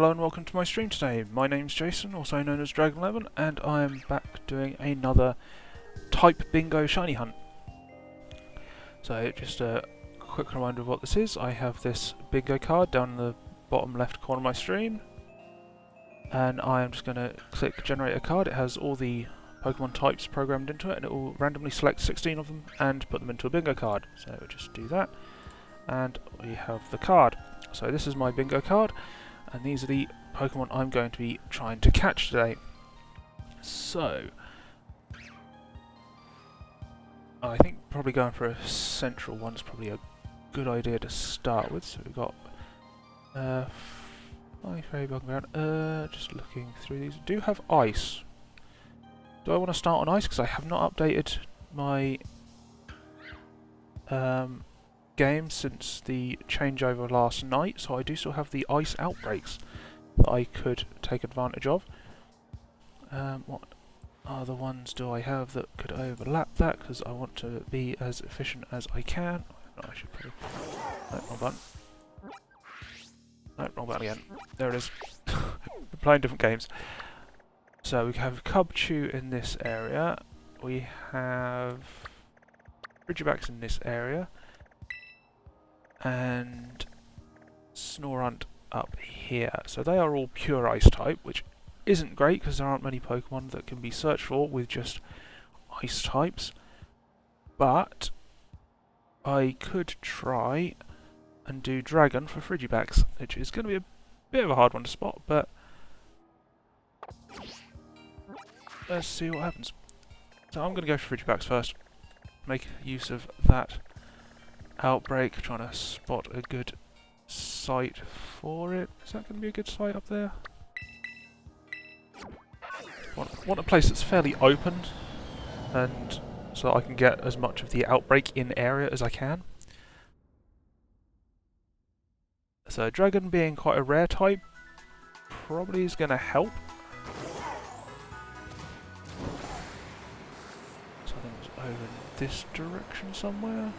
Hello and welcome to my stream today. My name's Jason, also known as Dragon11, and I am back doing another type bingo shiny hunt. So just a quick reminder of what this is. I have this bingo card down in the bottom left corner of my screen, and I am just going to click generate a card. It has all the Pokemon types programmed into it, and it will randomly select 16 of them and put them into a bingo card. So we'll just do that, and we have the card. So this is my bingo card, and these are the Pokemon I'm going to be trying to catch today. So, I think probably going for a central one is probably a good idea to start with. So we've got my fairy background. Just looking through these. Do have ice. Do I want to start on ice? Because I have not updated my game since the changeover last night, so I do still have the ice outbreaks that I could take advantage of. What other ones do I have that could overlap that? Because I want to be as efficient as I can. No, I should probably... No, wrong button. No, wrong button again. There it is. We're playing different games. So we have Cubchoo in this area. We have Ridgebacks in this area. And Snorunt up here. So they are all pure ice type, which isn't great because there aren't many Pokemon that can be searched for with just ice types. But I could try and do Dragon for Frigibacks, which is going to be a bit of a hard one to spot, but let's see what happens. So I'm going to go for Frigibacks first. Make use of that outbreak, trying to spot a good site for it. Is that going to be a good site up there? Want a place that's fairly open, and so I can get as much of the outbreak in area as I can. So Dragon being quite a rare type probably is going to help. So I think it's over in this direction somewhere.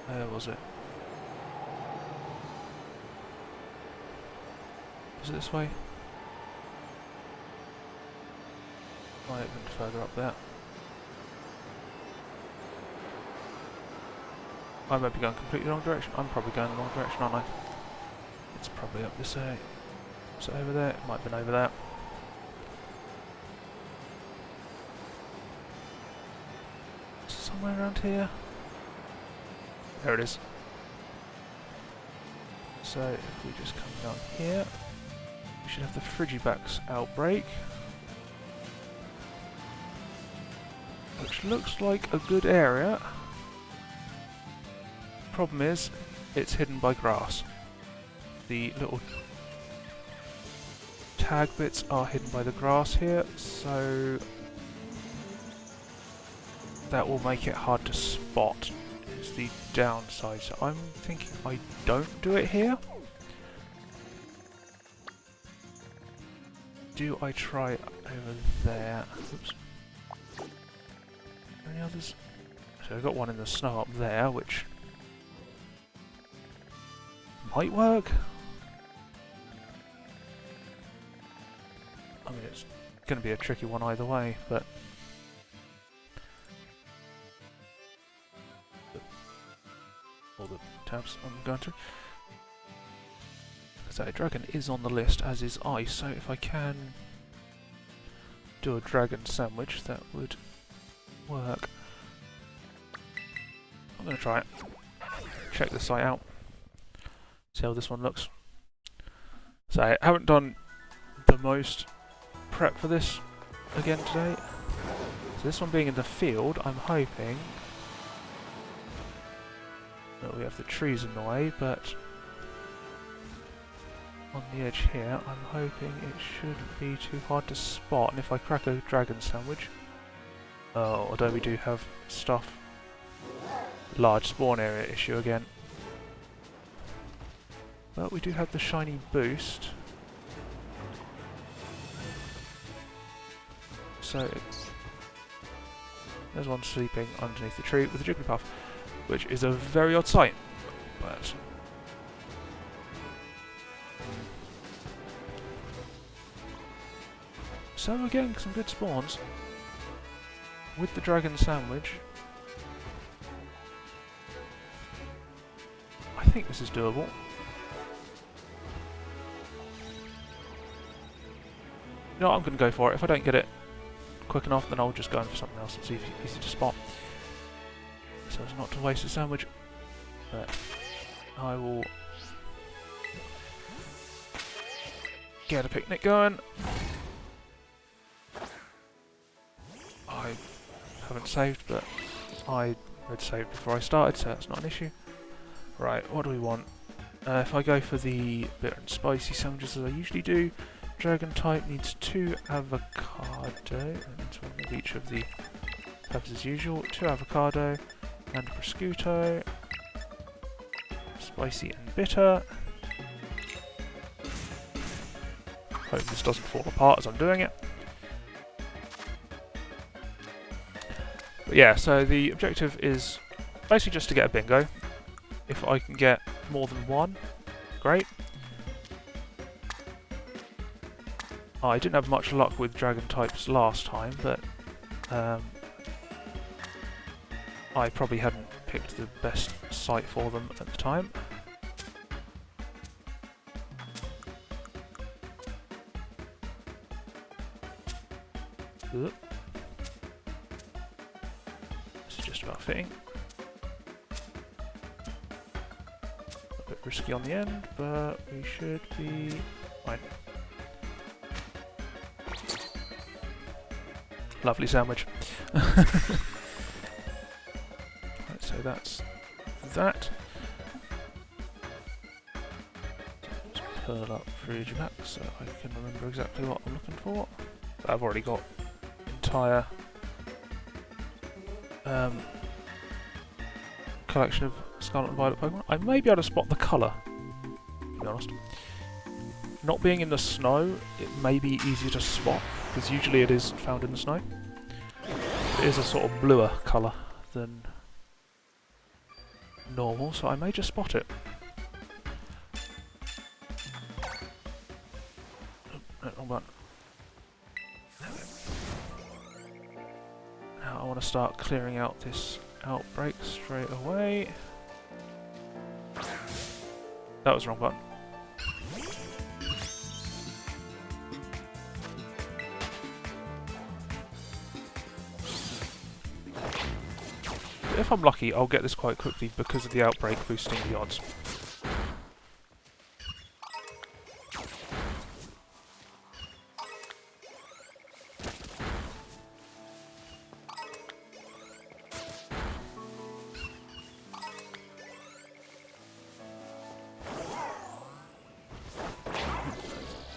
Where was it? Was it this way? Might have been further up there. I might be going completely the wrong direction. I'm probably going the wrong direction, aren't I? It's probably up this way. Is it over there? It might have been over there. Somewhere around here. There it is. So if we just come down here, we should have the Frigibacks outbreak, which looks like a good area. Problem is, it's hidden by grass. The little tag bits are hidden by the grass here, so that will make it hard to spot. Is the downside. So I'm thinking I don't do it here. Do I try over there? Oops. Any others? So I've got one in the snow up there, which might work. I mean, it's going to be a tricky one either way, but all the tabs I'm going through. So Dragon is on the list, as is Ice, so if I can do a Dragon sandwich, that would work. I'm going to try it. Check the site out. See how this one looks. So I haven't done the most prep for this again today. So this one being in the field, I'm hoping that we have the trees in the way, but on the edge here, I'm hoping it shouldn't be too hard to spot. And if I crack a Dragon sandwich, although we do have stuff, large spawn area issue again. But we do have the shiny boost. So there's one sleeping underneath the tree with a Jigglypuff, which is a very odd sight. But So we're getting some good spawns with the dragon sandwich. I think this is doable. You know what, I'm going to go for it. If I don't get it quick enough, then I'll just go in for something else and see if it's easy to spot. So as not to waste a sandwich. But I will get a picnic going. I haven't saved, but I had saved before I started, so that's not an issue. Right, what do we want? If I go for the bitter and spicy sandwiches as I usually do, dragon type needs 2 avocado, and it's one of each of the peppers as usual, 2 avocado and prosciutto, spicy and bitter. Hope this doesn't fall apart as I'm doing it. But yeah, so the objective is basically just to get a bingo. If I can get more than 1, great. I didn't have much luck with dragon types last time, but I probably hadn't picked the best site for them at the time. This is just about fitting. A bit risky on the end, but we should be fine. Lovely sandwich. Right, so that's that. Just pull up Frigiback so I can remember exactly what I'm looking for. I've already got entire collection of Scarlet and Violet Pokemon. I may be able to spot the colour, to be honest. Not being in the snow, it may be easier to spot, because usually it is found in the snow. It is a sort of bluer colour than normal, so I may just spot it. Oh, no, wrong button. Now I want to start clearing out this outbreak straight away. That was the wrong button. If I'm lucky, I'll get this quite quickly because of the outbreak boosting the odds.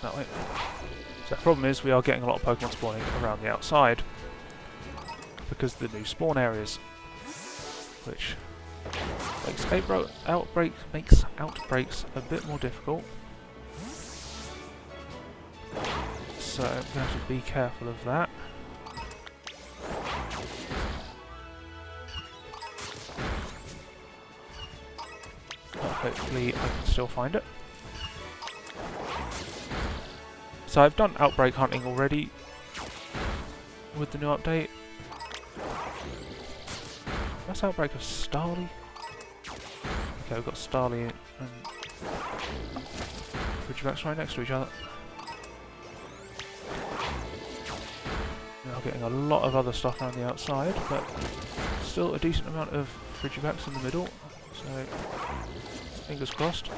That way. So the problem is we are getting a lot of Pokemon spawning around the outside because of the new spawn areas, which makes outbreaks a bit more difficult. So I'm going to have to be careful of that. But hopefully I can still find it. So I've done outbreak hunting already with the new update. That's outbreak of Starly. Okay, we've got Starly and Ridgebacks right next to each other. Now getting a lot of other stuff around the outside, but still a decent amount of Ridgebacks in the middle. So fingers crossed.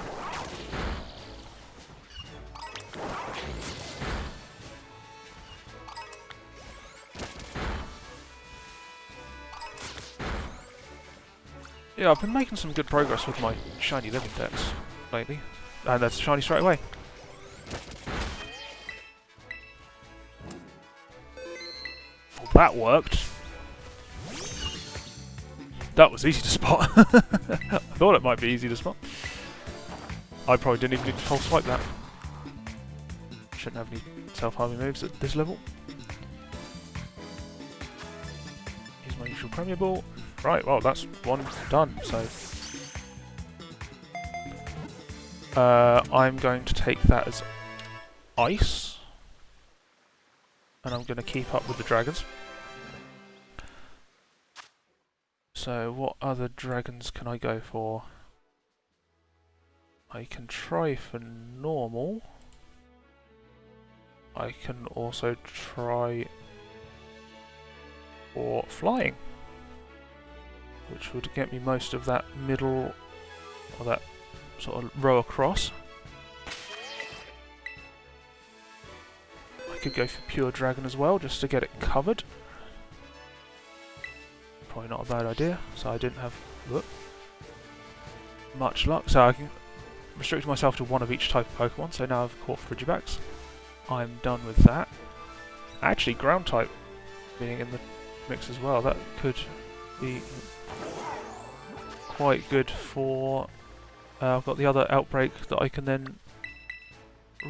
Yeah, I've been making some good progress with my shiny living decks lately. And that's shiny straight away. Well, that worked. That was easy to spot. I thought it might be easy to spot. I probably didn't even need to false swipe that. Shouldn't have any self-harming moves at this level. Use my usual Premier Ball. Right, well, that's one done, so I'm going to take that as ice. and I'm going to keep up with the dragons. So what other dragons can I go for? I can try for normal. I can also try for flying, which would get me most of that middle, or that sort of row across. I could go for pure dragon as well, just to get it covered. Probably not a bad idea, so I didn't have much luck. So I can restrict myself to one of each type of Pokemon, so now I've caught Frigibacks. I'm done with that. Actually, ground type being in the mix as well, that could be quite good for... I've got the other outbreak that I can then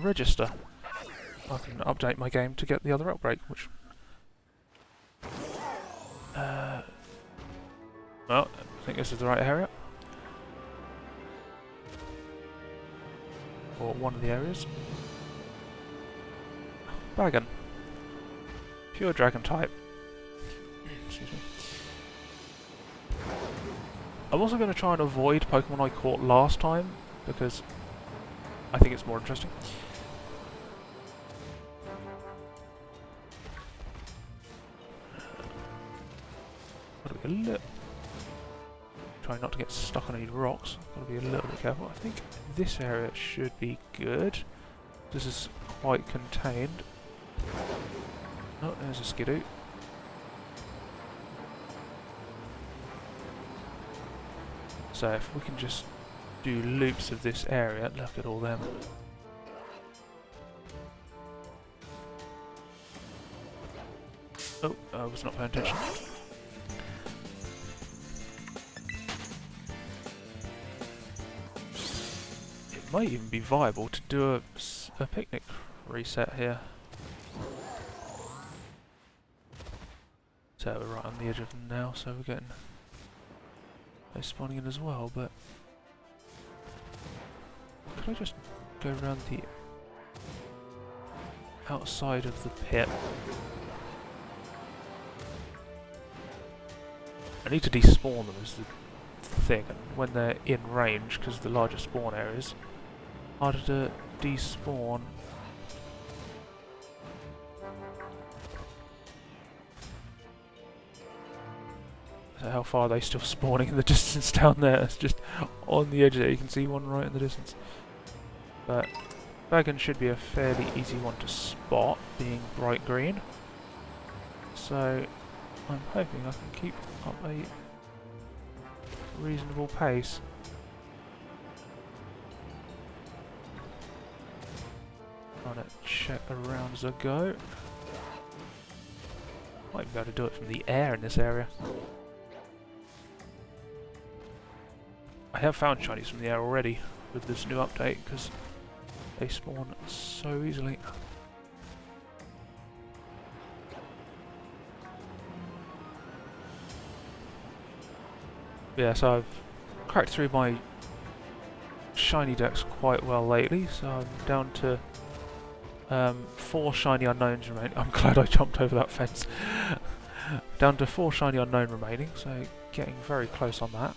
register. I can update my game to get the other outbreak, which... well, I think this is the right area. Or one of the areas. Bagon. Pure dragon type. Excuse me. I'm also going to try and avoid Pokemon I caught last time, because I think it's more interesting. Gotta be a little... Try not to get stuck on any rocks. Gotta be a little bit careful. I think this area should be good. This is quite contained. Oh, there's a Skidoo. So if we can just do loops of this area, look at all them. Oh, I was not paying attention. It might even be viable to do a picnic reset here. So we're right on the edge of them now, so we're getting... they're spawning in as well, but... could I just go around the outside of the pit? I need to despawn them is the thing, and when they're in range, because the larger spawn areas, harder to despawn. So how far are they still spawning in the distance down there? It's just on the edge there, you can see one right in the distance. But Bagon should be a fairly easy one to spot, being bright green. So I'm hoping I can keep up a reasonable pace. Trying to check around as I go. Might be able to do it from the air in this area. I have found shinies from the air already with this new update because they spawn so easily. Yeah, so I've cracked through my shiny decks quite well lately, so I'm down to 4 shiny unknowns remaining. I'm glad I jumped over that fence. Down to 4 shiny unknown remaining, so getting very close on that.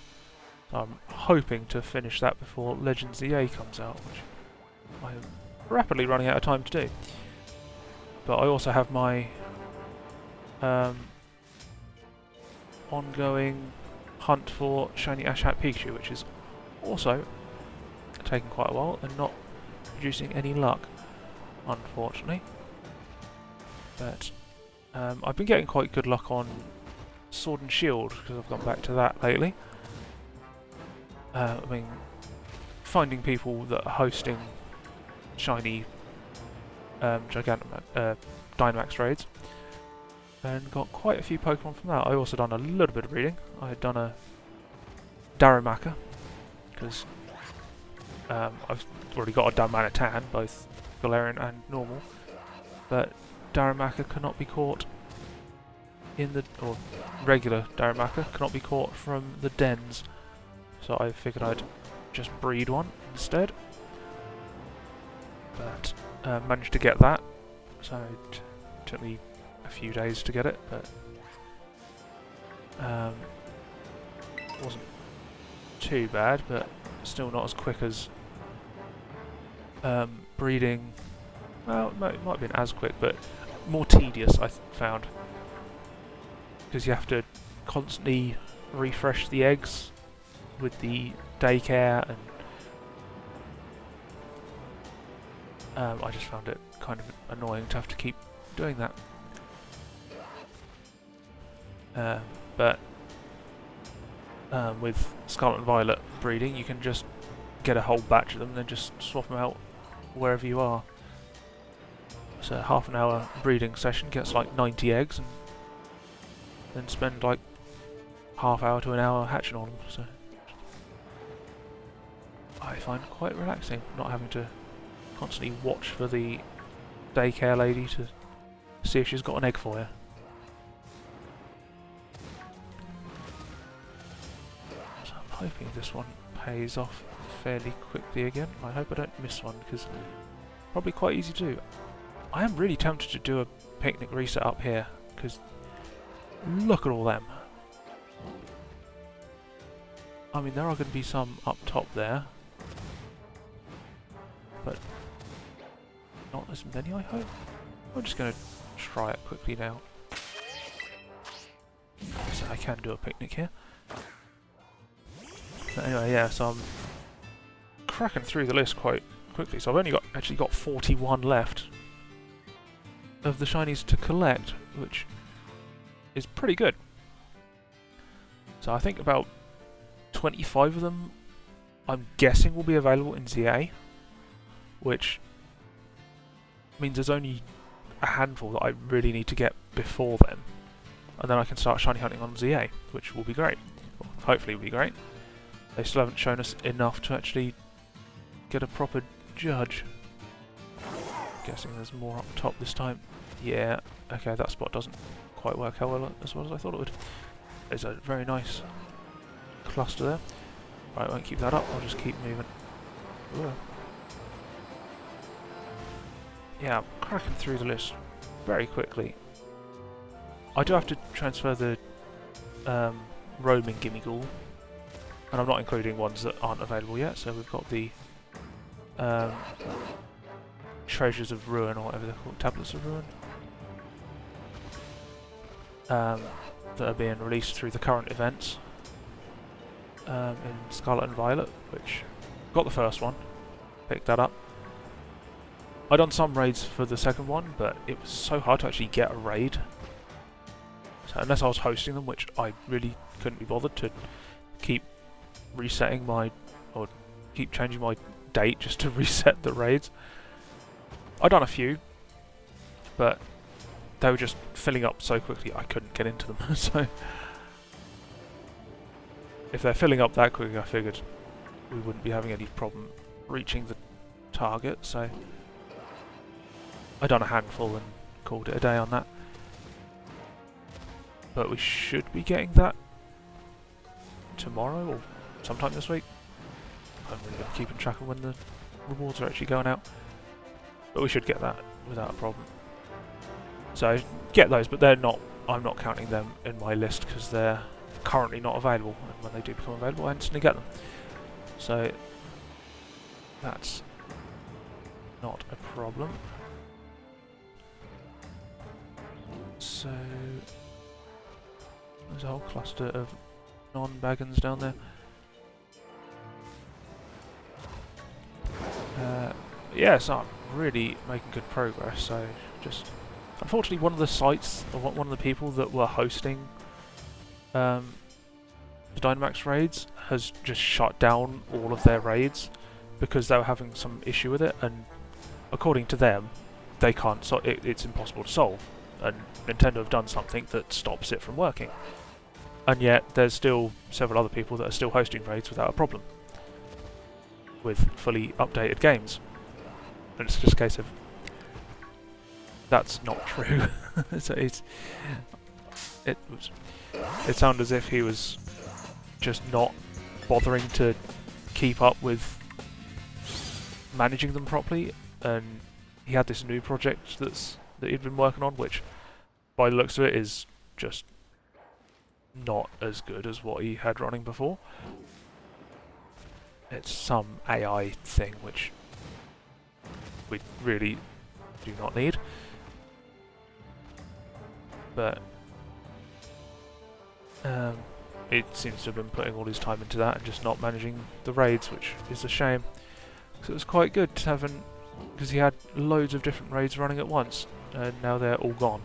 So I'm hoping to finish that before Legends EA comes out, which I'm rapidly running out of time to do. But I also have my ongoing hunt for shiny Ashhat Pikachu, which is also taking quite a while and not producing any luck, unfortunately. But I've been getting quite good luck on Sword and Shield because I've gone back to that lately. I mean, finding people that are hosting shiny Dynamax raids, and got quite a few Pokemon from that. I also done a little bit of breeding. I had done a Darumaka because I've already got a Darmanitan, both Galarian and normal, but Darumaka cannot be caught in the, or regular Darumaka cannot be caught from the dens. So I figured I'd just breed one instead. But managed to get that. So Took me a few days to get it, but wasn't too bad, but still not as quick as breeding. Well, it might have been as quick, but more tedious, I found. Because you have to constantly refresh the eggs with the daycare, and I just found it kind of annoying to have to keep doing that. But with Scarlet and Violet breeding, you can just get a whole batch of them and then just swap them out wherever you are. So a half an hour breeding session gets like 90 eggs, and then spend like half hour to an hour hatching on them. So I find quite relaxing not having to constantly watch for the daycare lady to see if she's got an egg for you. So I'm hoping this one pays off fairly quickly again. I hope I don't miss one, because probably quite easy to do. I am really tempted to do a picnic reset up here, because look at all them. I mean, there are going to be some up top there, but not as many, I hope. I'm just going to try it quickly now. So I can do a picnic here. But anyway, yeah, so I'm cracking through the list quite quickly. So I've only actually got 41 left of the shinies to collect, which is pretty good. So I think about 25 of them, I'm guessing, will be available in ZA, which means there's only a handful that I really need to get before then, and then I can start shiny hunting on ZA, which will be great. Well, hopefully will be great. They still haven't shown us enough to actually get a proper judge. Guessing there's more up top this time. Yeah, okay, that spot doesn't quite work out well as I thought it would. There's a very nice cluster there. Right, I won't keep that up, I'll just keep moving. Ooh. Yeah, I'm cracking through the list very quickly. I do have to transfer the roaming Gimme Ghoul, and I'm not including ones that aren't available yet. So we've got the Treasures of Ruin, or whatever they're called, Tablets of Ruin, that are being released through the current events in Scarlet and Violet, which got the first one, picked that up. I'd done some raids for the second one, but it was so hard to actually get a raid. So unless I was hosting them, which I really couldn't be bothered to keep resetting or keep changing my date just to reset the raids. I'd done a few, but they were just filling up so quickly I couldn't get into them. So if they're filling up that quickly, I figured we wouldn't be having any problem reaching the target. So I'd done a handful and called it a day on that. But we should be getting that tomorrow or sometime this week. I haven't really been keeping track of when the rewards are actually going out. But we should get that without a problem. So get those, but they're not. I'm not counting them in my list because they're currently not available. And when they do become available, I instantly get them. So that's not a problem. So there's a whole cluster of non-baggins down there. Yeah, so I'm really making good progress. So just unfortunately, one of the sites, or one of the people that were hosting the Dynamax raids has just shut down all of their raids because they were having some issue with it, and according to them, they can't. So it's impossible to solve. And Nintendo have done something that stops it from working. And yet there's still several other people that are still hosting raids without a problem with fully updated games. And it's just a case of that's not true. So it sounded as if he was just not bothering to keep up with managing them properly, and he had this new project that's that he'd been working on, which, by the looks of it, is just not as good as what he had running before. It's some AI thing which we really do not need. But it seems to have been putting all his time into that and just not managing the raids, which is a shame. So it was quite good to have because he had loads of different raids running at once, and now they're all gone.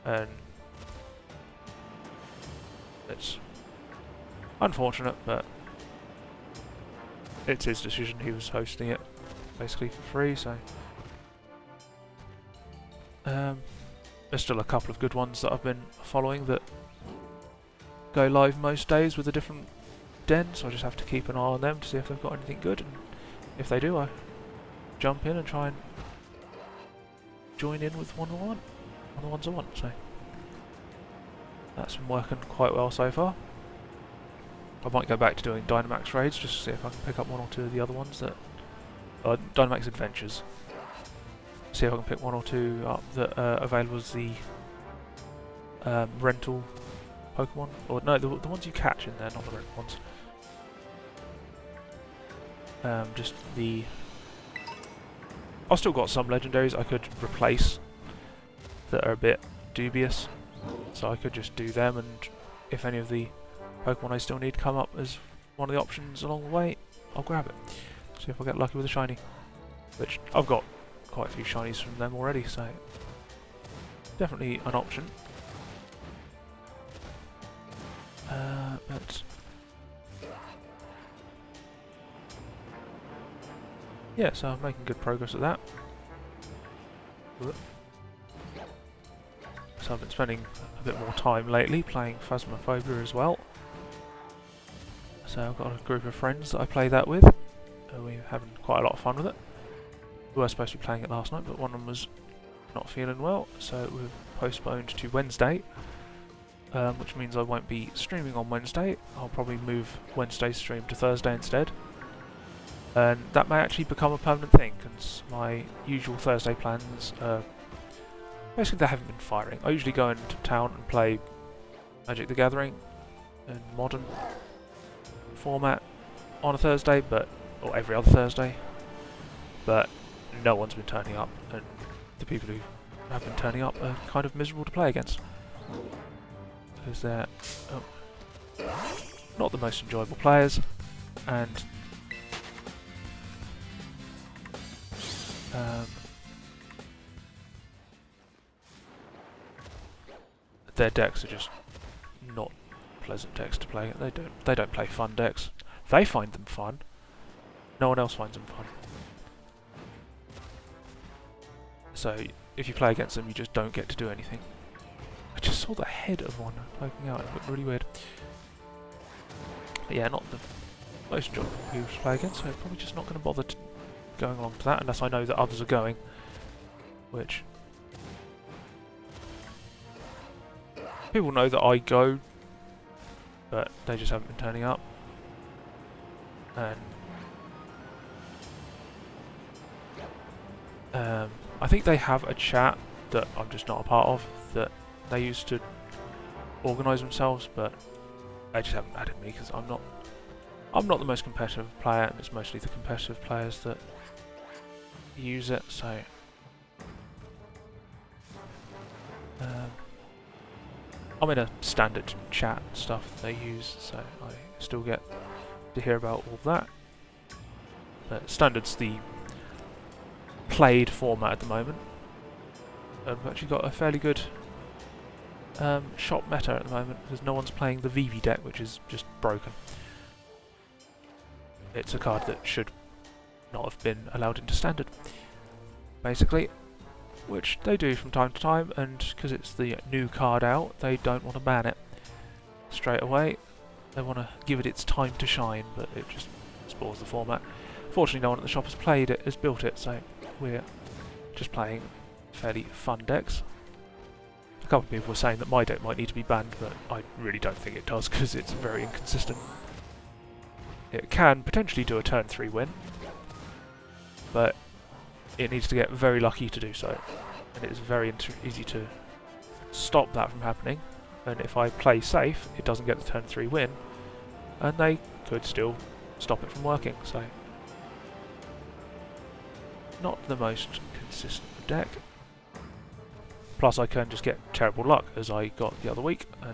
And it's unfortunate, but it's his decision. He was hosting it basically for free, so there's still a couple of good ones that I've been following that go live most days with a different den, so I just have to keep an eye on them to see if they've got anything good, and if they do, I jump in and try and join in with one on the ones I want. So that's been working quite well so far. I might go back to doing Dynamax raids just to see if I can pick up one or two of the other ones that Dynamax Adventures. See if I can pick one or two up that are available as the rental Pokemon, or no, the ones you catch in there, not the rental ones. Just the. I've still got some legendaries I could replace that are a bit dubious, so I could just do them, and if any of the Pokemon I still need come up as one of the options along the way, I'll grab it. See if I get lucky with a shiny, which I've got quite a few shinies from them already, so definitely an option. But yeah, so I'm making good progress at that. So I've been spending a bit more time lately playing Phasmophobia as well. So I've got a group of friends that I play that with. We're having quite a lot of fun with it. We were supposed to be playing it last night, but one of them was not feeling well, so we've postponed to Wednesday, which means I won't be streaming on Wednesday. I'll probably move Wednesday's stream to Thursday instead. And that may actually become a permanent thing, because my usual Thursday plans, basically they haven't been firing. I usually go into town and play Magic the Gathering in modern format on a Thursday, or every other Thursday, but no one's been turning up, and the people who have been turning up are kind of miserable to play against, because they're not the most enjoyable players, and their decks are just not pleasant decks to play. They don't play fun decks. They find them fun. No one else finds them fun. So if you play against them, you just don't get to do anything. I just saw the head of one poking out. It looked really weird. But yeah, not the most enjoyable people to play against, so I'm probably just not going to bother going along to that unless I know that others are going, which people know that I go, but they just haven't been turning up. And I think they have a chat that I'm just not a part of, that they used to organise themselves, but they just haven't added me because I'm not the most competitive player, and it's mostly the competitive players that use it. So I'm in a standard chat stuff they use, so I still get to hear about all of that. But standard's the played format at the moment. I've actually got a fairly good shop meta at the moment, because no one's playing the VV deck, which is just broken. It's a card that should not have been allowed into standard, basically, which they do from time to time, and because it's the new card out, they don't want to ban it straight away. They want to give it its time to shine, but it just spoils the format. Fortunately, no one at the shop has played it, has built it, so we're just playing fairly fun decks. A couple of people were saying that my deck might need to be banned, but I really don't think it does, because it's very inconsistent. It can potentially do a turn 3 win, but it needs to get very lucky to do so. and it's very easy to stop that from happening. And if I play safe, it doesn't get the turn 3 win, and they could still stop it from working. So, not the most consistent deck. Plus, I can just get terrible luck, as I got the other week, and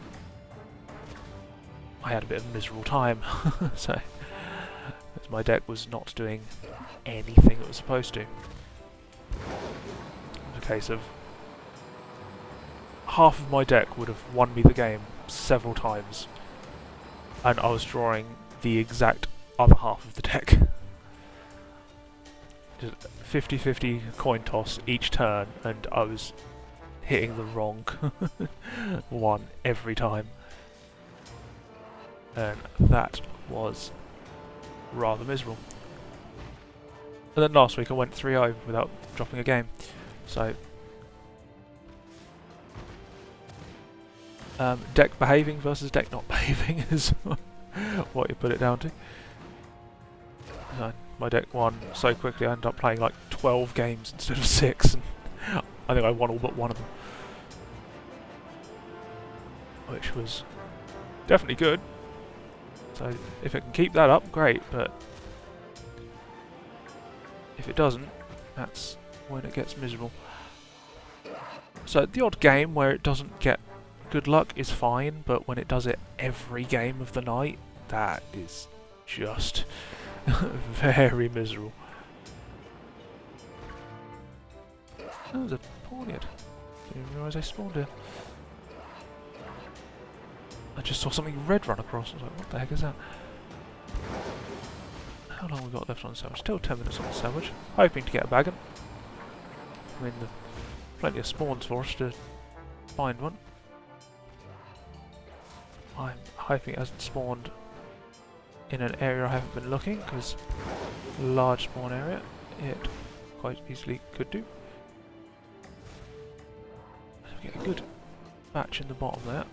I had a bit of a miserable time. So, as my deck was not doing anything it was supposed to. It was a case of half of my deck would have won me the game several times, and I was drawing the exact other half of the deck. Just 50-50 coin toss each turn, and I was hitting the wrong one every time. And that was rather miserable. And then last week I went 3-0 without dropping a game. So, deck behaving versus deck not behaving is what you put it down to. My deck won so quickly I ended up playing like 12 games instead of 6, and I think I won all but one of them. Which was definitely good. So if it can keep that up, great, but if it doesn't, that's when it gets miserable. So the odd game where it doesn't get good luck is fine, but when it does it every game of the night, that is just very miserable. That was a Pawniard. Didn't even realise I spawned here. I just saw something red run across. I was like, what the heck is that? How long have we got left on the sandwich? Still 10 minutes on the sandwich. Hoping to get a baggin. I mean, plenty of spawns for us to find one. I'm hoping it hasn't spawned in an area I haven't been looking, because large spawn area, it quite easily could do. So we get a good batch in the bottom there.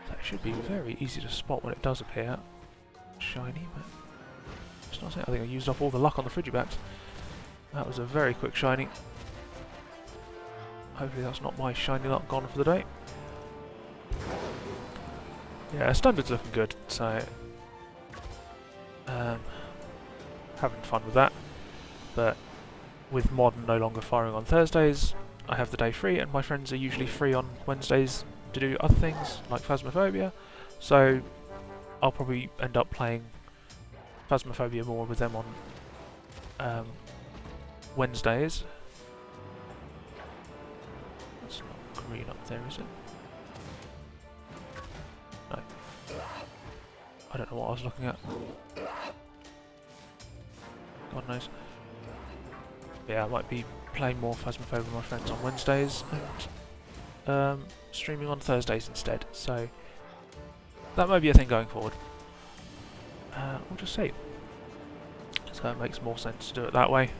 That should be very easy to spot when it does appear. Shiny, but it's not it. I think I used up all the luck on the Frigibacks. That was a very quick shiny. Hopefully that's not my shiny luck gone for the day. Yeah, standard's looking good, so having fun with that. But with modern no longer firing on Thursdays, I have the day free, and my friends are usually free on Wednesdays to do other things like Phasmophobia. So I'll probably end up playing Phasmophobia more with them on Wednesdays. That's not green up there, is it? No. I don't know what I was looking at. God knows. Yeah, I might be playing more Phasmophobia with my friends on Wednesdays and streaming on Thursdays instead. So that may be a thing going forward. We'll just see. So it makes more sense to do it that way.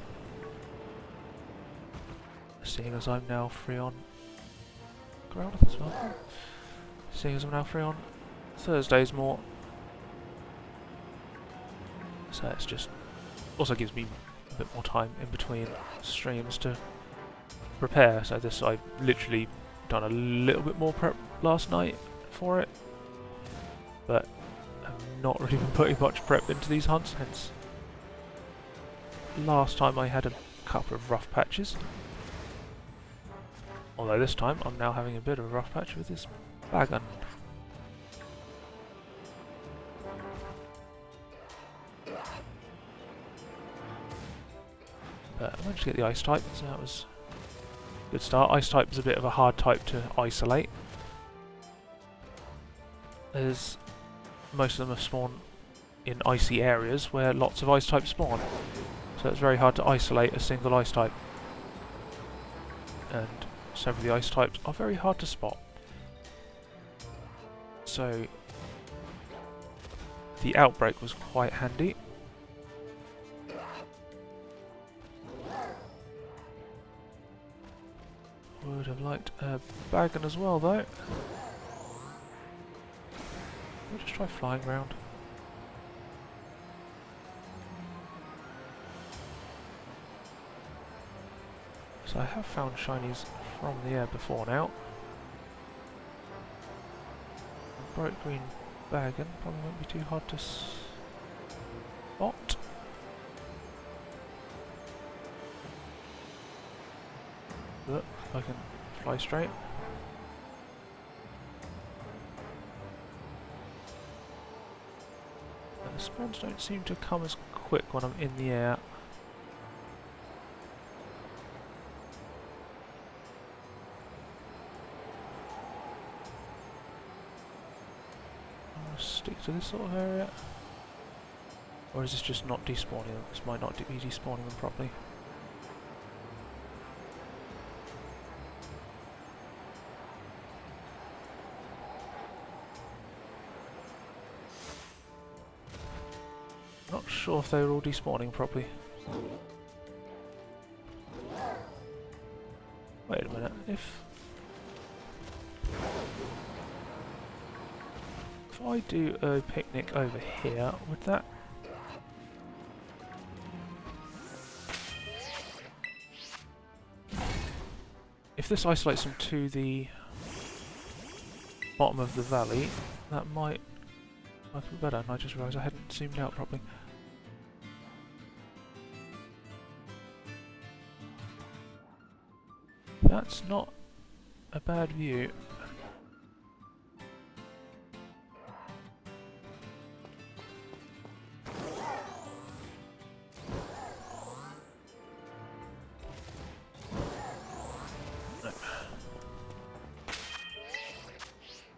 Seeing as I'm now free on Growlithe as well. Seeing as I'm now free on Thursdays more. So it's just also gives me a bit more time in between streams to prepare. So this, I've literally done a little bit more prep last night for it, but I've not really been putting much prep into these hunts, hence last time I had a couple of rough patches. Although this time I'm now having a bit of a rough patch with this Bagon. But I managed to get the Ice type, so that was a good start. Ice type is a bit of a hard type to isolate, as most of them have spawned in icy areas where lots of Ice types spawn. So it's very hard to isolate a single Ice type. And several of the Ice types are very hard to spot. So the outbreak was quite handy. Would have liked a Bagon as well, though. We'll just try flying round. So I have found shinies from the air before now. Bright green bagon probably won't be too hard to spot. Look, I can fly straight. And the spawns don't seem to come as quick when I'm in the air. Stick to this sort of area, or is this just not despawning them? This might not be despawning them properly. Not sure if they were all despawning properly. Wait a minute, if I do a picnic over here, would that... If this isolates them to the bottom of the valley, that might work a bit better, and I just realised I hadn't zoomed out properly. That's not a bad view.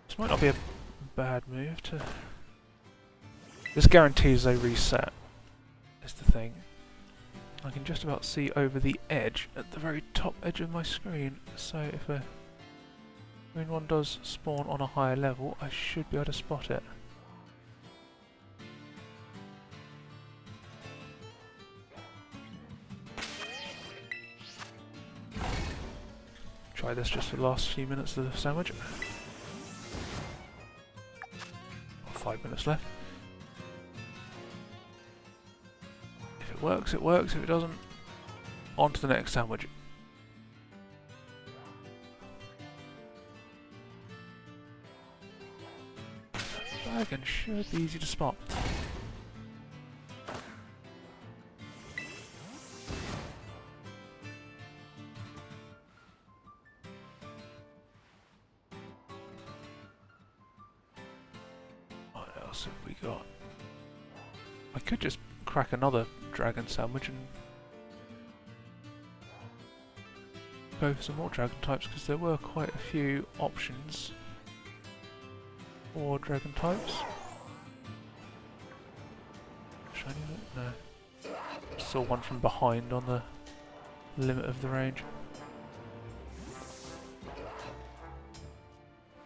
This might not be a bad move to... This guarantees they reset, is the thing. I can just about see over the edge, at the very top edge of my screen, so if a green one does spawn on a higher level, I should be able to spot it. Try this just for the last few minutes of the sandwich. 5 minutes left. If it works, it works. If it doesn't, on to the next sandwich. Dragon should be easy to spot. Have we got? I could just crack another dragon sandwich and go for some more dragon types, because there were quite a few options for dragon types. Shiny? No. Saw one from behind on the limit of the range.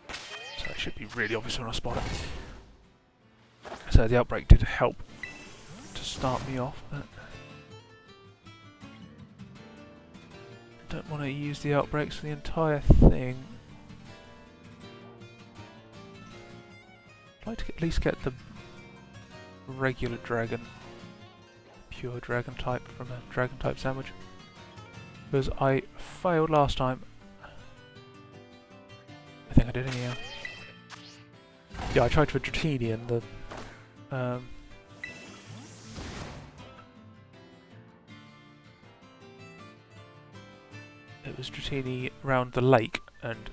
So it should be really obvious when I spot it. So the outbreak did help to start me off, but don't want to use the outbreaks for the entire thing. I'd like to at least get the regular dragon, pure dragon type from a dragon type sandwich, because I failed last time. I think I did anyhow. Yeah, I tried for Dratini and the it was Dratini around the lake, and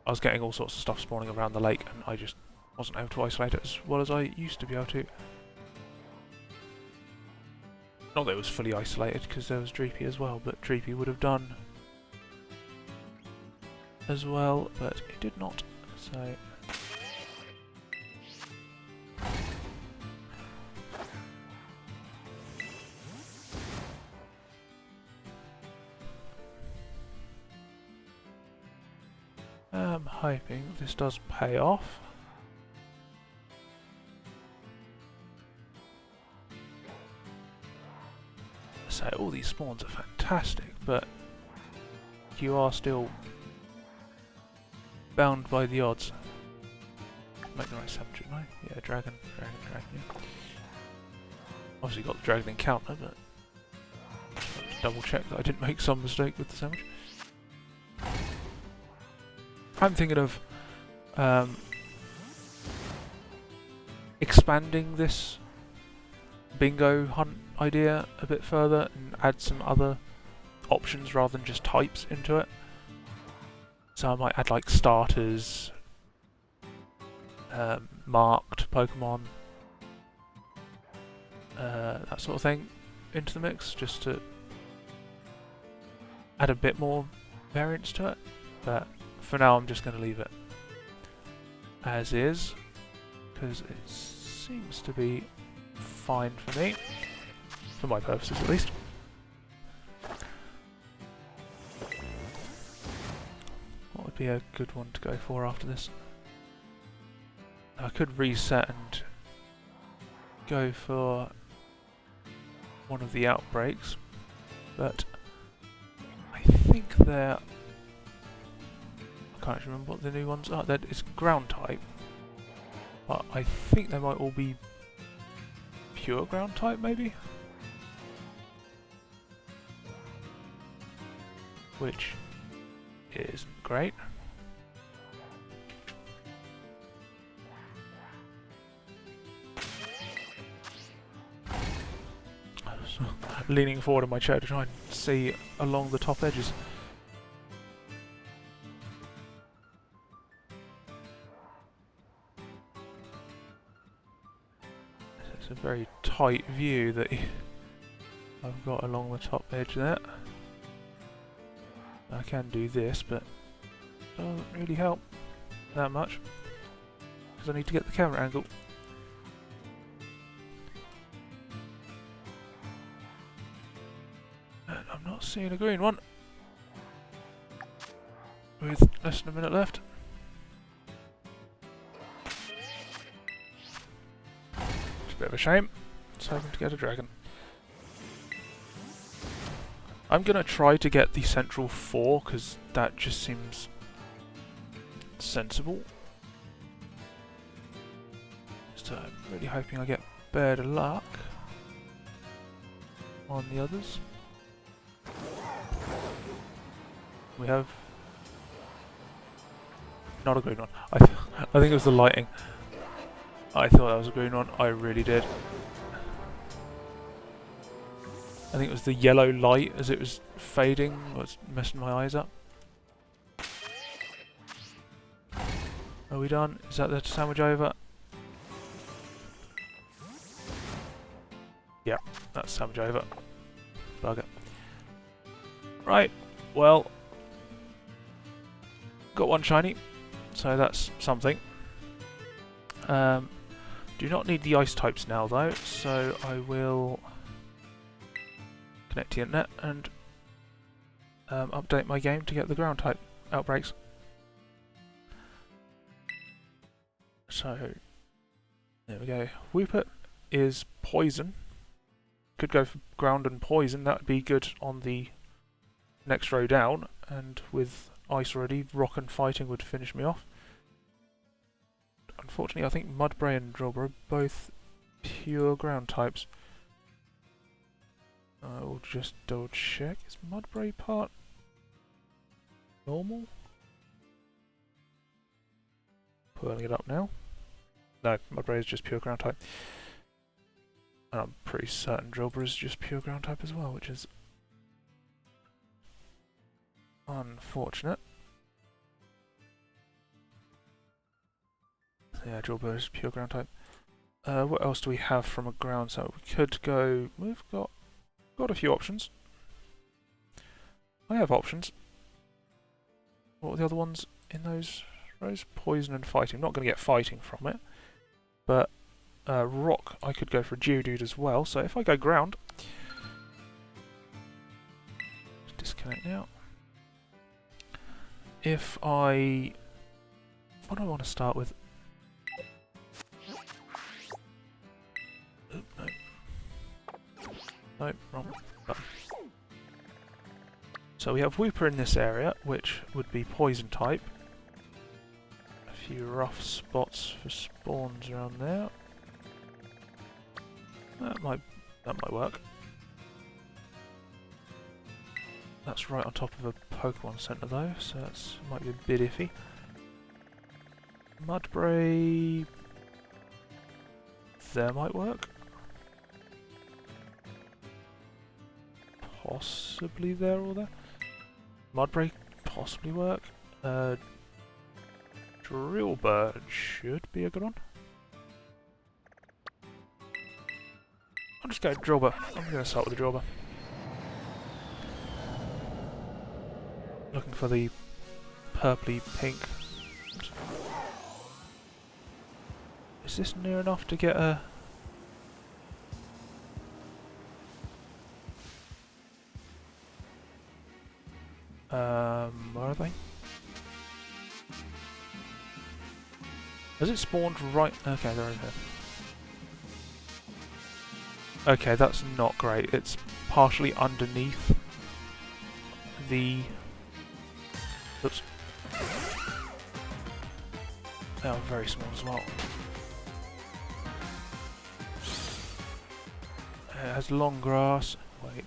I was getting all sorts of stuff spawning around the lake, and I just wasn't able to isolate it as well as I used to be able to. Not that it was fully isolated, because there was Dreepy as well, but Dreepy would have done as well, but it did not, so... I'm hoping this does pay off. So all these spawns are fantastic, but you are still bound by the odds. Make the right subject, right? Yeah, dragon, yeah. Obviously got the dragon encounter, but double check that I didn't make some mistake with the sandwich. I'm thinking of expanding this bingo hunt idea a bit further and add some other options rather than just types into it. So I might add like starters, marked Pokemon, that sort of thing into the mix, just to add a bit more variance to it. But for now I'm just going to leave it as is, because it seems to be fine for me, for my purposes at least. What would be a good one to go for after this? I could reset and go for one of the outbreaks, but I think they're... I can't actually remember what the new ones are. It's ground type, but I think they might all be pure ground type, maybe? Which isn't great. Leaning forward in my chair to try and see along the top edges. It's a very tight view that I've got along the top edge there. I can do this, but it doesn't really help that much because I need to get the camera angle. And I'm not seeing a green one with less than a minute left. It's a bit of a shame. I was hoping to get a dragon. I'm going to try to get the central 4 because that just seems sensible. So I'm really hoping I get better luck on the others. We have not a green one. I think it was the lighting. I thought that was a green one. I really did. I think it was the yellow light as it was fading was messing my eyes up. Are we done? Is that the sandwich over? Yeah, that's sandwich over. Bugger. Right, well, got one shiny, so that's something. Do not need the ice types now though, so I will connect to the internet and update my game to get the ground type outbreaks. So there we go. Whoopert is poison. Could go for ground and poison. That would be good on the next row down. And with ice already, rock and fighting would finish me off. Unfortunately, I think Mudbray and Drillbur are both pure ground types. I will just double check. Is Mudbray part normal? Pulling it up now. No, Mudbray is just pure ground type. And I'm pretty certain Drillbur is just pure ground type as well, which is unfortunate. Yeah, Drillbur is pure ground type. What else do we have from a ground? So we could go... We've got a few options. I have options. What were the other ones in those rows? Poison and fighting. I'm not going to get fighting from it. But rock, I could go for a Geodude as well. So if I go ground... Just disconnect now. If I... What do I want to start with? Oop, no. Nope, wrong button. So we have Wooper in this area, which would be poison type. A few rough spots for spawns around there. That might work. That's right on top of a Pokemon Center though, so that might be a bit iffy. Mudbray... there might work. Possibly there or there. Mudbray possibly work. Drillbird should be a good one. I'll just go Drillbird. I'm going to start with the Drillbird. Looking for the purpley pink. Is this near enough to get a... where are they? Has it spawned right... okay, they're over here. Okay, that's not great. It's partially underneath the... oops. They are very small as well. It has long grass. Wait.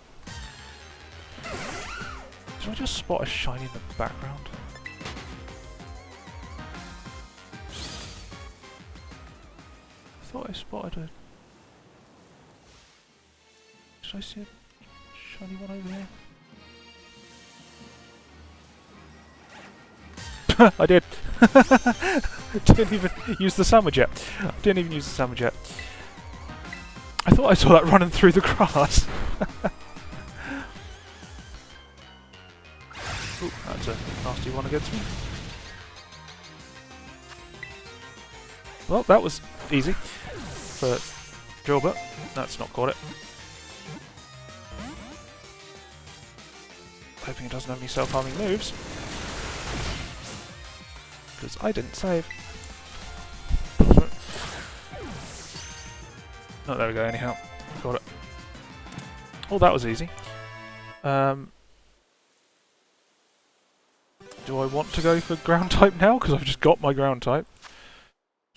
Did I just spot a shiny in the background? I thought I spotted a... did I see a shiny one over here? I did! Didn't even use the sandwich yet. Didn't even use the sandwich yet. I thought I saw that running through the grass. Ooh, that's a nasty one against me. Well, that was easy. For Drillbit. That's not caught it. Hoping it doesn't have any self-harming moves. Because I didn't save. Oh, there we go, anyhow. Got it. Oh, that was easy. Do I want to go for ground type now? Because I've just got my ground type.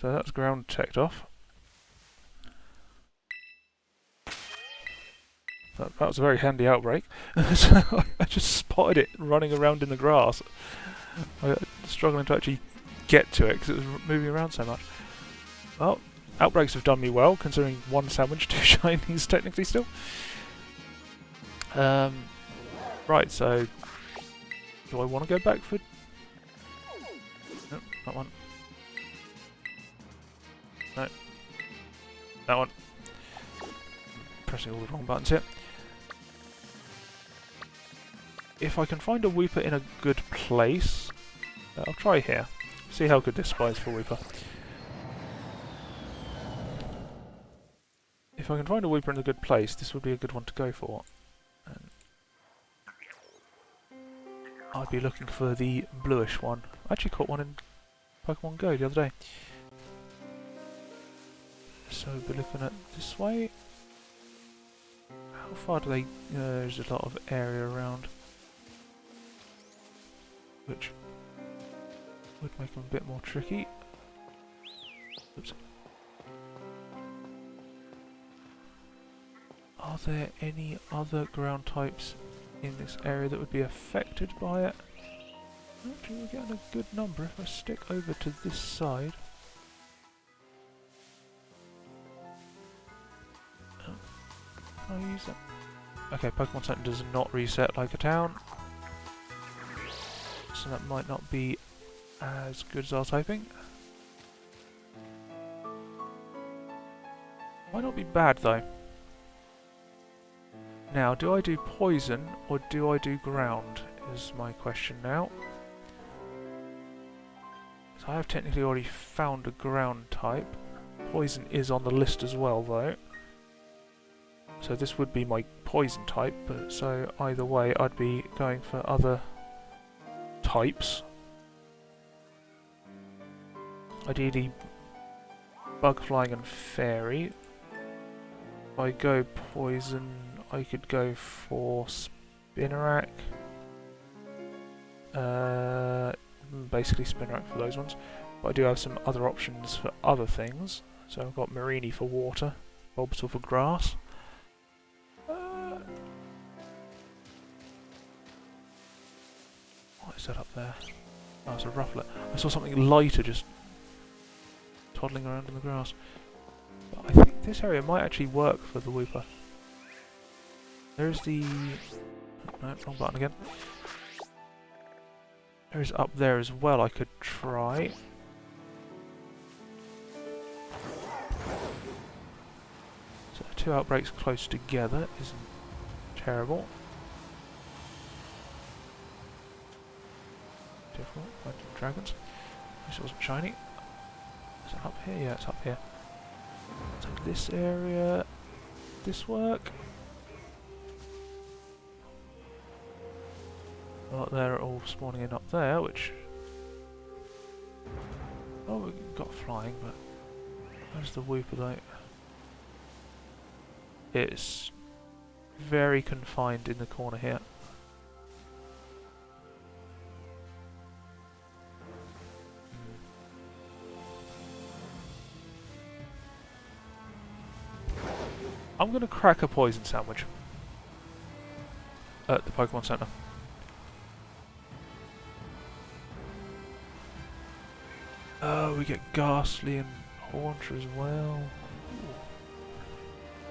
So that's ground checked off. That was a very handy outbreak. So I just spotted it running around in the grass. I was struggling to actually get to it because it was moving around so much. Well, outbreaks have done me well, considering one sandwich, 2 shinies technically still. Right, so... do I want to go back for... nope, that one. No. That one. Pressing all the wrong buttons here. If I can find a Wooper in a good place... I'll try here. See how good this spy is for Wooper. If I can find a Wooper in a good place, this would be a good one to go for. And I'd be looking for the bluish one. I actually caught one in Pokemon Go the other day. So we'll be looking at this way. How far do they... there's a lot of area around. Which would make them a bit more tricky. Oops. Are there any other ground types in this area that would be affected by it? Actually, we're getting a good number if I stick over to this side. Can I use that? Okay, Pokemon Center does not reset like a town. So that might not be as good as I was hoping. Might not be bad though. Now, do I do poison or do I do ground is my question now. So I have technically already found a ground type. Poison is on the list as well though. So this would be my poison type, but so either way I'd be going for other types. Ideally bug flying and fairy. If I go poison, I could go for Spinarak. Basically Spinarak for those ones. But I do have some other options for other things. So I've got Marini for water, Bulbasaur for grass. is that up there? Oh, it's a rufflet. I saw something lighter just toddling around in the grass. But I think this area might actually work for the Wooper. There's the... no, wrong button again. There's up there as well I could try. So 2 outbreaks close together isn't terrible. Difficult. Dragons. This wasn't shiny. Is it up here? Yeah, it's up here. So this area... this work? Well, they're all spawning in up there, which... oh, we got flying, but... where's the Wooper though? It's very confined in the corner here. I'm going to crack a poison sandwich at the Pokemon Center. Oh, we get Ghastly and Haunter as well.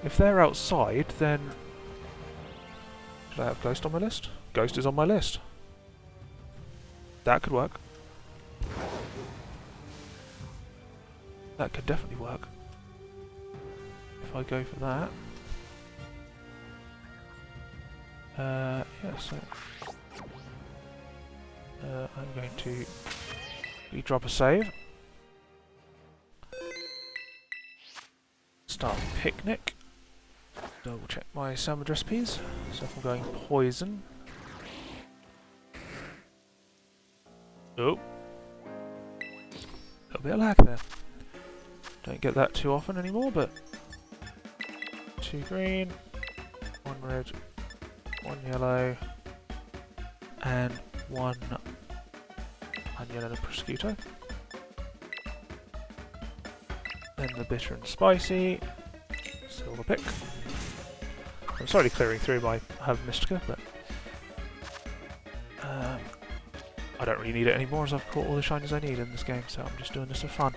If they're outside, then... should I have Ghost on my list? Ghost is on my list. That could work. That could definitely work. If I go for that... yeah, so... I'm going to drop a save. Start Picnic. Double check my sandwich recipes. So if I'm going poison... oh! A little bit of lag there. Don't get that too often anymore, but... 2 green, 1 red, 1 yellow, and 1 onion and a prosciutto. Then the bitter and spicy, silver pick. I'm slowly clearing through my Have Mystica, but I don't really need it anymore as I've caught all the shinies I need in this game, so I'm just doing this for fun.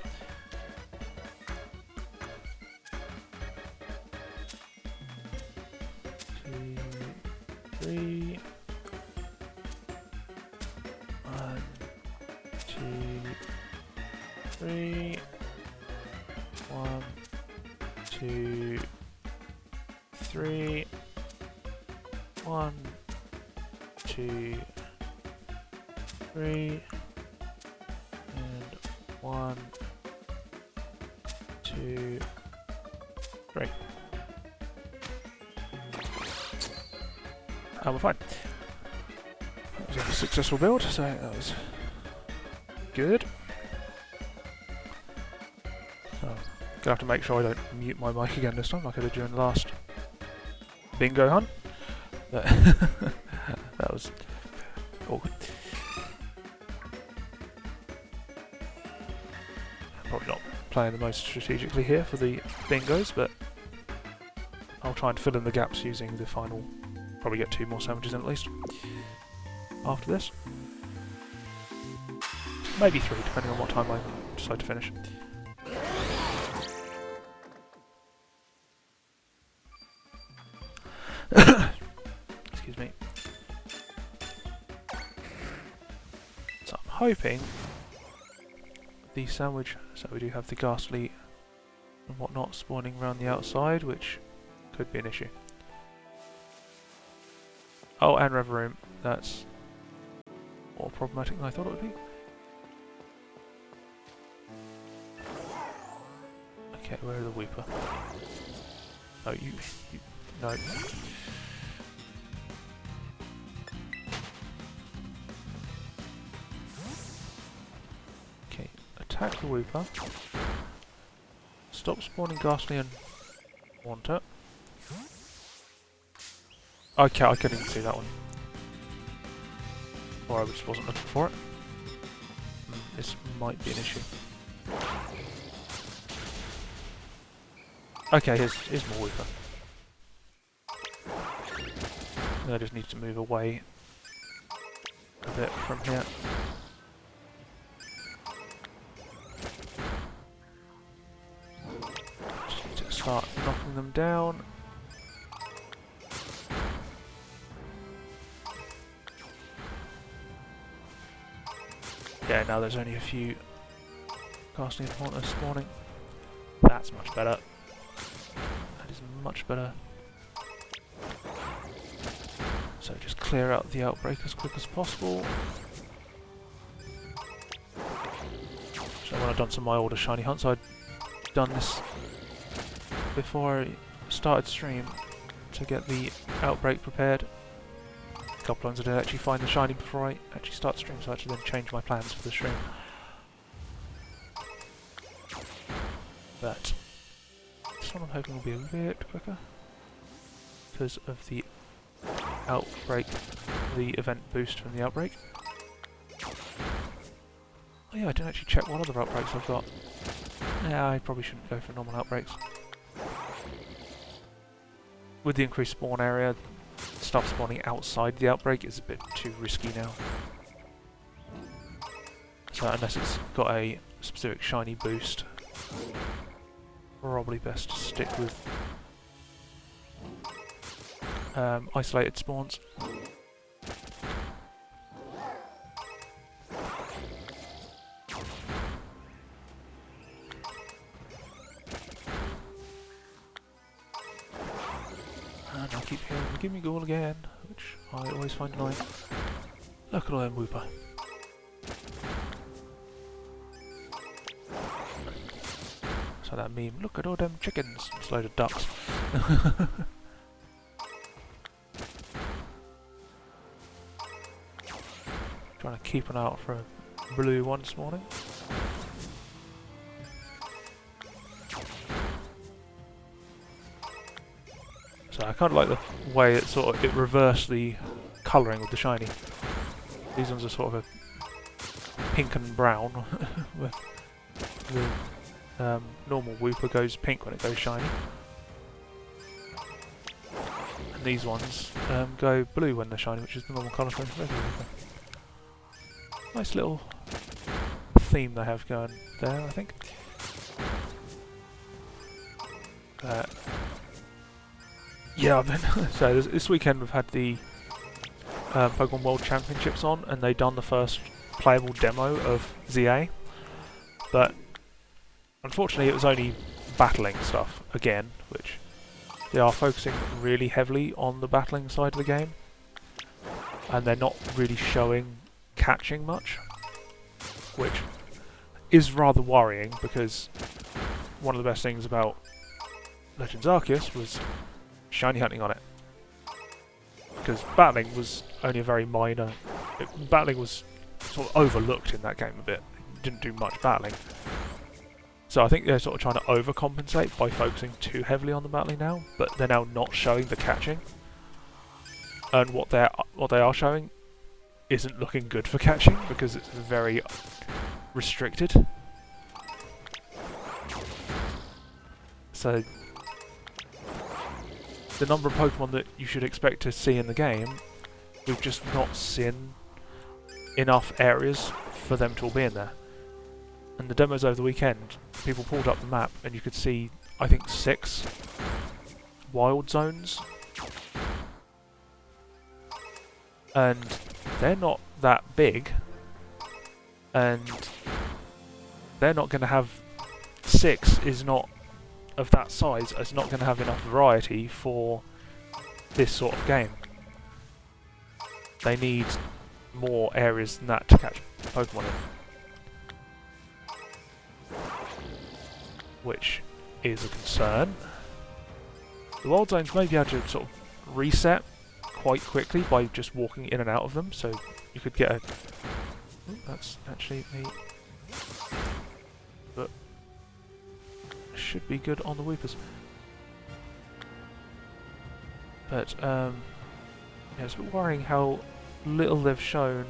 Three. 1, 2, 3. 1, 2, 3. 1, 2, 3. And 1, 2, 3. And we're fine. That was a successful build, so that was good. So, gonna have to make sure I don't mute my mic again this time, like I did during the last bingo hunt. But that was awkward. Probably not playing the most strategically here for the bingos, but I'll try and fill in the gaps using the final. Probably get 2 more sandwiches in at least after this. Maybe 3, depending on what time I decide to finish. Excuse me. So I'm hoping the sandwich, so we do have the Ghastly and whatnot spawning around the outside, which could be an issue. Oh, and Reverum. That's more problematic than I thought it would be. Okay, where are the Wooper? Oh, you no. Okay, attack the Wooper. Stop spawning Ghastly and Haunter. Okay, I couldn't even see that one. Or I just wasn't looking for it. This might be an issue. Okay, here's more Wooper. I just need to move away a bit from here. Just need to start knocking them down. Yeah, now there's only a few casting enchanters spawning. That's much better. That is much better. So just clear out the outbreak as quick as possible. So when I've done some of my older shiny hunts, I'd done this before I started stream to get the outbreak prepared. A couple times I did actually find the shiny before I actually start stream, so I actually then changed my plans for the stream. But this one I'm hoping will be a bit quicker because of the outbreak, the event boost from the outbreak. Oh yeah, I didn't actually check what other outbreaks I've got. Yeah, I probably shouldn't go for normal outbreaks. With the increased spawn area, stuff spawning outside the outbreak is a bit too risky now. So unless it's got a specific shiny boost, probably best to stick with isolated spawns. And I keep hearing the gimme ghoul again, which I always find annoying. Look at all them whooper. So that meme, look at all them chickens. It's a load of ducks. Trying to keep an eye out for a blue one this morning. So I kind of like the way it reversed the colouring with the shiny. These ones are sort of a pink and brown, with the normal whooper goes pink when it goes shiny. And these ones go blue when they're shiny, which is the normal colour for regular whooper. Nice little theme they have going there, I think. Yeah, I've been so this weekend we've had the Pokemon World Championships on, and they've done the first playable demo of ZA, but unfortunately it was only battling stuff again, which they are focusing really heavily on the battling side of the game, and they're not really showing catching much, which is rather worrying because one of the best things about Legends Arceus was shiny hunting on it, because battling was only a very minor. Battling was sort of overlooked in that game a bit. It didn't do much battling, so I think they're sort of trying to overcompensate by focusing too heavily on the battling now. But they're now not showing the catching, and what they are showing isn't looking good for catching because it's very restricted. So the number of Pokemon that you should expect to see in the game, we've just not seen enough areas for them to all be in there. And the demos over the weekend, people pulled up the map and you could see, I think, 6 wild zones. And they're not that big, and they're not going to have 6 is not of that size. It's not going to have enough variety for this sort of game. They need more areas than that to catch Pokemon in, which is a concern. The wild zones may be able to sort of reset quite quickly by just walking in and out of them, so you could get a... Ooh, that's actually me. But should be good on the Whoopers. But yeah, it's a bit worrying how little they've shown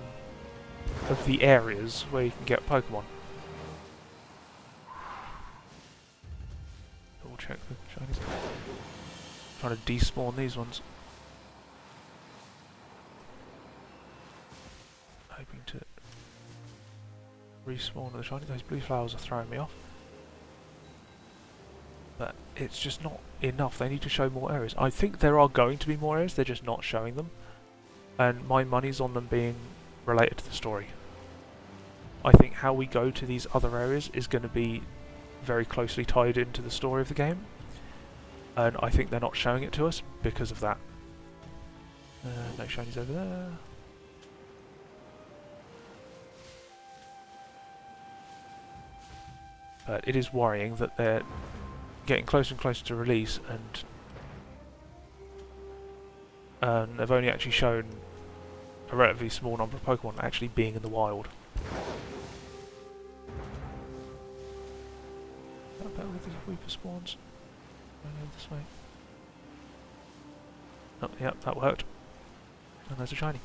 of the areas where you can get Pokemon. Double check the shinies. Trying to despawn these ones. respawn of the shiny. Those blue flowers are throwing me off. But it's just not enough. They need to show more areas. I think there are going to be more areas, they're just not showing them. And my money's on them being related to the story. I think how we go to these other areas is going to be very closely tied into the story of the game. And I think they're not showing it to us because of that. No shinies over there. But it is worrying that they're getting closer and closer to release, and they've only actually shown a relatively small number of Pokemon actually being in the wild. Is that better with the Weeper spawns? Going over this way. Oh, yep, that worked. And there's a shiny.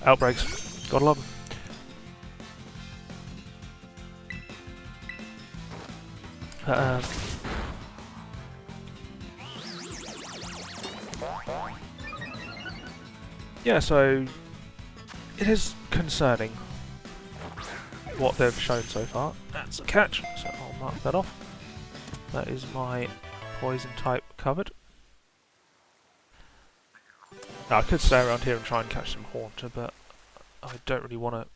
Outbreaks. Gotta love them. Yeah, so it is concerning what they've shown so far. That's a catch, so I'll mark that off. That is my poison type covered. Now, I could stay around here and try and catch some Haunter, but I don't really want to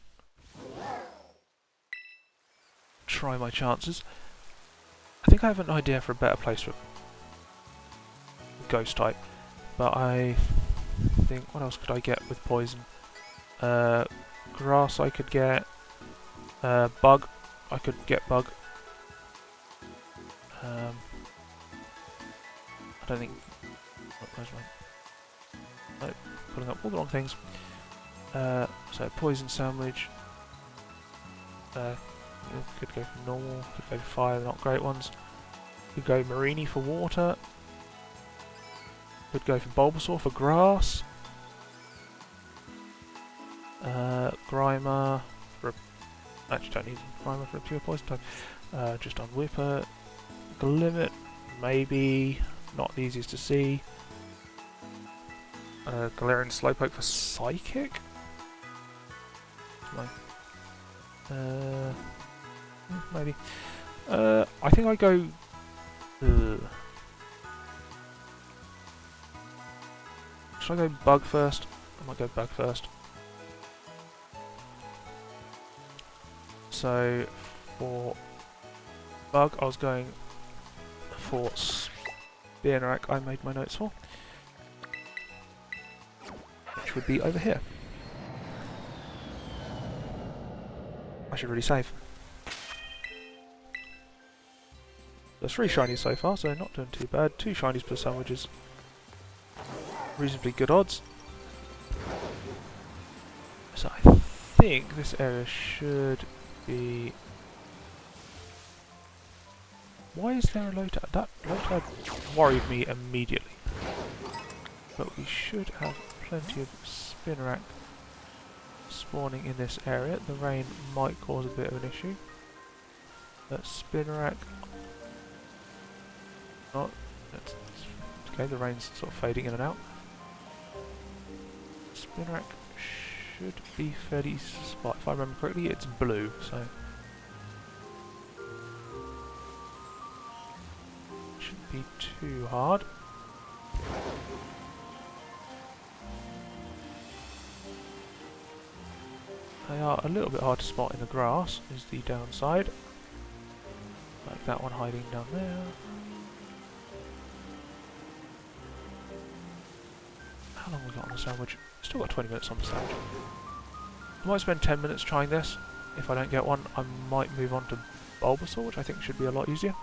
try my chances. I think I have an idea for a better place for Ghost type, but I think, what else could I get with poison? Grass I could get, Bug, I could get Bug. I don't think, oh, where's my, no, pulling up all the wrong things. So poison sandwich, could go for normal, could go for fire, not great ones. Could go Marini for water. Could go for Bulbasaur for grass. Grimer for actually don't need Grimer for a pure poison type. Just on Whipper. Glimmet, maybe. Not the easiest to see. Galarian Slowpoke for Psychic? Maybe. I think I go. Should I go Bug first? I might go Bug first. So for Bug, I was going for Spinarak. I made my notes for, which would be over here. I should really save. There's 3 shinies so far, so not doing too bad. 2 shinies per sandwiches. Reasonably good odds. So I think this area should be... Why is there a Lotad? That Lotad worried me immediately. But we should have plenty of Spinarak spawning in this area. The rain might cause a bit of an issue. But Spinarak... Not... Okay, the rain's sort of fading in and out. Spinarak should be fairly easy to spot. If I remember correctly, it's blue, so... Shouldn't be too hard. They are a little bit hard to spot in the grass, is the downside. Like that one hiding down there. How long have we got on the sandwich? Still got 20 minutes on the sandwich. I might spend 10 minutes trying this. If I don't get one, I might move on to Bulbasaur, which I think should be a lot easier.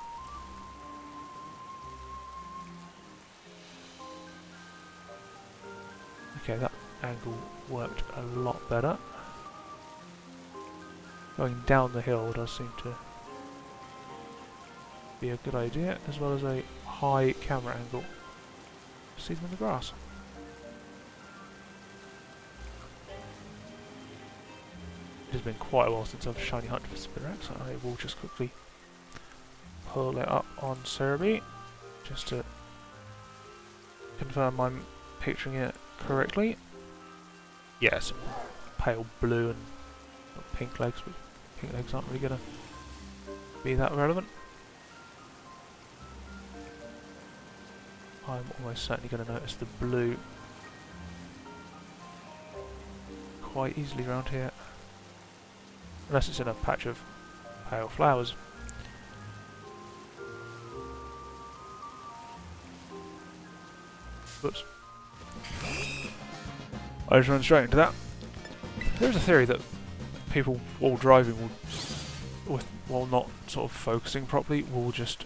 Okay, that angle worked a lot better. Going down the hill does seem to be a good idea, as well as a high camera angle. See them in the grass. It has been quite a while since I've shiny hunted for Spinarak, so I will just quickly pull it up on Cerebi, just to confirm I'm picturing it correctly. Yes, pale blue and pink legs with pink eggs aren't really going to be that relevant. I'm almost certainly going to notice the blue quite easily around here. Unless it's in a patch of pale flowers. Whoops. I just ran straight into that. There's a theory that people, while driving, while not sort of focusing properly, will just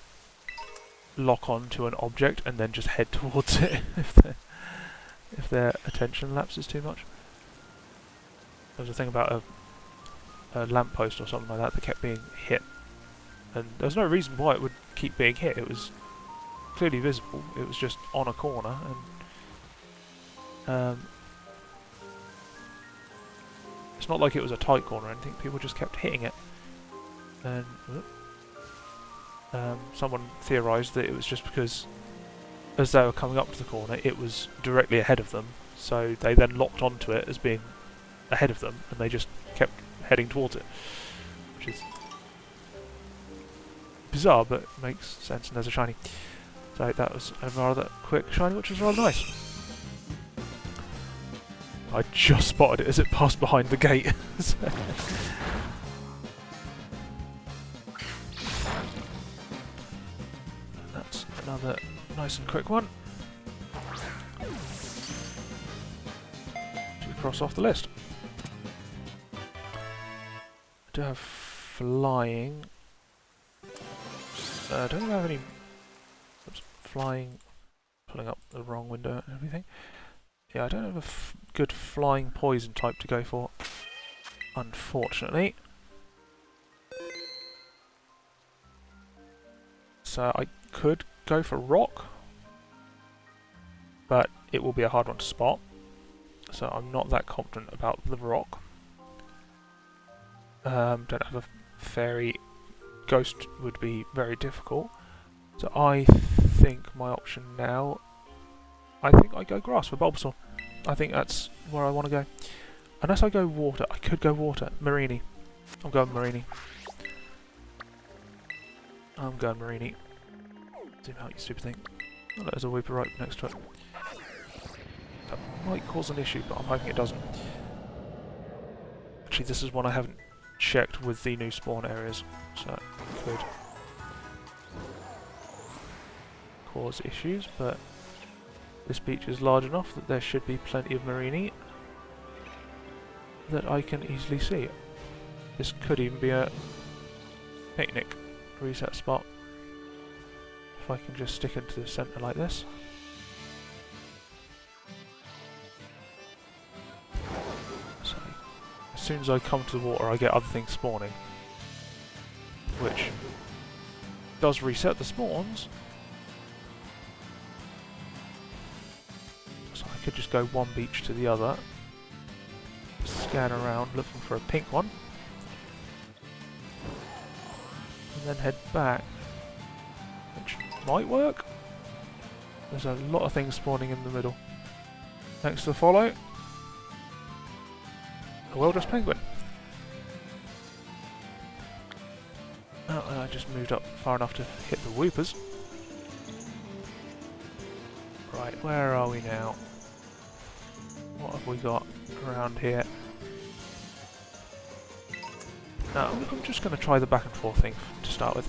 lock on to an object and then just head towards it if their attention lapses too much. There was a thing about a lamppost or something like that kept being hit, and there was no reason why it would keep being hit. It was clearly visible. It was just on a corner, and it's not like it was a tight corner or anything. People just kept hitting it, and someone theorised that it was just because as they were coming up to the corner it was directly ahead of them, so they then locked onto it as being ahead of them and they just kept heading towards it, which is bizarre but makes sense, and there's a shiny. So that was a rather quick shiny, which was rather nice. I just spotted it as it passed behind the gate. That's another nice and quick one to cross off the list. I do have flying. I don't have any. Oops, flying. Pulling up the wrong window and everything. Yeah, I don't have a good flying poison type to go for, unfortunately. So I could go for rock, but it will be a hard one to spot. So I'm not that confident about the rock. Don't have a fairy. Ghost would be very difficult. So I think my option now, I think I go grass for Bulbasaur. I think that's where I want to go. Unless I go water. I could go water. Marini. I'm going Marini. I'm going Marini. Zoom out, you stupid thing. Oh, there's a Weeper right next to it. That might cause an issue, but I'm hoping it doesn't. Actually, this is one I haven't checked with the new spawn areas, so it could cause issues, but this beach is large enough that there should be plenty of Marini that I can easily see. This could even be a picnic reset spot if I can just stick into the centre like this. So as soon as I come to the water I get other things spawning, which does reset the spawns. So I could just go one beach to the other, scan around looking for a pink one, and then head back, which might work. There's a lot of things spawning in the middle. Thanks to the follow. A well-dressed penguin. Oh, and I just moved up far enough to hit the Whoopers. Right, where are we now? What have we got around here? Now, I'm just going to try the back and forth thing to start with.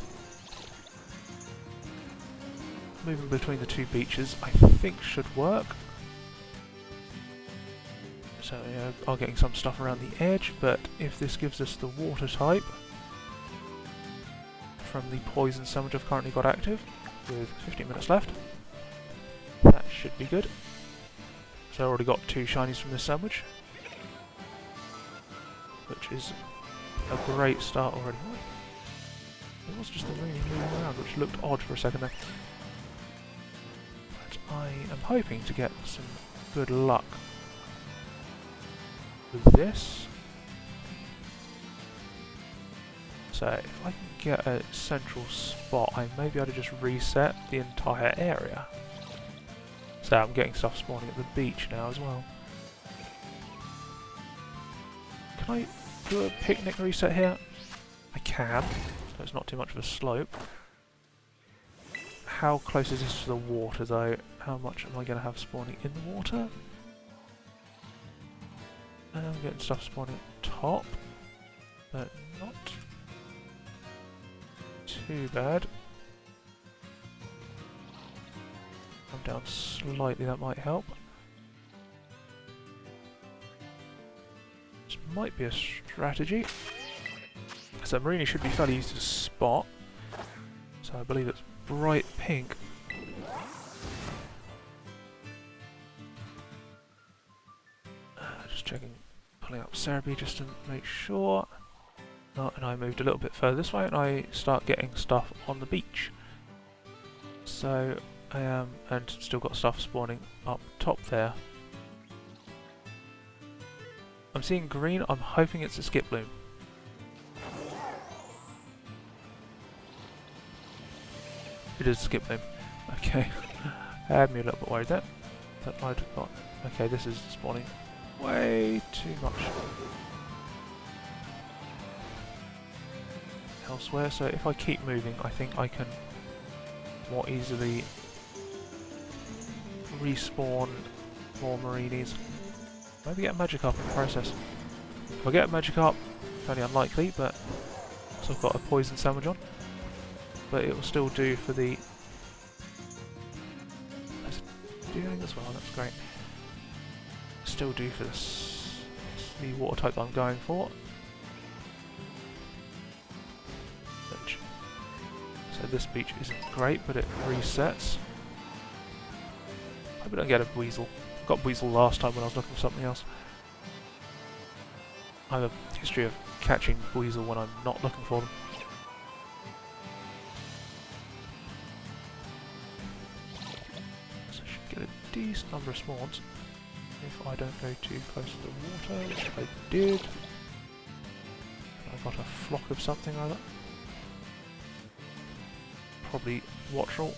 Moving between the two beaches, I think should work. So yeah, I'm getting some stuff around the edge, but if this gives us the water type from the poison sandwich I've currently got active, with 15 minutes left, that should be good. So I already got 2 shinies from this sandwich, which is a great start already. It was just the Marini moving around, which looked odd for a second there. But I am hoping to get some good luck with this. So if I can get a central spot, I may be able to just reset the entire area. So I'm getting stuff spawning at the beach now as well. Can I do a picnic reset here? I can, so it's not too much of a slope. How close is this to the water though? How much am I going to have spawning in the water? I'm getting stuff spawning at the top, but not too bad. Come down slightly, that might help. This might be a strategy. So Marini should be fairly easy to spot. So I believe it's bright pink. Just checking, pulling up Cerebi just to make sure. Oh, and I moved a little bit further this way and I start getting stuff on the beach. So I am, and still got stuff spawning up top there. I'm seeing green, I'm hoping it's a skip bloom. It is a skip bloom. Okay. Had me a little bit worried there. That I'd got. Okay, this is spawning way too much elsewhere, so if I keep moving I think I can more easily respawn more Marinis. Maybe get a Magikarp in the process. If I get a Magikarp, fairly unlikely, but so I've got a poison sandwich on. But it will still do for the... Is it doing as well? That's great. Still do for the water type that I'm going for. So this beach isn't great, but it resets. Hope I don't get a Weasel. Got Weasel last time when I was looking for something else. I have a history of catching Weasel when I'm not looking for them. So I should get a decent number of spawns if I don't go too close to the water, which I did. I got a flock of something like that. Probably Wattrel.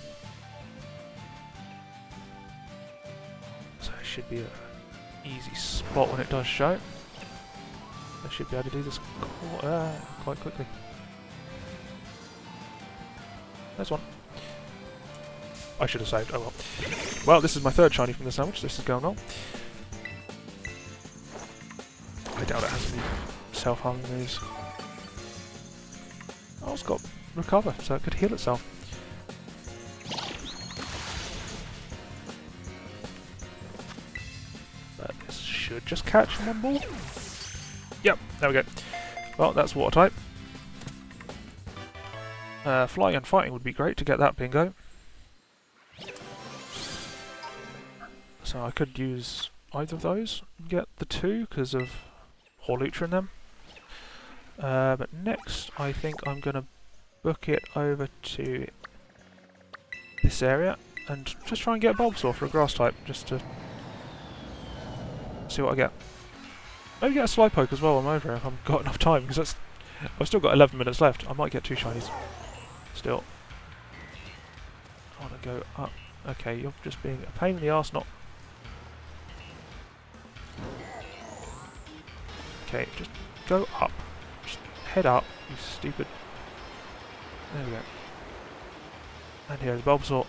So it should be an easy spot when it does show. I should be able to do this quite quickly. There's one. I should have saved, oh well. Well, this is my third shiny from the sandwich, this is going well. I doubt it has any self-harming moves. Oh, it's got recover, so it could heal itself. But this should just catch one ball. Yep, there we go. Well, that's water type. Flying and fighting would be great to get that bingo. So I could use either of those and get the two because of Hawlucha in them. But next I think I'm going to book it over to this area and just try and get a Bulbasaur for a grass type just to see what I get. Maybe get a Slowpoke as well while I'm over here if I've got enough time, because that's... I've still got 11 minutes left. I might get 2 shinies. Still. I want to go up. Okay, you're just being a pain in the arse, not... Okay, just go up. Just head up, you stupid... There we go. And here's Bulbasaur.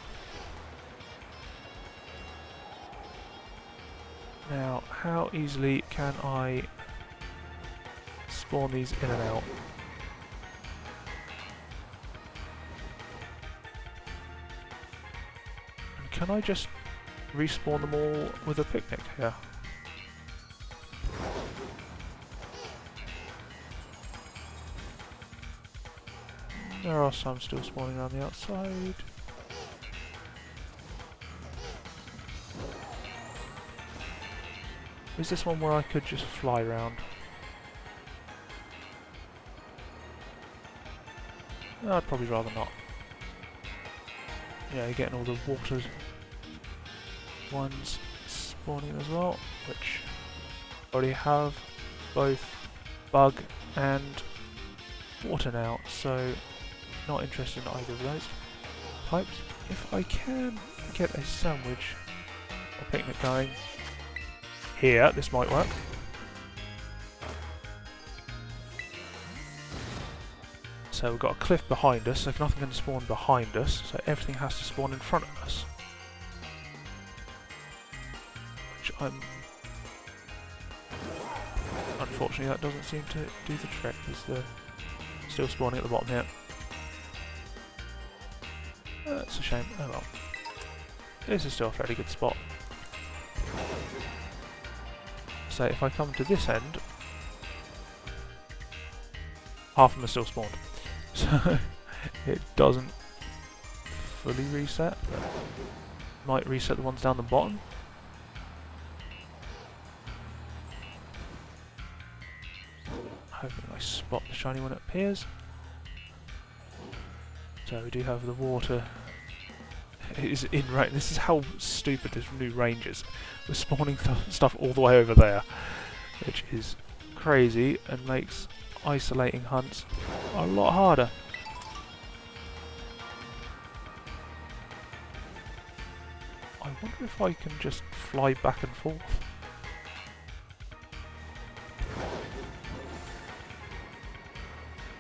Now, how easily can I spawn these in and out? And can I just respawn them all with a picnic here? There are some still spawning around the outside. Is this one where I could just fly around? No, I'd probably rather not. Yeah, you're getting all the watered ones spawning as well, which already have both bug and water now, so not interested in either of those types. If I can get a sandwich or picnic going here, this might work. So we've got a cliff behind us, so nothing can spawn behind us, so everything has to spawn in front of us. Which unfortunately that doesn't seem to do the trick, because they're still spawning at the bottom here. That's a shame. Oh well. This is still a fairly good spot. So if I come to this end, half of them are still spawned. So it doesn't fully reset, but might reset the ones down the bottom. Hoping I spot the shiny when it appears. So we do have the water. It is in range. This is how stupid this new range is. We're spawning stuff all the way over there, which is crazy and makes isolating hunts a lot harder. I wonder if I can just fly back and forth.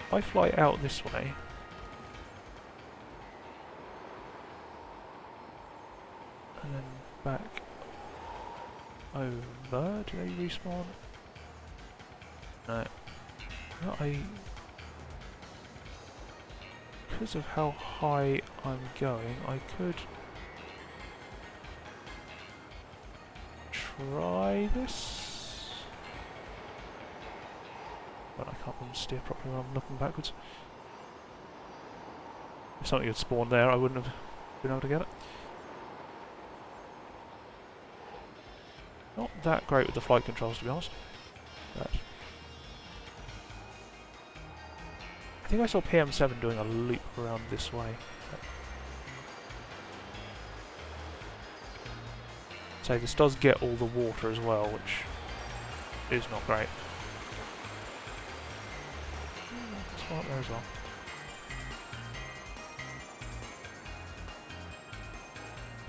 If I fly out this way, and then back over, do they respawn? No. Because of how high I'm going, I could try this. But I can't even steer properly when I'm looking backwards. If something had spawned there, I wouldn't have been able to get it. Not that great with the flight controls, to be honest. But I think I saw PM7 doing a loop around this way. So this does get all the water as well, which is not great. It's right there as well.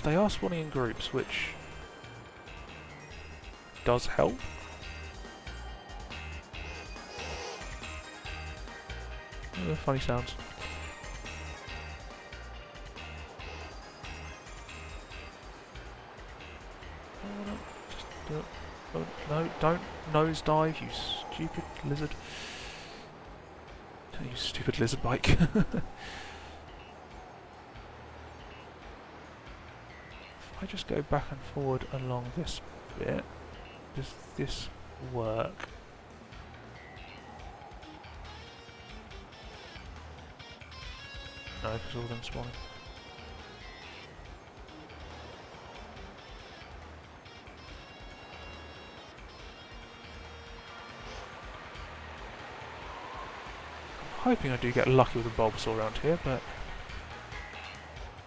They are spawning in groups, which does help. Funny sounds. No, don't nosedive, you stupid lizard. You stupid lizard bike. If I just go back and forward along this bit, does this work? No, because all of them spawning. I'm hoping I do get lucky with a Bulbasaur around here, but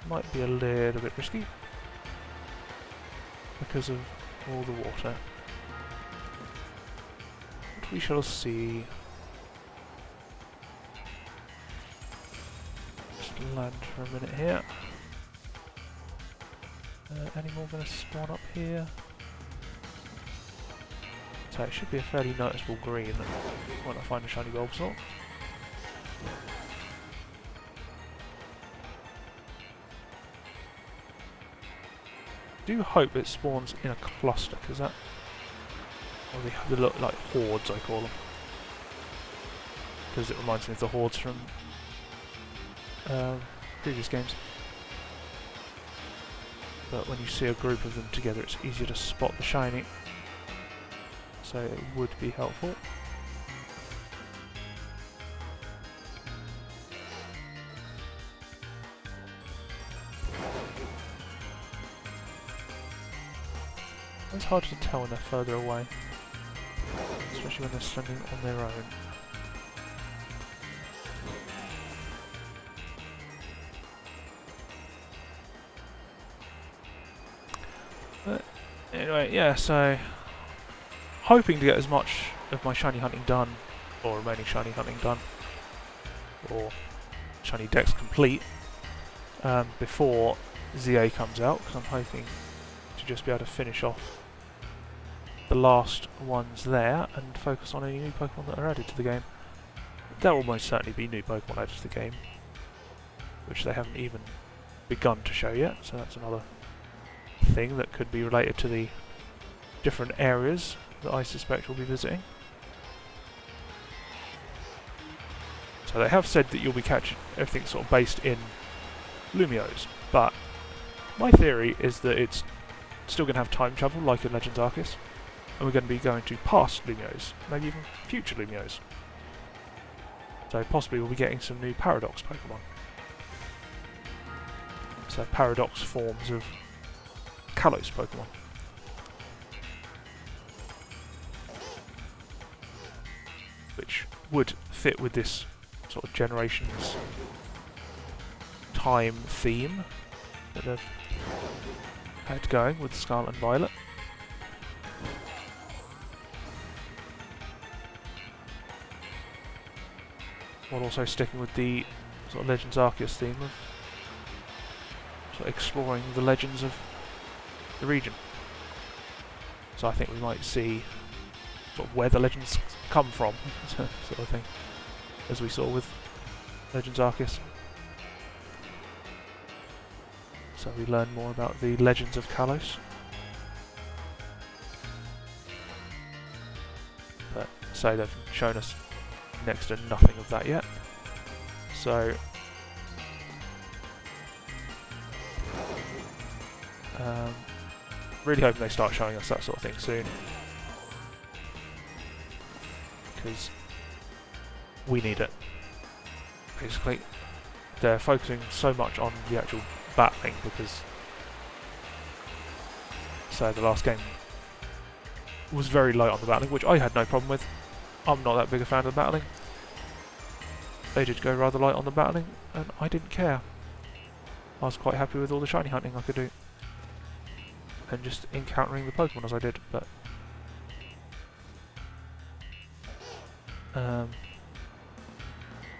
might be a little bit risky because of all the water. But we shall see. Land for a minute here. Any more going to spawn up here? So it should be a fairly noticeable green when I find a shiny Bulbasaur. Do hope it spawns in a cluster, because that, or they look like hordes, I call them, because it reminds me of the hordes from previous games. But when you see a group of them together, it's easier to spot the shiny, so it would be helpful. It's hard to tell when they're further away, especially when they're standing on their own. But anyway, yeah, so hoping to get as much of my shiny hunting done, or remaining shiny hunting done, or shiny decks complete, before ZA comes out, because I'm hoping to just be able to finish off the last ones there and focus on any new Pokemon that are added to the game, there will most certainly be new Pokemon added to the game, which they haven't even begun to show yet, so that's another thing that could be related to the different areas that I suspect we'll be visiting. So they have said that you'll be catching everything sort of based in Lumiose, but my theory is that it's still going to have time travel like in Legends Arceus, and we're going to be going to past Lumiose, maybe even future Lumiose. So possibly we'll be getting some new Paradox Pokemon. So Paradox forms of Kalos Pokemon. Which would fit with this sort of generation's time theme that they've had going with Scarlet and Violet. While also sticking with the sort of Legends Arceus theme of sort of exploring the legends of the region. So I think we might see sort of where the legends come from, sort of thing, as we saw with Legends Arceus. So we learn more about the legends of Kalos. But so they've shown us next to nothing of that yet. So really hoping they start showing us that sort of thing soon, because we need it. Basically, they're focusing so much on the actual battling because, so the last game was very light on the battling, which I had no problem with. I'm not that big a fan of the battling. They did go rather light on the battling, and I didn't care. I was quite happy with all the shiny hunting I could do, and just encountering the Pokemon as I did, but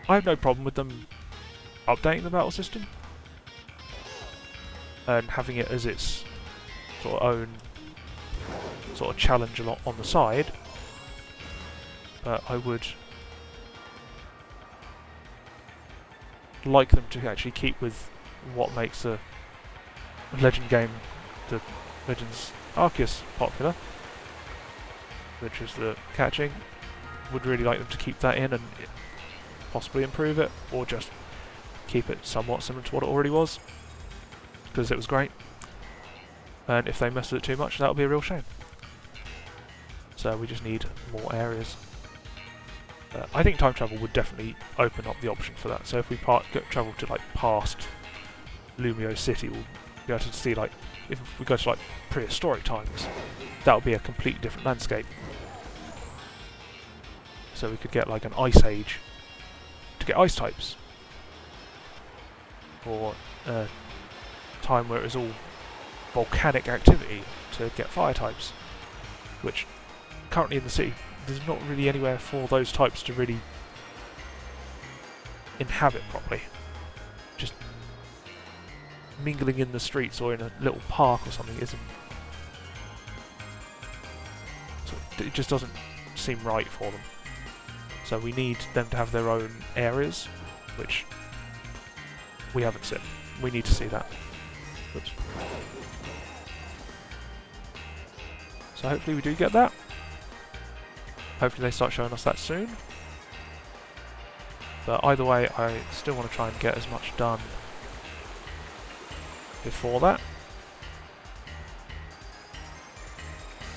I have no problem with them updating the battle system and having it as its sort of own sort of challenge a lot on the side, but I would like them to actually keep with what makes the Legend game, the Legends Arceus, popular, which is the catching. Would really like them to keep that in and possibly improve it, or just keep it somewhat similar to what it already was, because it was great. And if they mess with it too much, that would be a real shame. So we just need more areas. I think time travel would definitely open up the option for that. So if we travel to like past Lumiose City, we'll be able to see, like, if we go to like prehistoric times, that would be a completely different landscape. So we could get like an Ice Age to get ice types, or a time where it was all volcanic activity to get fire types, which currently in the city there's not really anywhere for those types to really inhabit properly. Just mingling in the streets or in a little park or something isn't, so it just doesn't seem right for them. So we need them to have their own areas, which we haven't seen. We need to see that. Oops. So hopefully we do get that. Hopefully they start showing us that soon. But either way, I still want to try and get as much done before that.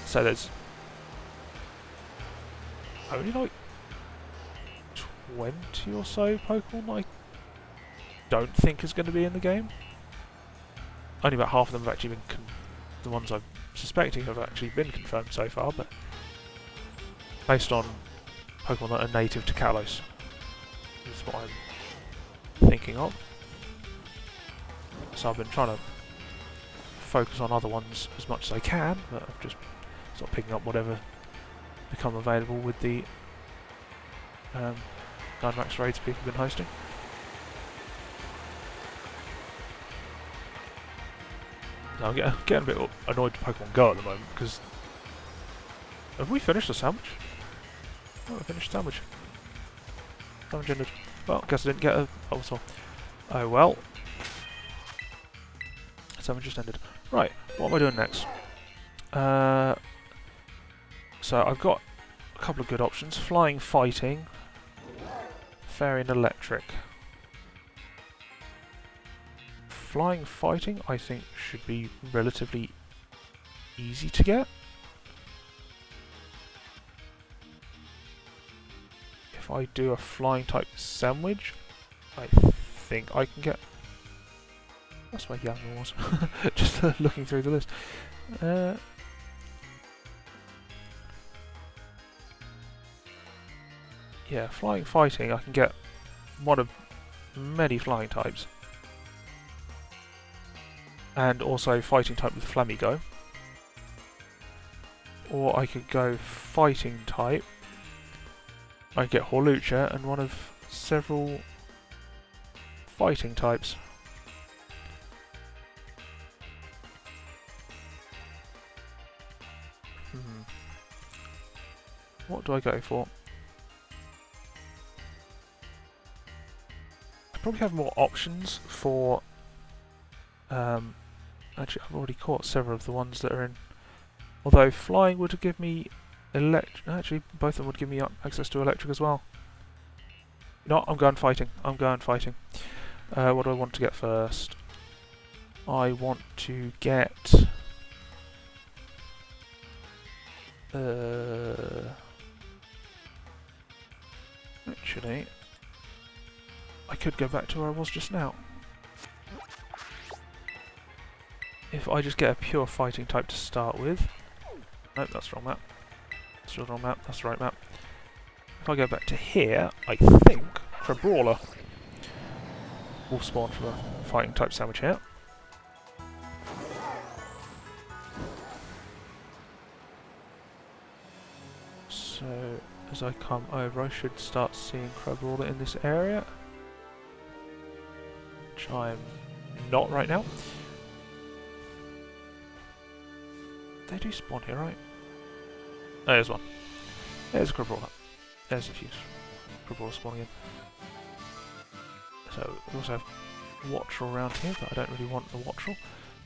So there's only like 20 or so Pokemon I don't think is going to be in the game. Only about half of them have actually been the ones I'm suspecting have actually been confirmed so far, but based on Pokemon that are native to Kalos is what I'm thinking of. So I've been trying to focus on other ones as much as I can, but I'm just sort of picking up whatever become available with the Dynamax raids people have been hosting. I'm getting a bit annoyed with Pokemon Go at the moment, because have we finished the sandwich? Oh, we finished the sandwich. Damage ended. Well, guess I didn't get a Bulbasaur. Oh well. Damage just ended. Right, what am I doing next? So I've got a couple of good options. Flying, fighting, fairy and electric. Flying, fighting I think should be relatively easy to get. If I do a flying type sandwich, I think I can get... That's where Yagna was. Just looking through the list. Yeah, flying, fighting, I can get one of many flying types. And also fighting type with Flamigo. Or I could go fighting type. I could get Hawlucha and one of several fighting types. What do I go for? I probably have more options for... actually, I've already caught several of the ones that are in. Although flying would give me electric. Actually, both of them would give me access to electric as well. No, I'm going fighting. I'm going fighting. What do I want to get first? I want to get... Actually, I could go back to where I was just now. If I just get a pure fighting type to start with... Nope, that's the wrong map. That's the wrong map, that's the right map. If I go back to here, I think Crabrawler will spawn from a fighting type sandwich here. So, as I come over, I should start seeing Crabrawler in this area. Which I'm not right now. They do spawn here, right? Oh, there's one. There's a Crabrawler. There's a few Crabrawler spawning in. So, we also have Wattrel around here, but I don't really want the Wattrel.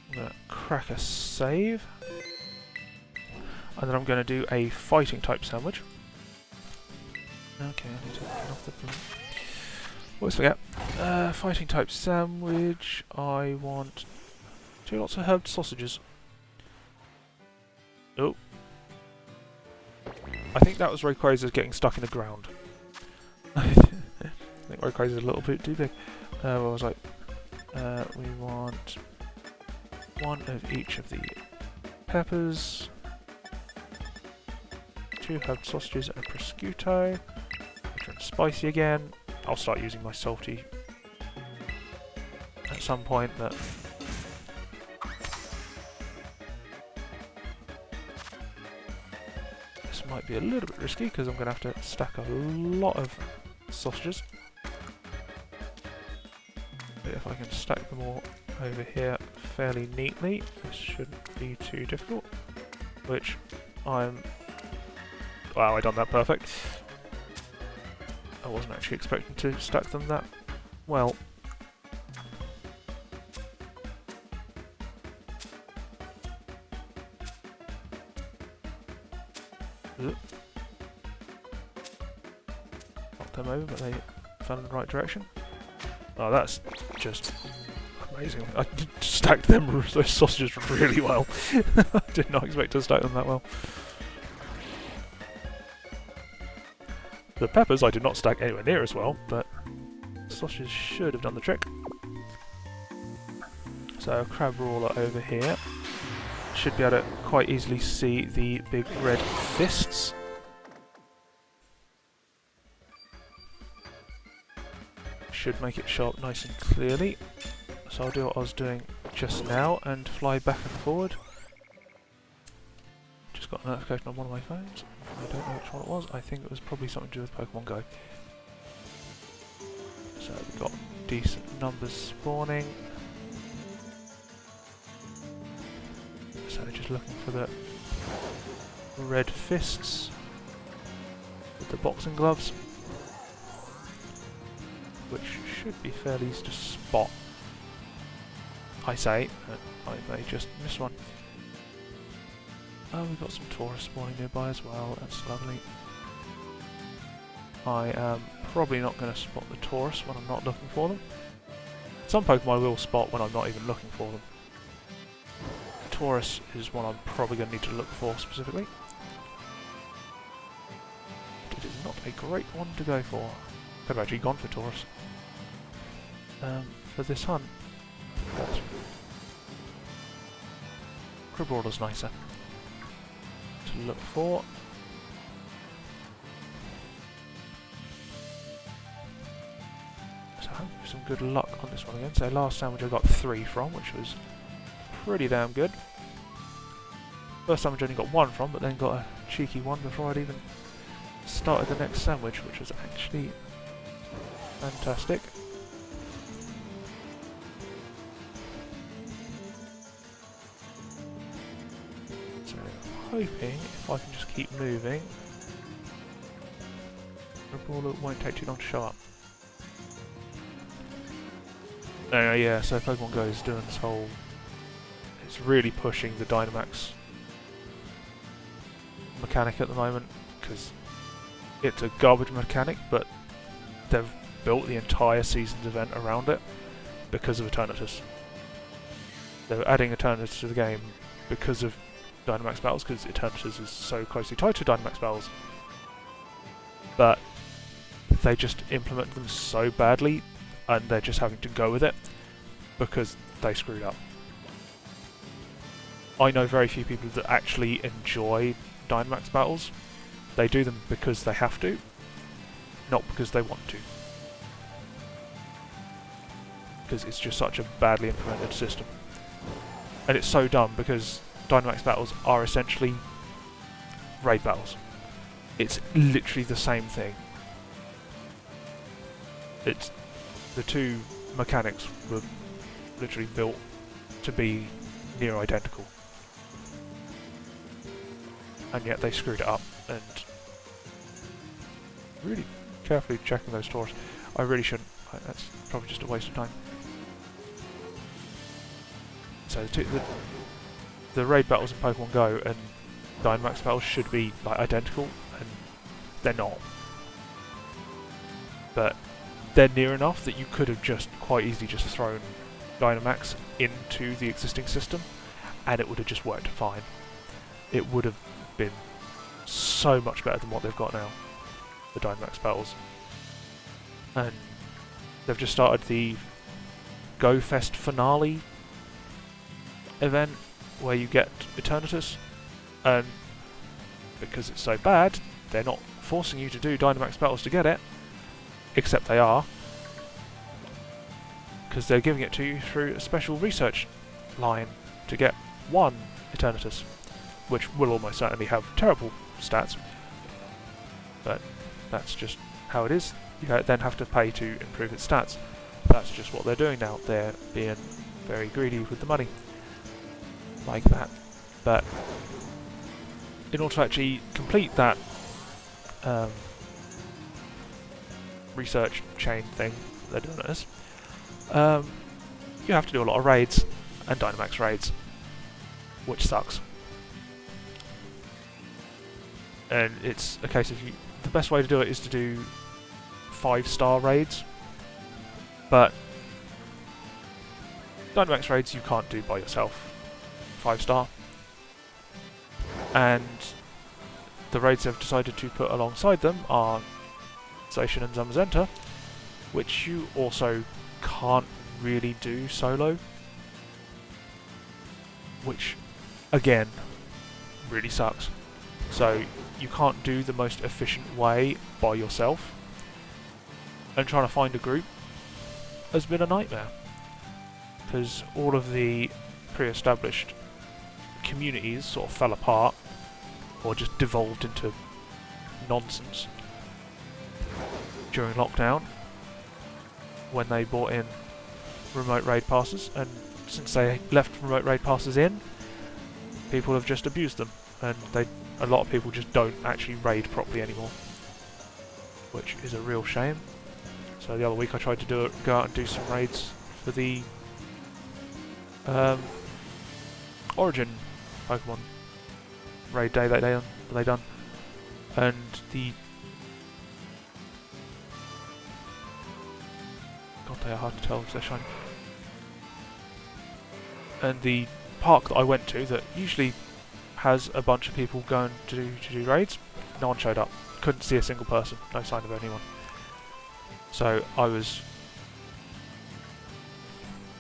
I'm going to crack a save. And then I'm going to do a fighting type sandwich. Okay, I need to get off the... Always forget. Fighting type sandwich. I want 2 lots of herb sausages. Oh. I think that was Rayquaza getting stuck in the ground. I think Rayquaza is a little bit too big. What was I? We want 1 of each of the peppers, 2 herb sausages and a prosciutto. Turn spicy again. I'll start using my salty at some point, but this might be a little bit risky because I'm going to have to stack a lot of sausages. But if I can stack them all over here fairly neatly, this shouldn't be too difficult. Which I'm... Wow, I done that perfect. I wasn't actually expecting to stack them that well. Knocked them over, but they fell in the right direction. Oh, that's just amazing. I stacked them, those sausages really well. I did not expect to stack them that well. The peppers I did not stack anywhere near as well, but sausages should have done the trick. So Crabrawler over here. Should be able to quite easily see the big red fists. Should make it show up nice and clearly. So I'll do what I was doing just now and fly back and forward. Just got a notification on one of my phones. I don't know which one it was. I think it was probably something to do with Pokemon Go. So we've got decent numbers spawning. So just looking for the red fists with the boxing gloves. which should be fairly easy to spot. I say, I may just miss one. Oh, we've got some tourists spawning nearby as well, that's lovely. I am probably not going to spot the tourists when I'm not looking for them. Some Pokemon I will spot when I'm not even looking for them. Taurus is one I'm probably going to need to look for specifically. It is not a great one to go for. Could have actually gone for Taurus. For this hunt, but Cribrawler's nicer to look for. So I hope some good luck on this one again. So last sandwich I got 3 from, which was pretty damn good. First sandwich I only got 1 from, but then got a cheeky one before I'd even started the next sandwich, which was actually fantastic. So hoping if I can just keep moving, the brawler won't take too long to show up. Yeah, so Pokemon Go is doing this whole... It's really pushing the Dynamax mechanic at the moment, because it's a garbage mechanic, but they've built the entire season's event around it because of Eternatus. They're adding Eternatus to the game because of Dynamax battles, because Eternatus is so closely tied to Dynamax battles. But they just implement them so badly, and they're just having to go with it because they screwed up. I know very few people that actually enjoy Dynamax battles. They do them because they have to, not because they want to. Because it's just such a badly implemented system. And it's so dumb because Dynamax battles are essentially raid battles. It's literally the same thing. It's the two mechanics were literally built to be near identical. And yet they screwed it up, and really carefully checking those tours. I really shouldn't. That's probably just a waste of time. So the raid battles in Pokemon Go and Dynamax battles should be like identical, and they're not. But they're near enough that you could have just quite easily just thrown Dynamax into the existing system, and it would have just worked fine. It would have been so much better than what they've got now, the Dynamax battles. And they've just started the Go Fest finale event where you get Eternatus, and because it's so bad, they're not forcing you to do Dynamax battles to get it, except they are, because they're giving it to you through a special research line to get 1 Eternatus, which will almost certainly have terrible stats, but that's just how it is. You then have to pay to improve its stats. That's just what they're doing now. They're being very greedy with the money, like that. But in order to actually complete that research chain thing they're doing it as, you have to do a lot of raids, and Dynamax raids, which sucks. And it's a case of the best way to do it is to do 5-star raids, but Dynamax raids you can't do by yourself 5-star, and the raids they've decided to put alongside them are Zacian and Zamazenta, which you also can't really do solo, which again really sucks. So you can't do the most efficient way by yourself, and trying to find a group has been a nightmare, because all of the pre-established communities sort of fell apart or just devolved into nonsense during lockdown when they brought in remote raid passes, and since they left remote raid passes in, people have just abused them, and a lot of people just don't actually raid properly anymore, which is a real shame. So the other week I tried to go out and do some raids for the Origin Pokemon raid day that they done, and God, they are hard to tell because they're shiny. And the park that I went to, that usually has a bunch of people going to do raids, no one showed up. Couldn't see a single person, no sign of anyone. So I was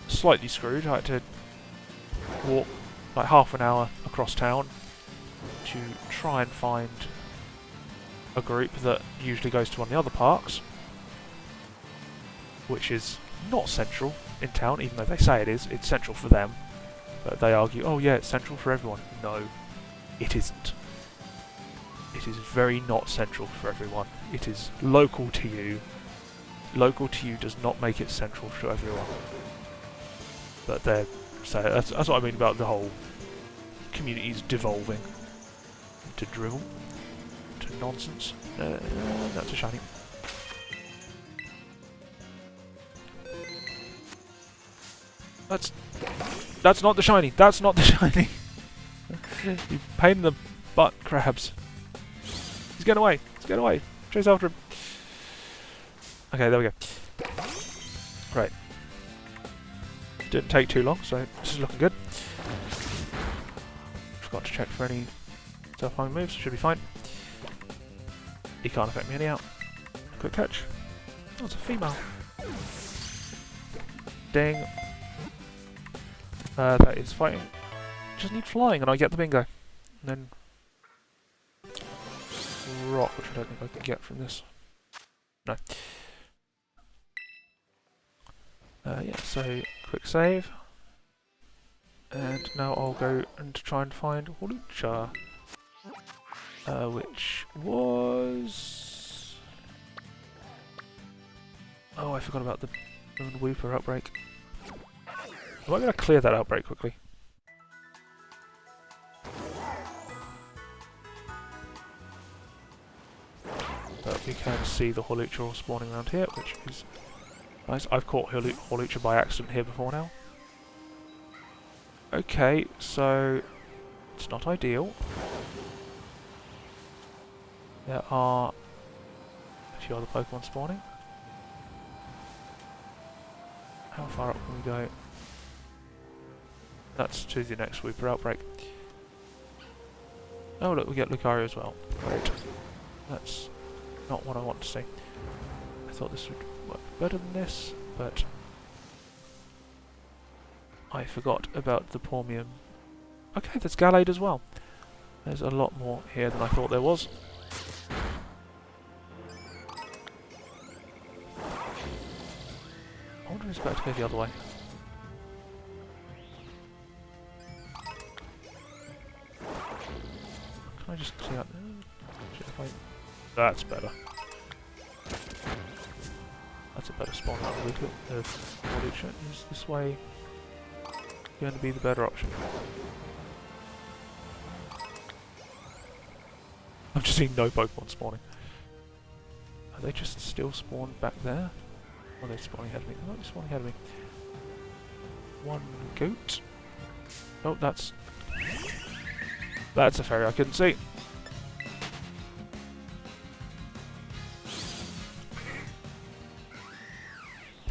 slightly screwed. I had to walk like half an hour across town to try and find a group that usually goes to one of the other parks, which is not central in town, even though they say it is. It's central for them, but they argue, oh yeah, it's central for everyone. No, it isn't. It is very not central for everyone. It is local to you. Local to you does not make it central to everyone. But so that's what I mean about the whole community's devolving into drivel, to nonsense. That's a shiny. That's not the shiny. That's not the shiny. You pain in the butt, crabs. He's getting away. He's getting away. Chase after him. Okay, there we go. Right. Didn't take too long, so this is looking good. Forgot to check for any self-harming moves. Should be fine. He can't affect me anyhow. Quick catch. Oh, it's a female. Ding. That is fighting. Just need flying and I get the bingo. And then rock, which I don't think I can get from this. No. Yeah, so quick save. And now I'll go and try and find Hawlucha. Which was... Oh, I forgot about the Wooper outbreak. Am I going to clear that outbreak quickly? But we can see the Hawlucha all spawning around here, which is nice. I've caught Hawlucha by accident here before now. Okay, so it's not ideal. There are a few other Pokemon spawning. How far up can we go? That's to the next Wooper outbreak. Oh look, we get Lucario as well. Great. That's not what I want to see. I thought this would work better than this, but I forgot about the Pormium. Okay, there's Gallade as well. There's a lot more here than I thought there was. I wonder if it's better to go the other way. Can I just clear out? That's better. That's a better spawn out of Hawlucha. Is this way going to be the better option? I'm just seeing no Pokemon spawning. Are they just still spawned back there? Or are they spawning ahead of me? They might be spawning ahead of me. One goat. Oh, that's a fairy I couldn't see.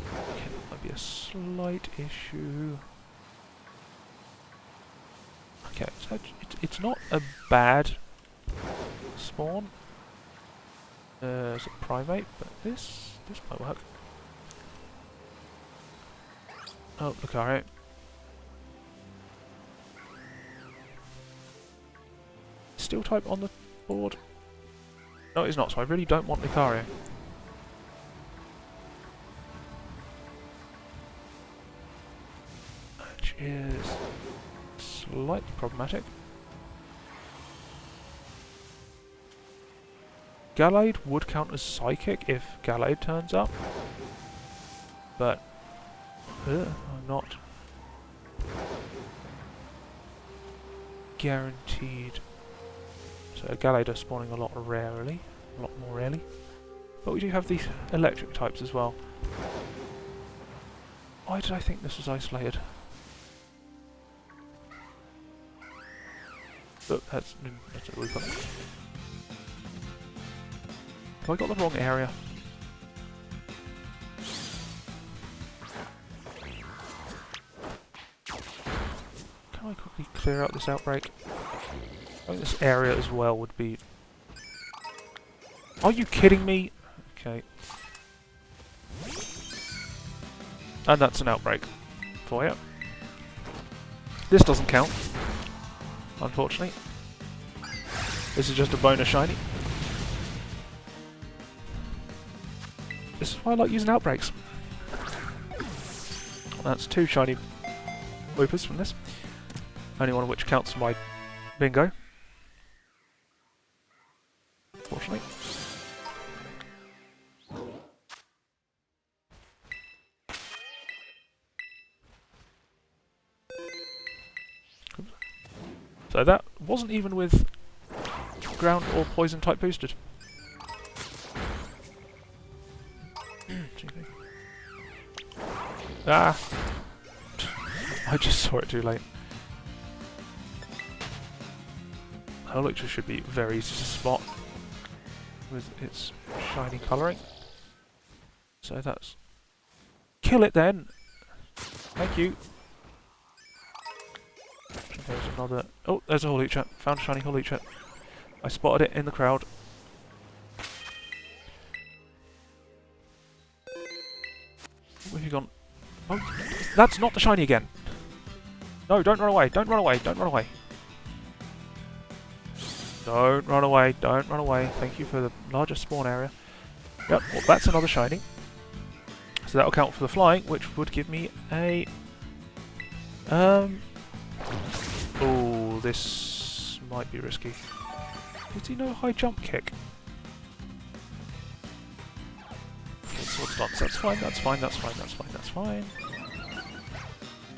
Okay, that might be a slight issue. Okay, so it's not a bad spawn. It's a private, but this might work. Oh, Lucario. Steel type on the board? No, it's not, so I really don't want Lucario. Which is slightly problematic. Gallade would count as Psychic if Gallade turns up, but I'm not guaranteed. So Gallade are spawning a lot more rarely. But we do have these electric types as well. Why did I think this was isolated? Look, that's a weak one. Have I got the wrong area? Can I quickly clear out this outbreak? I think this area as well would be... Are you kidding me? Okay. And that's an outbreak for you. This doesn't count, unfortunately. This is just a bonus shiny. This is why I like using outbreaks. That's 2 shiny Woopers from this. Only one of which counts for my bingo. Fortunately. So that wasn't even with ground or poison type boosted. Ah! I just saw it too late. Elixir should be very easy to spot with its shiny colouring. So that's... Kill it then! Thank you! There's another... Oh, there's a Hawlucha. Found a shiny Hawlucha. I spotted it in the crowd. Where have you gone? Oh, that's not the shiny again! No, don't run away! Don't run away! Don't run away! Don't run away! Don't run away! Thank you for the larger spawn area. Yep, well, that's another shiny. So that'll count for the flying, which would give me a... Oh, this might be risky. Does he know high jump kick? What's not? That's fine, that's fine, that's fine, that's fine, that's fine.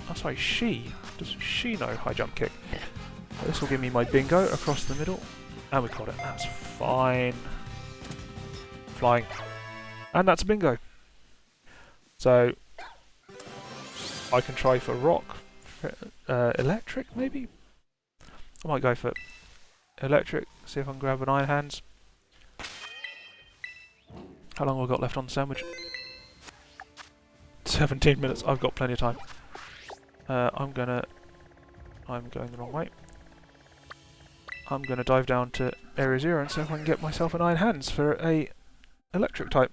Oh, sorry, she. Does she know high jump kick? This will give me my bingo across the middle. And we got it. That's fine. Flying. And that's a bingo. So, I can try for rock. Electric, maybe? I might go for electric, see if I can grab an Iron Hands. How long have I got left on the sandwich? 17 minutes, I've got plenty of time. I'm going the wrong way. I'm gonna dive down to Area 0 and see if I can get myself an Iron Hands for a electric type.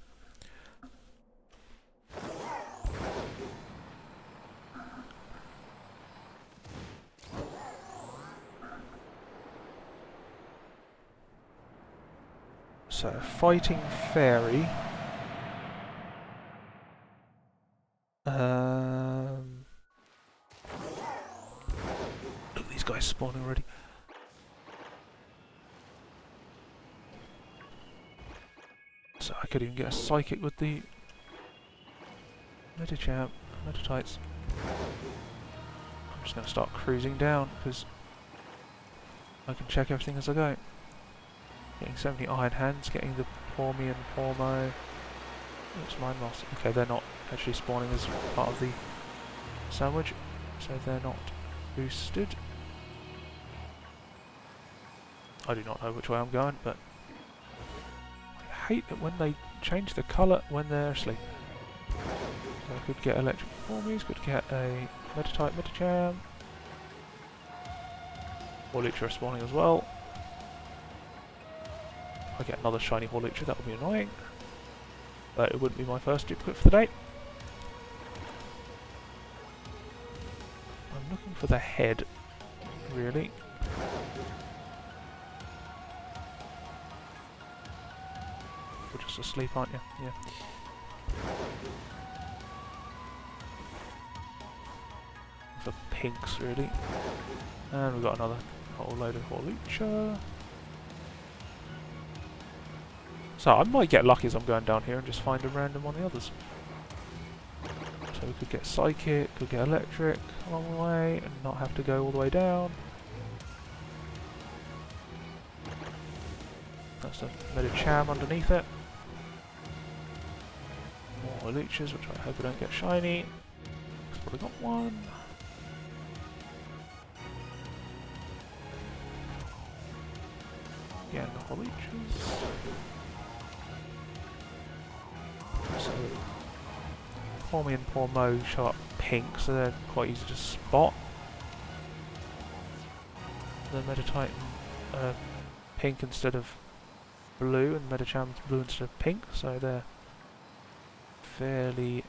So, Fighting Fairy. Look at these guys spawning already. So I could even get a Psychic with the Medicham, Meditites. I'm just going to start cruising down because I can check everything as I go. Getting so many Iron Hands, getting the Pormy and Pormo. What's mine lost? Okay, they're not actually spawning as part of the sandwich, so they're not boosted. I do not know which way I'm going, but I hate it when they change the colour when they're asleep. So I could get electric Pormies, could get a Meditite Medicham. Hawlucha spawning as well. If I get another shiny Hawlucha, that would be annoying. But it wouldn't be my first duplicate for the day. I'm looking for the head, really. You're just asleep, aren't you? Yeah. For pinks, really. And we've got another whole load of Hawlucha. So I might get lucky as I'm going down here and just find a random on the others. So we could get Psychic, could get Electric along the way and not have to go all the way down. That's a Medicham underneath it. more leeches, which I hope I don't get shiny. I've probably got one. Again, more leeches. So, poor me and poor Mo show up pink, so they're quite easy to spot. The Medititan pink instead of blue, and Medicham's blue instead of pink, so they're fairly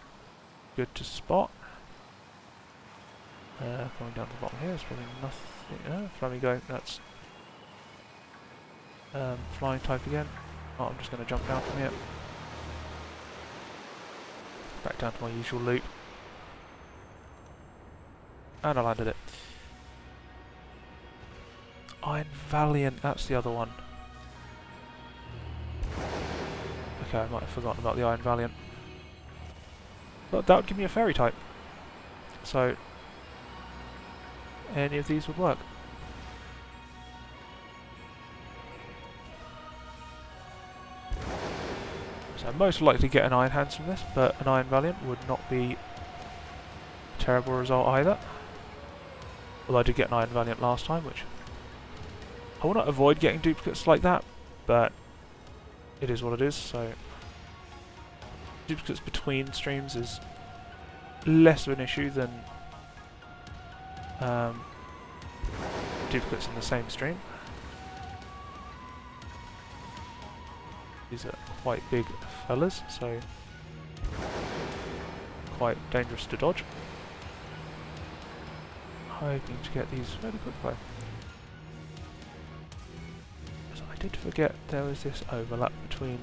good to spot. Coming down to the bottom here, there's probably nothing. Flamingo, that's flying type again. Oh, I'm just going to jump down from here. Back down to my usual loop. And I landed it. Iron Valiant, that's the other one. Okay, I might have forgotten about the Iron Valiant. But that would give me a fairy type. So, any of these would work. So most likely get an Iron Hands from this, but an Iron Valiant would not be a terrible result either. Although I did get an Iron Valiant last time, which I want to avoid getting duplicates like that, but it is what it is, so duplicates between streams is less of an issue than duplicates in the same stream. These are quite big fellas, so quite dangerous to dodge. Hoping to get these fairly quickly. So I did forget there was this overlap between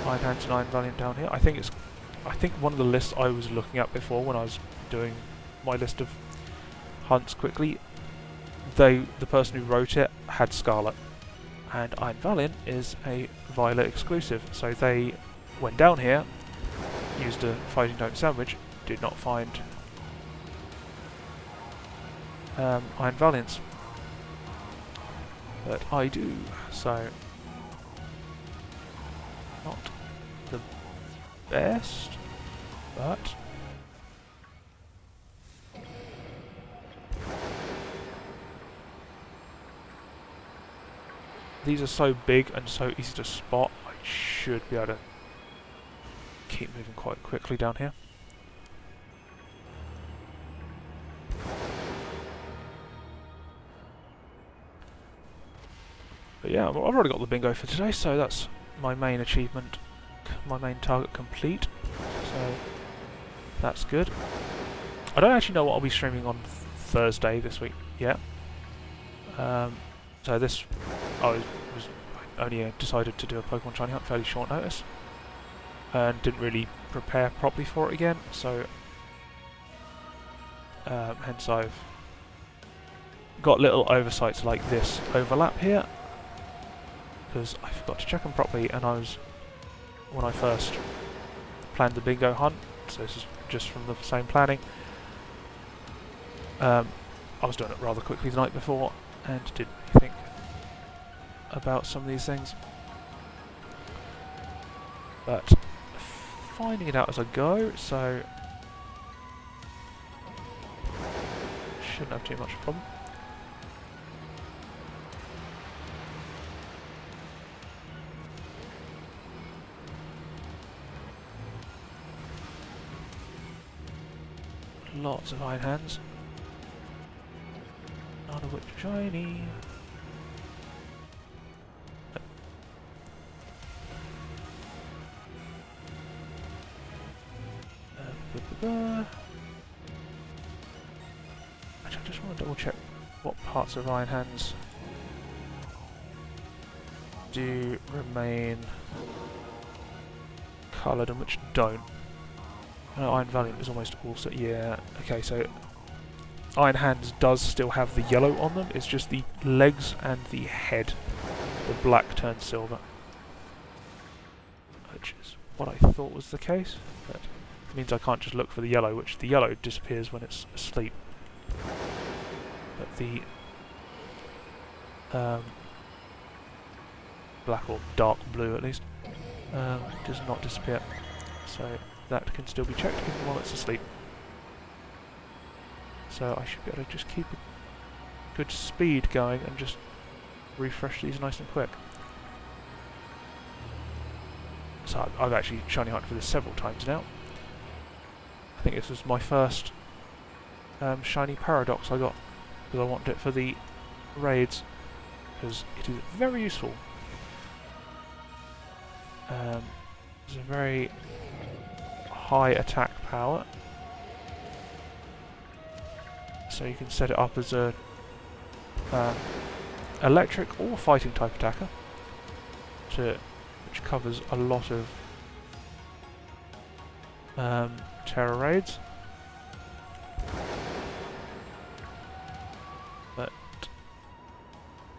Iron Hands and Iron Valiant down here. I think one of the lists I was looking at before when I was doing my list of hunts quickly, the person who wrote it had Scarlet, and Iron Valiant is a Violet exclusive, so they went down here, used a fighting type sandwich, did not find Iron Valiants, but I do, so not the best, but these are so big and so easy to spot, I should be able to keep moving quite quickly down here. But yeah, I've already got the bingo for today, so that's my main achievement, my main target complete, so that's good. I don't actually know what I'll be streaming on Thursday this week yet. So this, I only decided to do a Pokemon Shiny Hunt fairly short notice, and didn't really prepare properly for it again, so hence I've got little oversights like this overlap here, because I forgot to check them properly, and when I first planned the bingo hunt, so this is just from the same planning, I was doing it rather quickly the night before, and didn't really think about some of these things. But finding it out as I go, so shouldn't have too much problem. Lots of Iron Hands. None of which are shiny. Actually, I just want to double check what parts of Iron Hands do remain coloured and which don't. Iron Valiant is almost all set. Yeah, okay, so Iron Hands does still have the yellow on them, it's just the legs and the head. The black turns silver. Which is what I thought was the case, but it means I can't just look for the yellow, which the yellow disappears when it's asleep. But the black or dark blue at least does not disappear. so that can still be checked even while it's asleep. So I should be able to just keep a good speed going and just refresh these nice and quick. So I've actually shiny hunted for this several times now. I think this was my first shiny paradox I got, because I wanted it for the raids, because it is very useful. It's a very high attack power, so you can set it up as a electric or fighting type attacker, which covers a lot of terror raids. But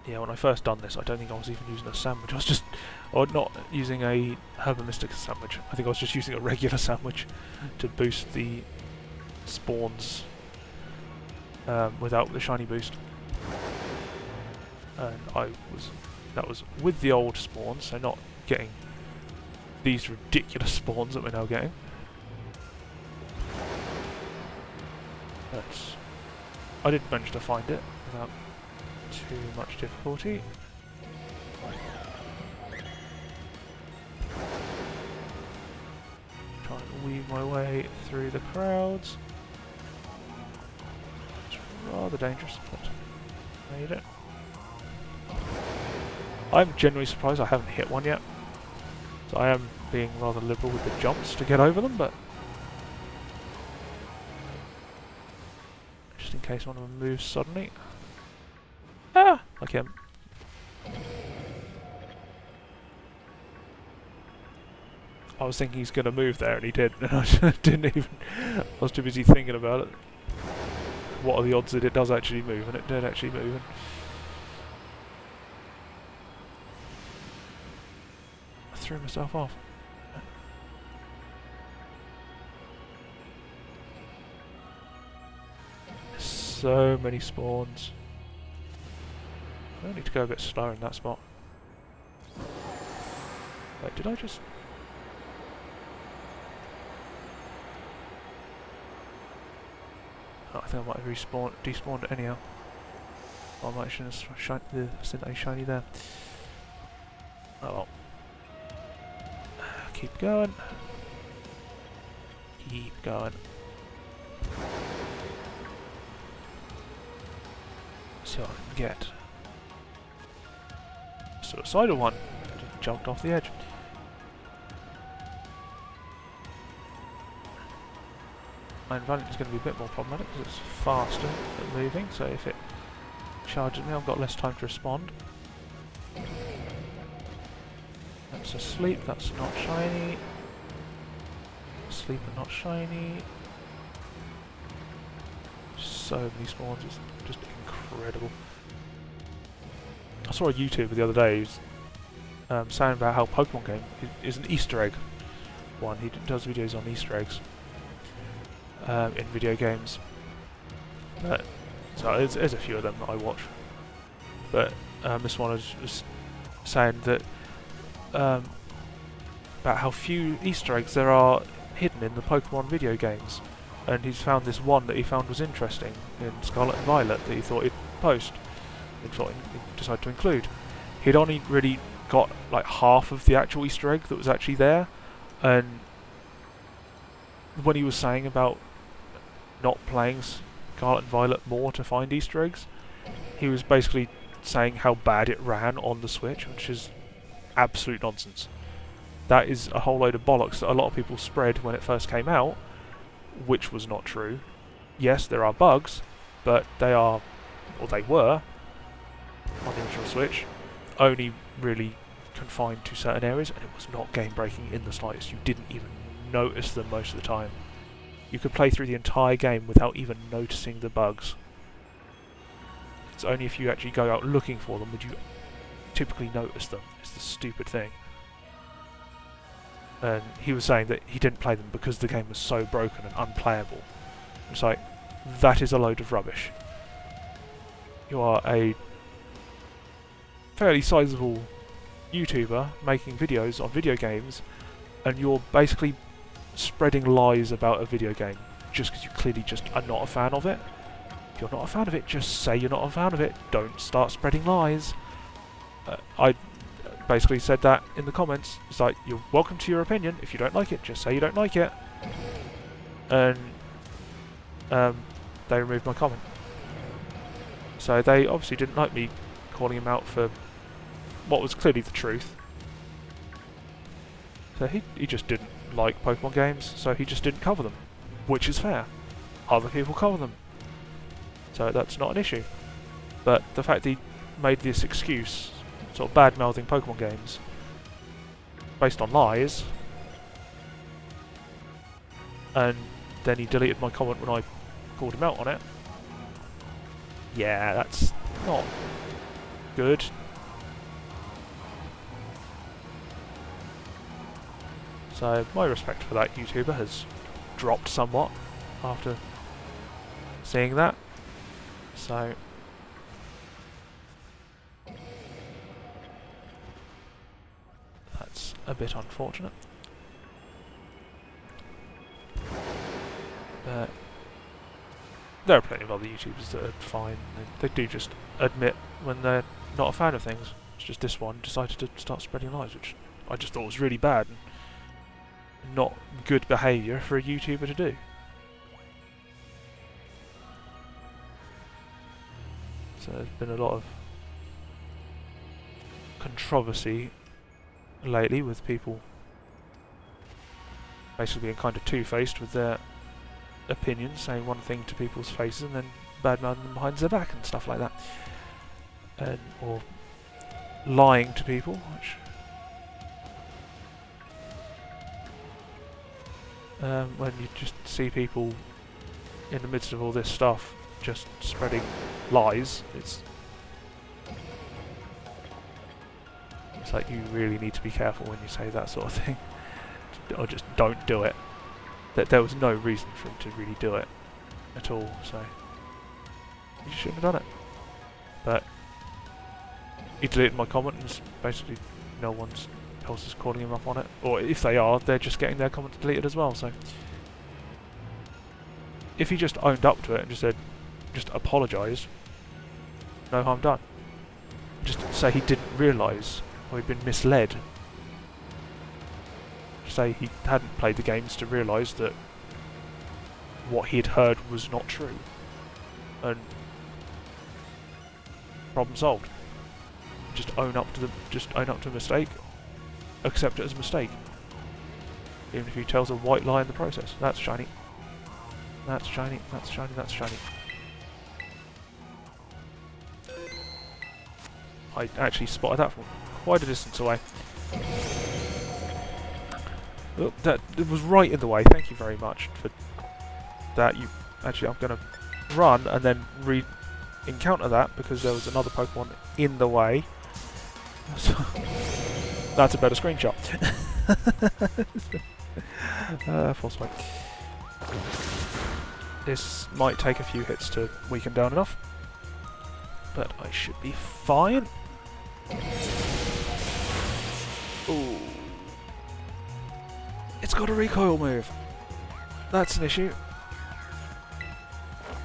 yeah, when I first done this, I don't think I was even using a sandwich. I was just, or not using a Herba Mystica sandwich. I think I was just using a regular sandwich to boost the spawns without the shiny boost. And that was with the old spawns, so not getting these ridiculous spawns that we're now getting. But I did manage to find it without too much difficulty. Try and weave my way through the crowds. It's rather dangerous, but made it. I'm genuinely surprised I haven't hit one yet. So I am being rather liberal with the jumps to get over them, but just in case one of them moves suddenly. Ah! Like him. I was thinking he's going to move there, and he did, and I didn't even. I was too busy thinking about it. What are the odds that it does actually move? And it did actually move. I threw myself off. So many spawns. I need to go a bit slower in that spot. Wait, did I just... Oh, I think I might have despawned it anyhow. I might have sent a shiny there. Oh well. Keep going. Keep going. So I can get a suicidal one. Just jumped off the edge. Iron Valiant is going to be a bit more problematic because it's faster at moving, so if it charges me I've got less time to respond. That's asleep, that's not shiny. Asleep and not shiny. So many spawns, it's just incredible. I saw a YouTuber the other day who's saying about how Pokemon game is an Easter egg one. He does videos on Easter eggs in video games. So there's a few of them that I watch. But this one was saying that about how few Easter eggs there are hidden in the Pokemon video games. And he's found this one that he found was interesting in Scarlet and Violet that he thought he'd post. He decided to include. He'd only really got like half of the actual Easter egg that was actually there, and when he was saying about not playing Scarlet and Violet more to find Easter eggs, he was basically saying how bad it ran on the Switch, which is absolute nonsense. That is a whole load of bollocks that a lot of people spread when it first came out, which was not true. Yes, there are bugs, but they are, or they were, on the original Switch, only really confined to certain areas, and it was not game-breaking in the slightest. You didn't even notice them most of the time. You could play through the entire game without even noticing the bugs. It's only if you actually go out looking for them would you typically notice them. It's the stupid thing. And he was saying that he didn't play them because the game was so broken and unplayable. It's like, that is a load of rubbish. You are a fairly sizable YouTuber making videos on video games, and you're basically spreading lies about a video game just because you clearly just are not a fan of it. If you're not a fan of it, just say you're not a fan of it. Don't start spreading lies. I basically said that in the comments. It's like, you're welcome to your opinion. If you don't like it, just say you don't like it. And they removed my comment. So they obviously didn't like me calling him out for what was clearly the truth. So he just didn't like Pokemon games, so he just didn't cover them, which is fair. Other people cover them, so that's not an issue. But the fact that he made this excuse, sort of bad-mouthing Pokemon games, based on lies, and then he deleted my comment when I called him out on it, yeah, that's not good. So my respect for that YouTuber has dropped somewhat after seeing that. So that's a bit unfortunate. But there are plenty of other YouTubers that are fine. They do just admit when they're not a fan of things. It's just this one decided to start spreading lies, which I just thought was really bad and not good behaviour for a YouTuber to do. So there's been a lot of controversy lately with people basically being kind of two-faced with their opinions, saying one thing to people's faces and then bad-mouthing them behind their back and stuff like that. Or lying to people, which when you just see people in the midst of all this stuff just spreading lies, it's like you really need to be careful when you say that sort of thing. Or just don't do it. There was no reason for him to really do it at all, so you shouldn't have done it. But he deleted my comment and basically no one else is calling him up on it. Or if they are, they're just getting their comments deleted as well, so if he just owned up to it and just said, just apologised, no harm done. Just say he didn't realise or he'd been misled. Say he hadn't played the games to realise that what he had heard was not true. And problem solved. Just own up to a mistake, accept it as a mistake. Even if he tells a white lie in the process. That's shiny. That's shiny, that's shiny, that's shiny. I actually spotted that from quite a distance away. Oh, that it was right in the way. Thank you very much for that. Actually, I'm going to run and then encounter that because there was another Pokemon in the way. So that's a better screenshot. Force fight. This might take a few hits to weaken down enough, but I should be fine. Ooh. It's got a recoil move. That's an issue.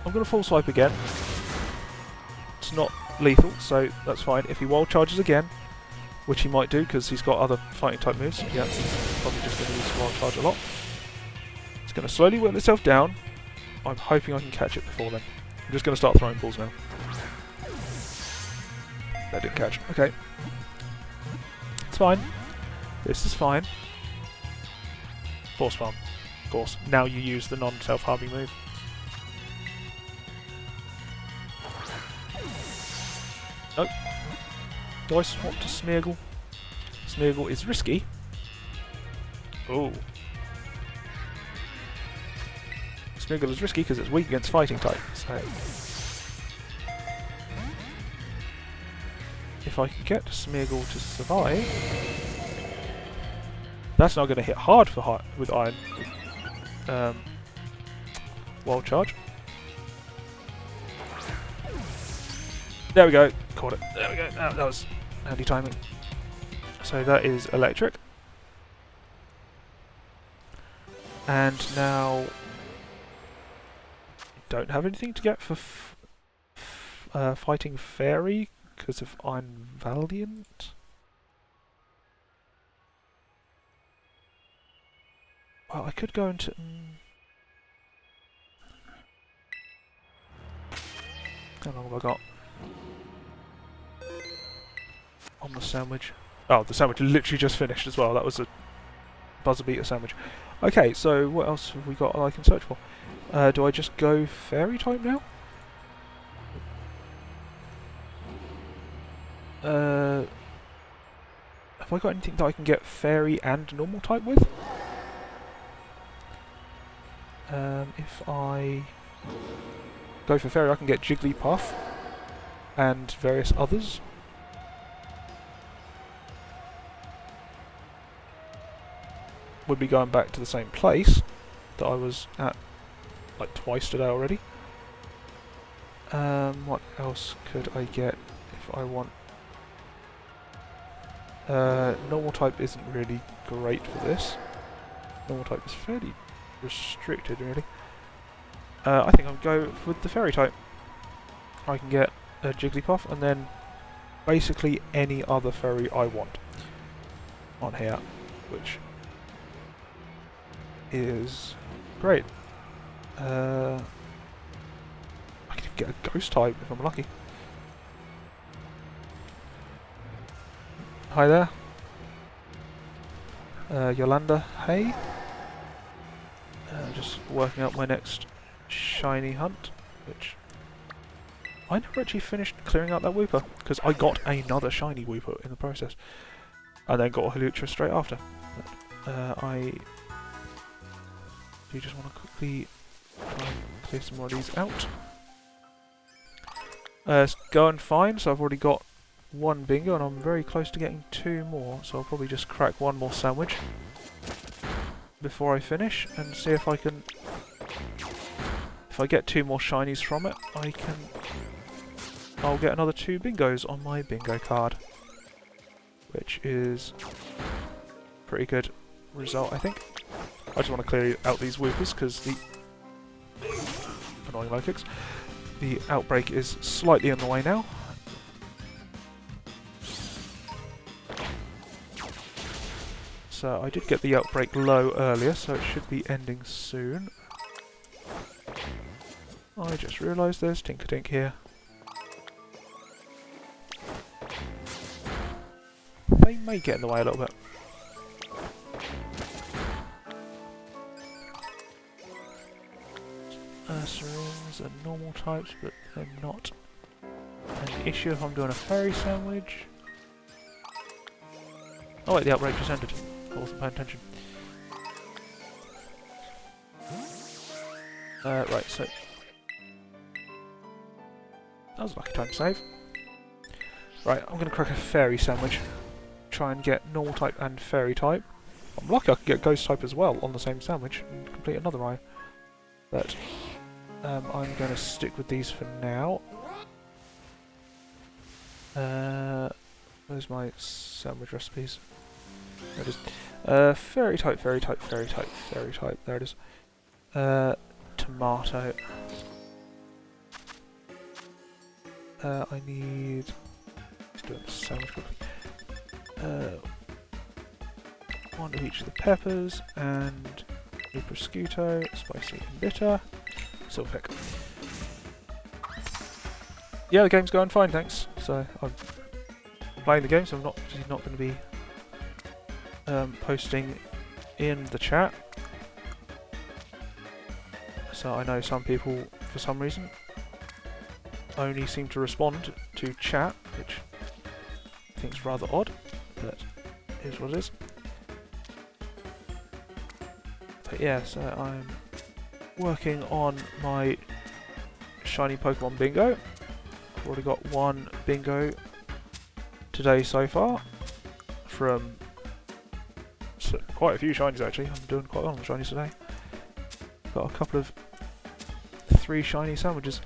I'm going to full swipe again. It's not lethal, so that's fine. If he wild charges again, which he might do because he's got other fighting type moves, yeah, he's probably just going to use wild charge a lot. It's going to slowly whittle itself down. I'm hoping I can catch it before then. I'm just going to start throwing balls now. That didn't catch. Okay. It's fine. This is fine. Force Palm. Of course. Now you use the non-self-harming move. Nope. Do I swap to Smeargle? Smeargle is risky. Ooh. Smeargle is risky because it's weak against fighting type. So if I can get Smeargle to survive, that's not going to hit hard with Iron. Wild charge. There we go. Caught it. There we go. That was handy timing. So that is electric. And now don't have anything to get for fighting fairy because of I'm Valiant. Well, I could go into... How long have I got? On the sandwich. Oh, the sandwich literally just finished as well. That was a buzzer beater sandwich. Okay, so what else have we got I can search for? Do I just go fairy type now? Have I got anything that I can get fairy and normal type with? If I go for fairy, I can get Jigglypuff and various others. Would be going back to the same place that I was at like twice today already. What else could I get if I want? Normal type isn't really great for this. Normal type is fairly restricted, really. I think I'll go with the fairy type. I can get a Jigglypuff and then basically any other fairy I want on here, which is great. I can even get a ghost type if I'm lucky. Hi there. Yolanda, hey. Just working out my next shiny hunt, which I never actually finished clearing out that Wooper, because I got another shiny Wooper in the process, and then got a Hulutra straight after. But, I do just want to quickly try and clear some more of these out. It's going fine, so I've already got one bingo, and I'm very close to getting 2 more, so I'll probably just crack one more sandwich before I finish and see if I can... If I get 2 more shinies from it, I'll get another 2 bingos on my bingo card, which is pretty good result, I think. I just want to clear out these Woopers because the annoying low kicks. The outbreak is slightly in the way now. So I did get the outbreak low earlier, so it should be ending soon. I just realised there's Tinkatink here. They may get in the way a little bit. Ursarills are normal types, but they're not an issue if I'm doing a fairy sandwich. Oh wait, the outbreak just ended. I wasn't paying attention. Right, so... That was a lucky time to save. Right, I'm going to crack a fairy sandwich. Try and get normal type and fairy type. I'm lucky I could get ghost type as well on the same sandwich and complete another eye. But I'm going to stick with these for now. Where's my sandwich recipes? There it is. Fairy type, fairy type, fairy type, fairy type. There it is. Tomato. I need... Let's do a sandwich quickly. One of each of the peppers, and a prosciutto, spicy and bitter, silverpick. Yeah, the game's going fine, thanks. So I'm playing the game, so I'm not going to be posting in the chat. So I know some people, for some reason, only seem to respond to chat, which I think is rather odd, but here's what it is. But yeah, so I'm working on my shiny Pokemon bingo. I've already got 1 bingo today so far, from quite a few shinies actually. I'm doing quite well on the shinies today. Got a couple of 3 shiny sandwiches.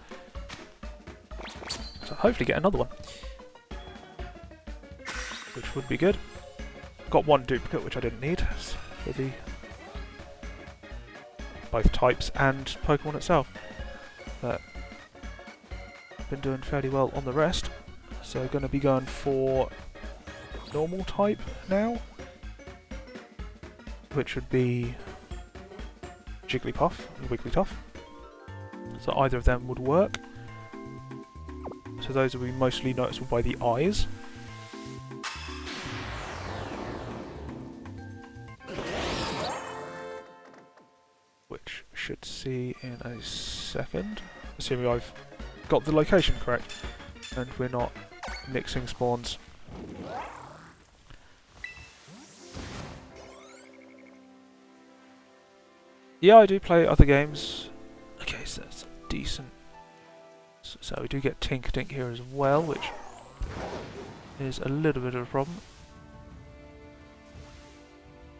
So hopefully get another one, which would be good. Got 1 duplicate which I didn't need for the both types and Pokemon itself. But I've been doing fairly well on the rest, so going to be going for normal type now, which would be Jigglypuff and Wigglytuff. So either of them would work. So those will be mostly noticeable by the eyes. Which should see in a second. Assuming I've got the location correct and we're not mixing spawns. Yeah, I do play other games. Okay, so that's decent. So we do get Tink here as well, which is a little bit of a problem.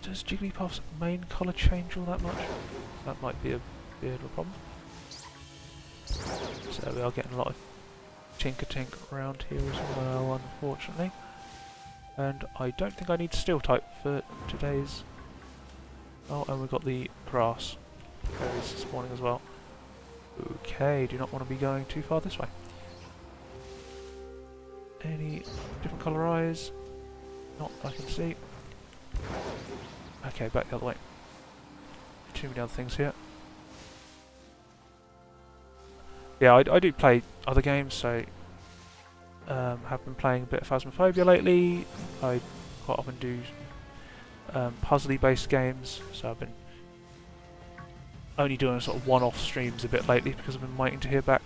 Does Jigglypuff's main colour change all that much? That might be a bit of a problem. So we are getting a lot of Tink around here as well, unfortunately. And I don't think I need Steel type for today's... Oh, and we've got the grass berries spawning as well. Okay, do not want to be going too far this way. Any different colour eyes? Not that I can see. Okay, back the other way. Too many other things here. Yeah, I do play other games, so have been playing a bit of Phasmophobia lately. I quite often do puzzly based games, so I've been only doing sort of one-off streams a bit lately because I've been waiting to hear back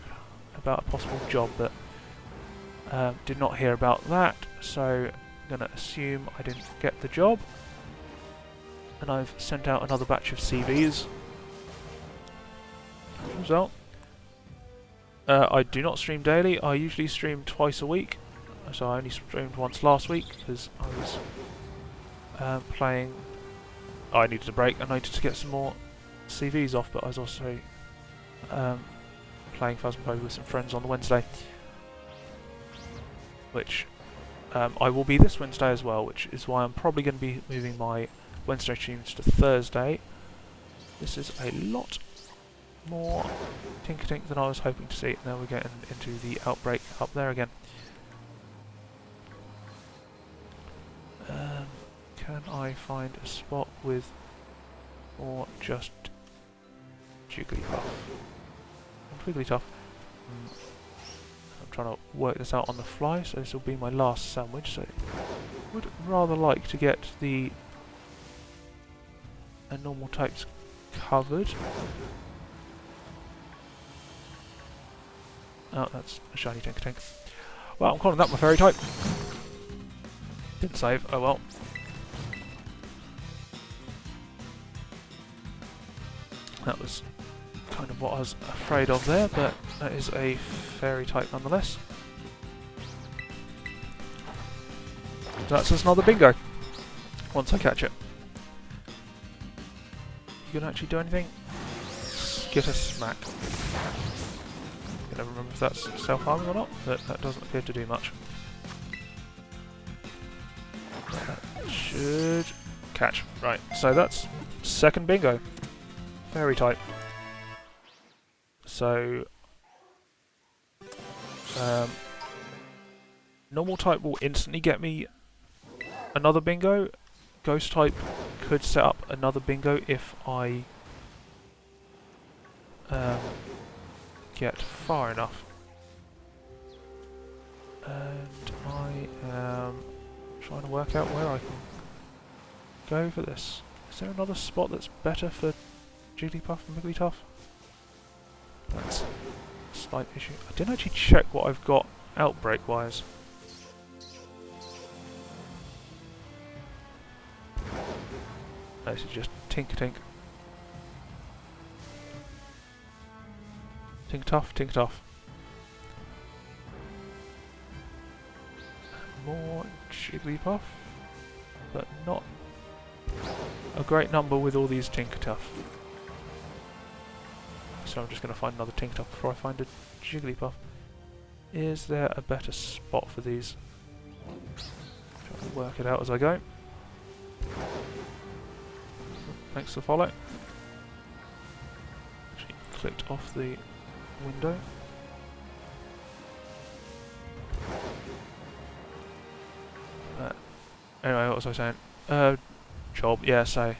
about a possible job, but did not hear about that, so I'm going to assume I didn't get the job. And I've sent out another batch of CVs. As a result, I do not stream daily. I usually stream twice a week, so I only streamed once last week because I was playing. I needed a break. I needed to get some more CVs off, but I was also playing Phasmophobia with some friends on the Wednesday, which I will be this Wednesday as well, which is why I'm probably going to be moving my Wednesday streams to Thursday. This is a lot more Tink than I was hoping to see. Now we're getting into the outbreak up there again. Can I find a spot with or just Jigglypuff and Wigglytuff? I'm trying to work this out on the fly, so this will be my last sandwich. So would rather like to get the normal types covered. Oh, that's a shiny Tink. Well, I'm calling that my fairy type. Didn't save. Oh well. That was kind of what I was afraid of there, but that is a fairy type nonetheless. That's just another bingo. Once I catch it. You gonna actually do anything? Get a smack. I don't remember if that's self-harming or not, but that doesn't appear to do much. That should catch. Right, so that's second bingo. Fairy type. So normal type will instantly get me another bingo. Ghost type could set up another bingo if I get far enough. And I am trying to work out where I can go for this. Is there another spot that's better for Jigglypuff and Wigglytuff? That's a slight issue. I didn't actually check what I've got outbreak wise. No, this is just Tink. Tink-tough. More Jigglypuff, but not a great number with all these Tink-tough. So I'm just going to find another Tink-tough before I find a Jigglypuff. Is there a better spot for these? Trying to work it out as I go. Thanks for the follow. clicked off the window. Anyway, what was I saying? Job, yeah, so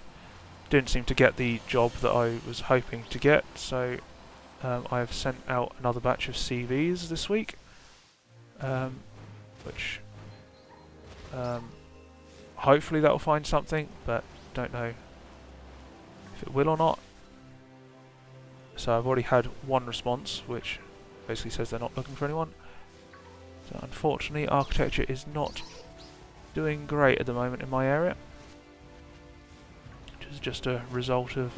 didn't seem to get the job that I was hoping to get, so I've sent out another batch of CVs this week, which hopefully that'll find something, but don't know if it will or not. So I've already had one response, which basically says they're not looking for anyone. So unfortunately, architecture is not doing great at the moment in my area, which is just a result of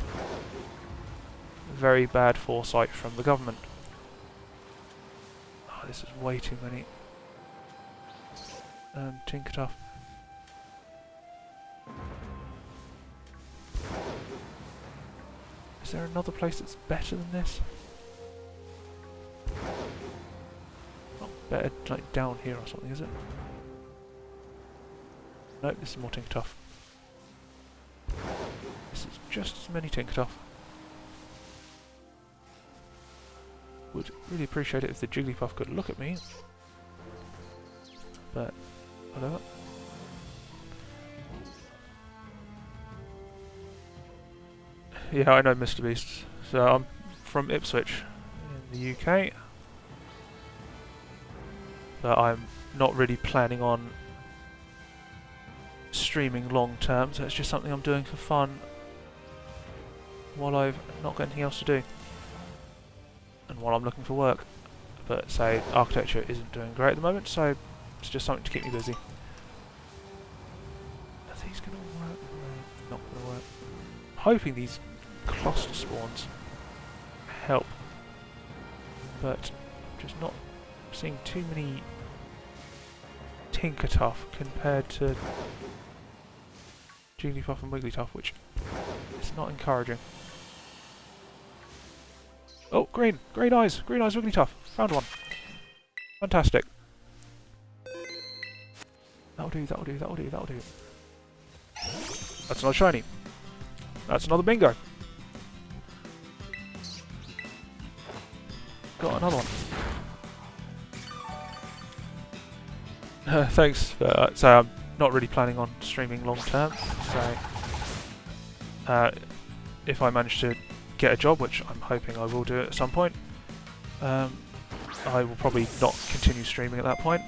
very bad foresight from the government. Oh, this is way too many. Tinker Tough. Is there another place that's better than this? Not better, like down here or something, is it? Nope, this is more Tinker Tough. This is just as many Tinker Tough. Would really appreciate it if the Jigglypuff could look at me. But, whatever. Yeah, I know Mr. Beast. So I'm from Ipswich in the UK. But I'm not really planning on streaming long term, so it's just something I'm doing for fun while I've not got anything else to do. And while I'm looking for work. But say architecture isn't doing great at the moment, so it's just something to keep me busy. Are these going to work? No, not going to work. I'm hoping these cluster spawns help, but I'm just not seeing too many Tinker Tough compared to Jigglypuff and Wigglytuff, which is not encouraging. Oh, green! Green eyes! Green eyes Wigglytuff! Found one! Fantastic! That'll do, that'll do, that'll do, that'll do. That's another shiny. That's another bingo. Got another one. Thanks. So I'm not really planning on streaming long term. So if I manage to get a job, which I'm hoping I will do at some point, I will probably not continue streaming at that point.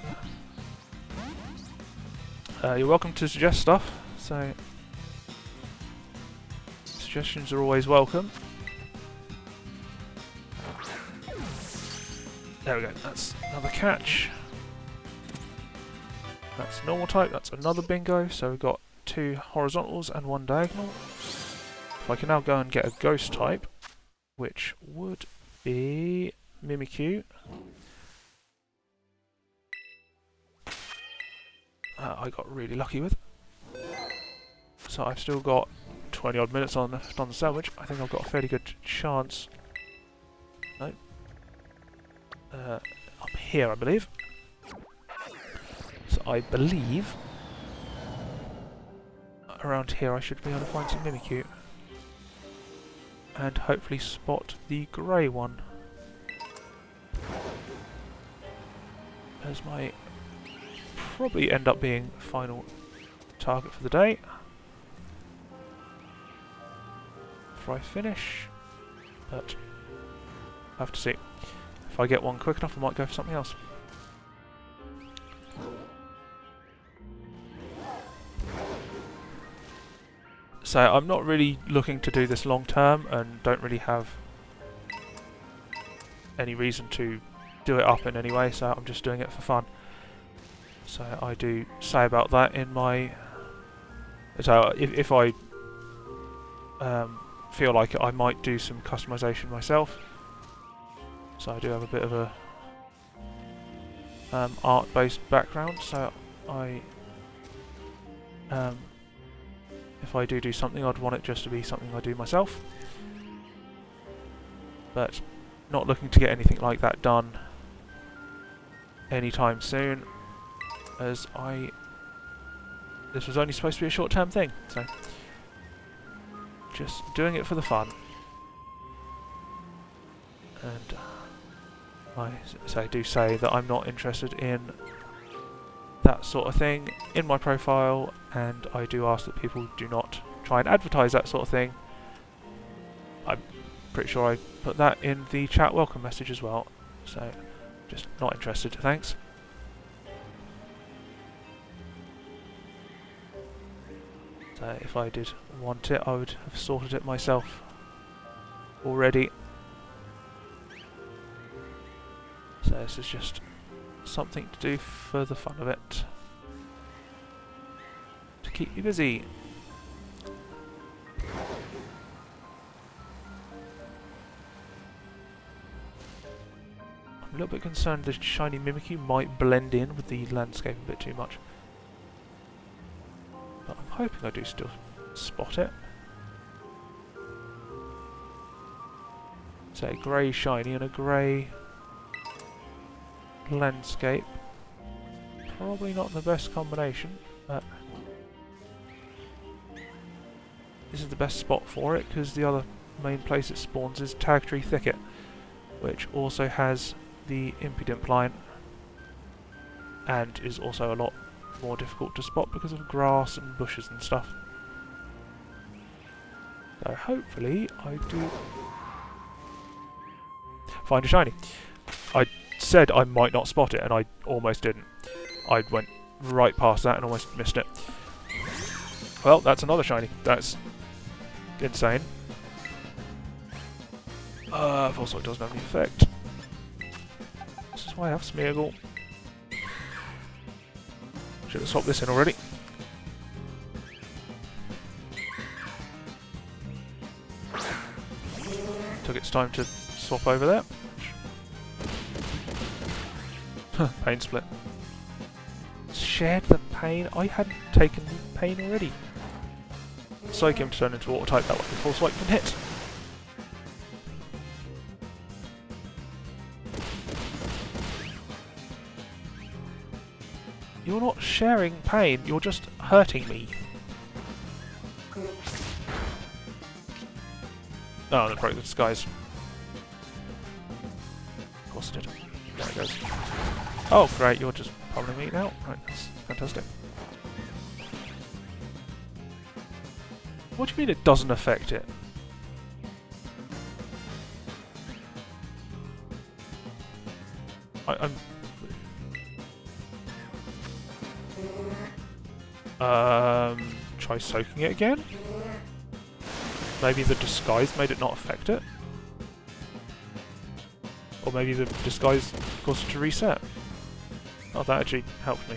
You're welcome to suggest stuff. So suggestions are always welcome. There we go, that's another catch. That's normal type, that's another bingo, so we've got 2 horizontals and 1 diagonal. If I can now go and get a ghost type, which would be Mimikyu. I got really lucky with. So I've still got 20 odd minutes on the sandwich. I think I've got a fairly good chance. No. Up here, I believe. So I believe around here I should be able to find some Mimikyu. And hopefully spot the grey one as my probably end up being final target for the day. Before I finish, but I have to see. If I get one quick enough, I might go for something else. So I'm not really looking to do this long term and don't really have any reason to do it up in any way, so I'm just doing it for fun. So I do say about that in my... So if I feel like it, I might do some customization myself. So I do have a bit of a art-based background, so I if I do something, I'd want it just to be something I do myself. But not looking to get anything like that done anytime soon, as this was only supposed to be a short-term thing, so just doing it for the fun. and I do say that I'm not interested in that sort of thing in my profile, and I do ask that people do not try and advertise that sort of thing. I'm pretty sure I put that in the chat welcome message as well, so just not interested, thanks. So if I did want it, I would have sorted it myself already. So this is just something to do for the fun of it, to keep me busy. I'm a little bit concerned the shiny Mimikyu might blend in with the landscape a bit too much, but I'm hoping I do still spot it. So a grey shiny and a grey landscape. Probably not the best combination, but this is the best spot for it because the other main place it spawns is Tag Tree Thicket, which also has the impudent line and is also a lot more difficult to spot because of grass and bushes and stuff. So hopefully I do find a shiny. I said I might not spot it and I almost didn't. I went right past that and almost missed it. Well, that's another shiny. That's insane. Full Sight doesn't have any effect. This is why I have Smeargle. Should have swapped this in already. Took its time to swap over there. Pain split. Shared the pain? I hadn't taken the pain already. Psych him to turn into water type that way before Swipe can hit. You're not sharing pain, you're just hurting me. Oh, and it broke the disguise. Of course it did. There it goes. Oh, great, you're just pummeling me now. Right, that's fantastic. What do you mean it doesn't affect it? Try soaking it again? Maybe the disguise made it not affect it? Or maybe the disguise caused it to reset? Oh, that actually helped me.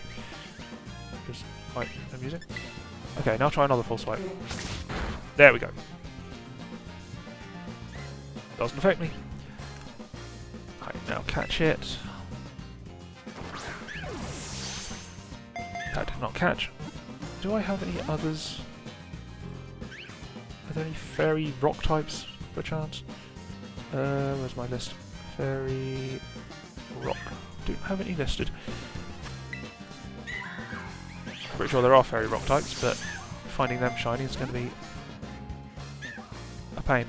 Which is quite amusing. Okay, now try another full swipe. There we go. Doesn't affect me. Right, now catch it. That did not catch. Do I have any others? Are there any fairy rock types, perchance? Where's my list? Fairy rock. Don't have any listed. Pretty sure there are fairy rock types, but finding them shiny is going to be a pain.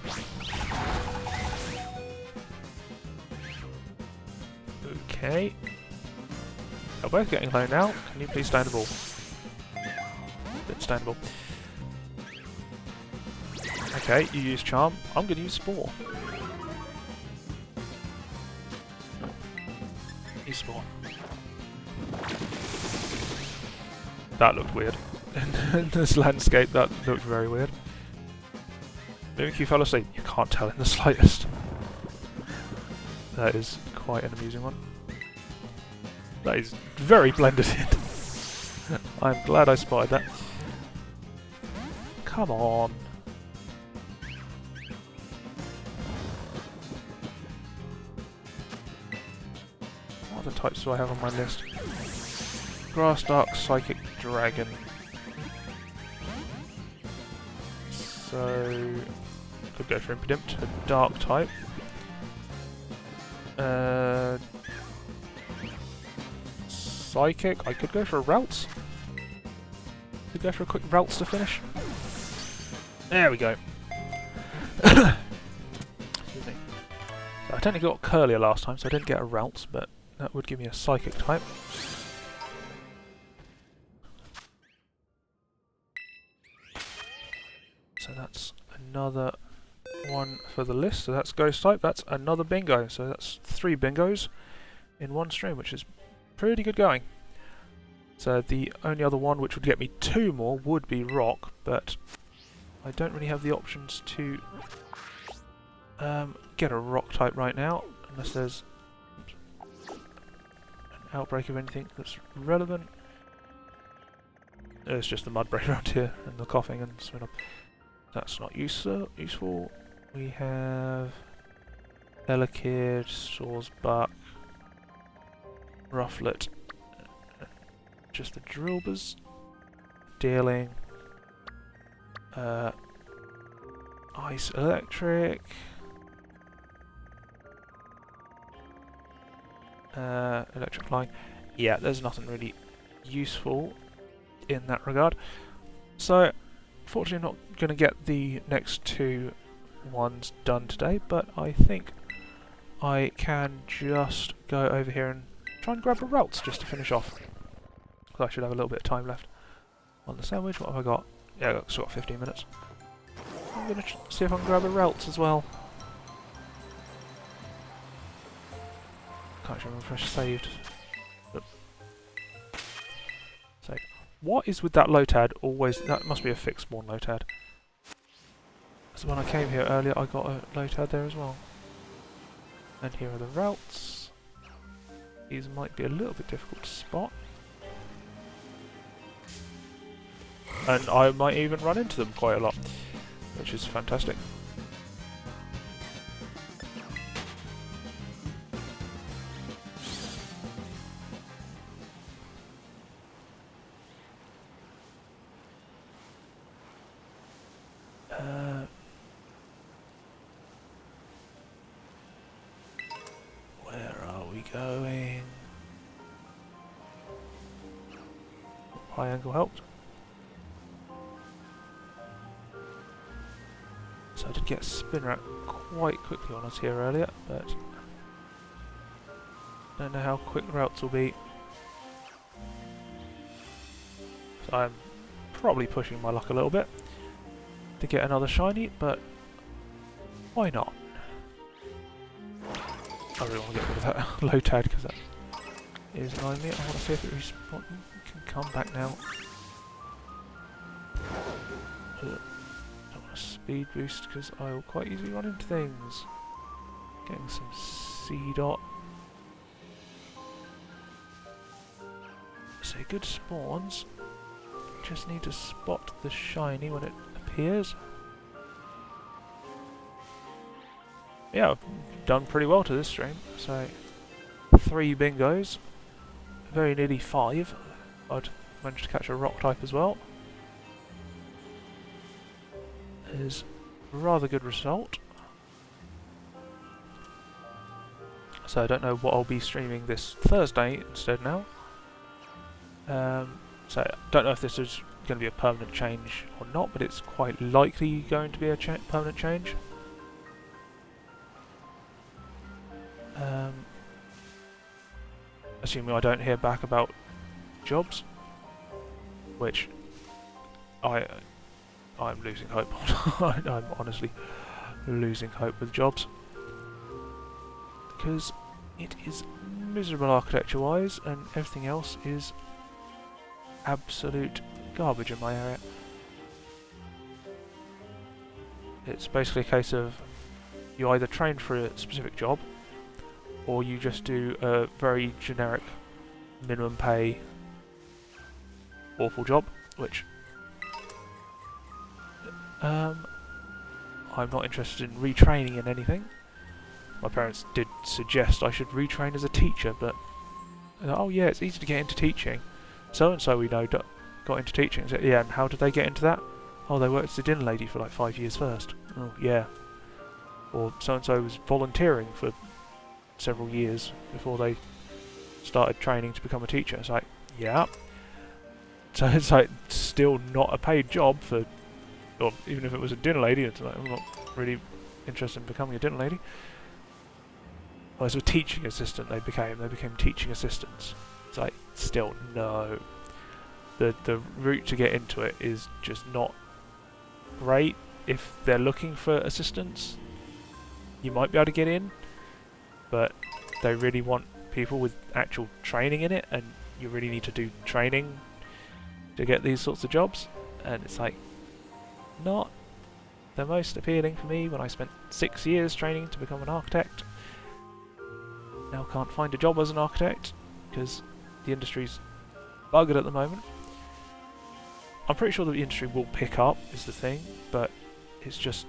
Okay. They're both getting low now. Can you please stand the ball? Bit standable. Okay, you use Charm. I'm going to use Spore. Use Spore. That looked weird. In this landscape, that looked very weird. Mimikyu fell asleep. You can't tell in the slightest. That is quite an amusing one. That is very blended in. I'm glad I spotted that. Come on. What other types do I have on my list? Grass, Dark, Psychic, Dragon. So, could go for Impidimp, a Dark type. Psychic, I could go for a Ralts. Could go for a quick Ralts to finish. There we go. Excuse me. So I technically got Curlier last time, so I didn't get a Ralts, but that would give me a Psychic type. So that's another one for the list. So that's Ghost type. That's another bingo. So that's 3 bingos in one stream, which is pretty good going. So the only other one which would get me 2 more would be Rock, but I don't really have the options to get a Rock type right now, unless there's an outbreak of anything that's relevant. It's just the Mudbray around here, and the coughing and Swinub. That's not useful. We have Elekid, Sawsbuck, Rufflet, just the Drillbers, Dealing, Ice Electric, Electric Flying. Yeah, there's nothing really useful in that regard. So, fortunately not going to get the next 2 ones done today, but I think I can just go over here and try and grab a Ralts just to finish off. So I should have a little bit of time left on the sandwich. What have I got? Yeah, I've got 15 minutes. I'm going to see if I can grab a Ralts as well. Can't remember if I saved. But save. What is with that Lotad always? That must be a fixed spawn Lotad. So when I came here earlier, I got a Lotad there as well. And here are the Ralts. These might be a little bit difficult to spot. And I might even run into them quite a lot, which is fantastic. Where are we going? High angle helped. So I did get a Spinrat quite quickly on us here earlier, but don't know how quick routes will be. So I'm probably pushing my luck a little bit to get another shiny, but why not? I really want to get rid of that Lotad because that is annoying me. I want to see if it can come back now. Don't want a speed boost because I will quite easily run into things. Getting some C-Dot. So good spawns. Just need to spot the shiny when it appears. Yeah, I've done pretty well to this stream. So 3 bingos, very nearly 5. I'd managed to catch a rock type as well. Is a rather good result. So I don't know what I'll be streaming this Thursday instead now. So I don't know if this is going to be a permanent change or not, but it's quite likely going to be a permanent change. Assuming I don't hear back about jobs, which I'm losing hope on. I'm honestly losing hope with jobs because it is miserable architecture-wise, and everything else is absolute garbage in my area. It's basically a case of you either train for a specific job, or you just do a very generic minimum pay awful job, which I'm not interested in retraining in anything. My parents did suggest I should retrain as a teacher, but oh yeah, it's easy to get into teaching. So and so we know got into teaching. So, yeah, and how did they get into that? Oh, they worked as a dinner lady for like 5 years first. Oh yeah. Or so and so was volunteering for several years before they started training to become a teacher. It's like, yeah. So it's like still not a paid job for, or even if it was a dinner lady, it's like I'm not really interested in becoming a dinner lady. Well, as a teaching assistant, they became teaching assistants. It's like, still, no. The route to get into it is just not great. If they're looking for assistants, you might be able to get in, but they really want people with actual training in it, and you really need to do training to get these sorts of jobs, and it's like, not the most appealing for me when I spent 6 years training to become an architect. Now can't find a job as an architect because the industry's buggered at the moment. I'm pretty sure that the industry will pick up, is the thing, but it's just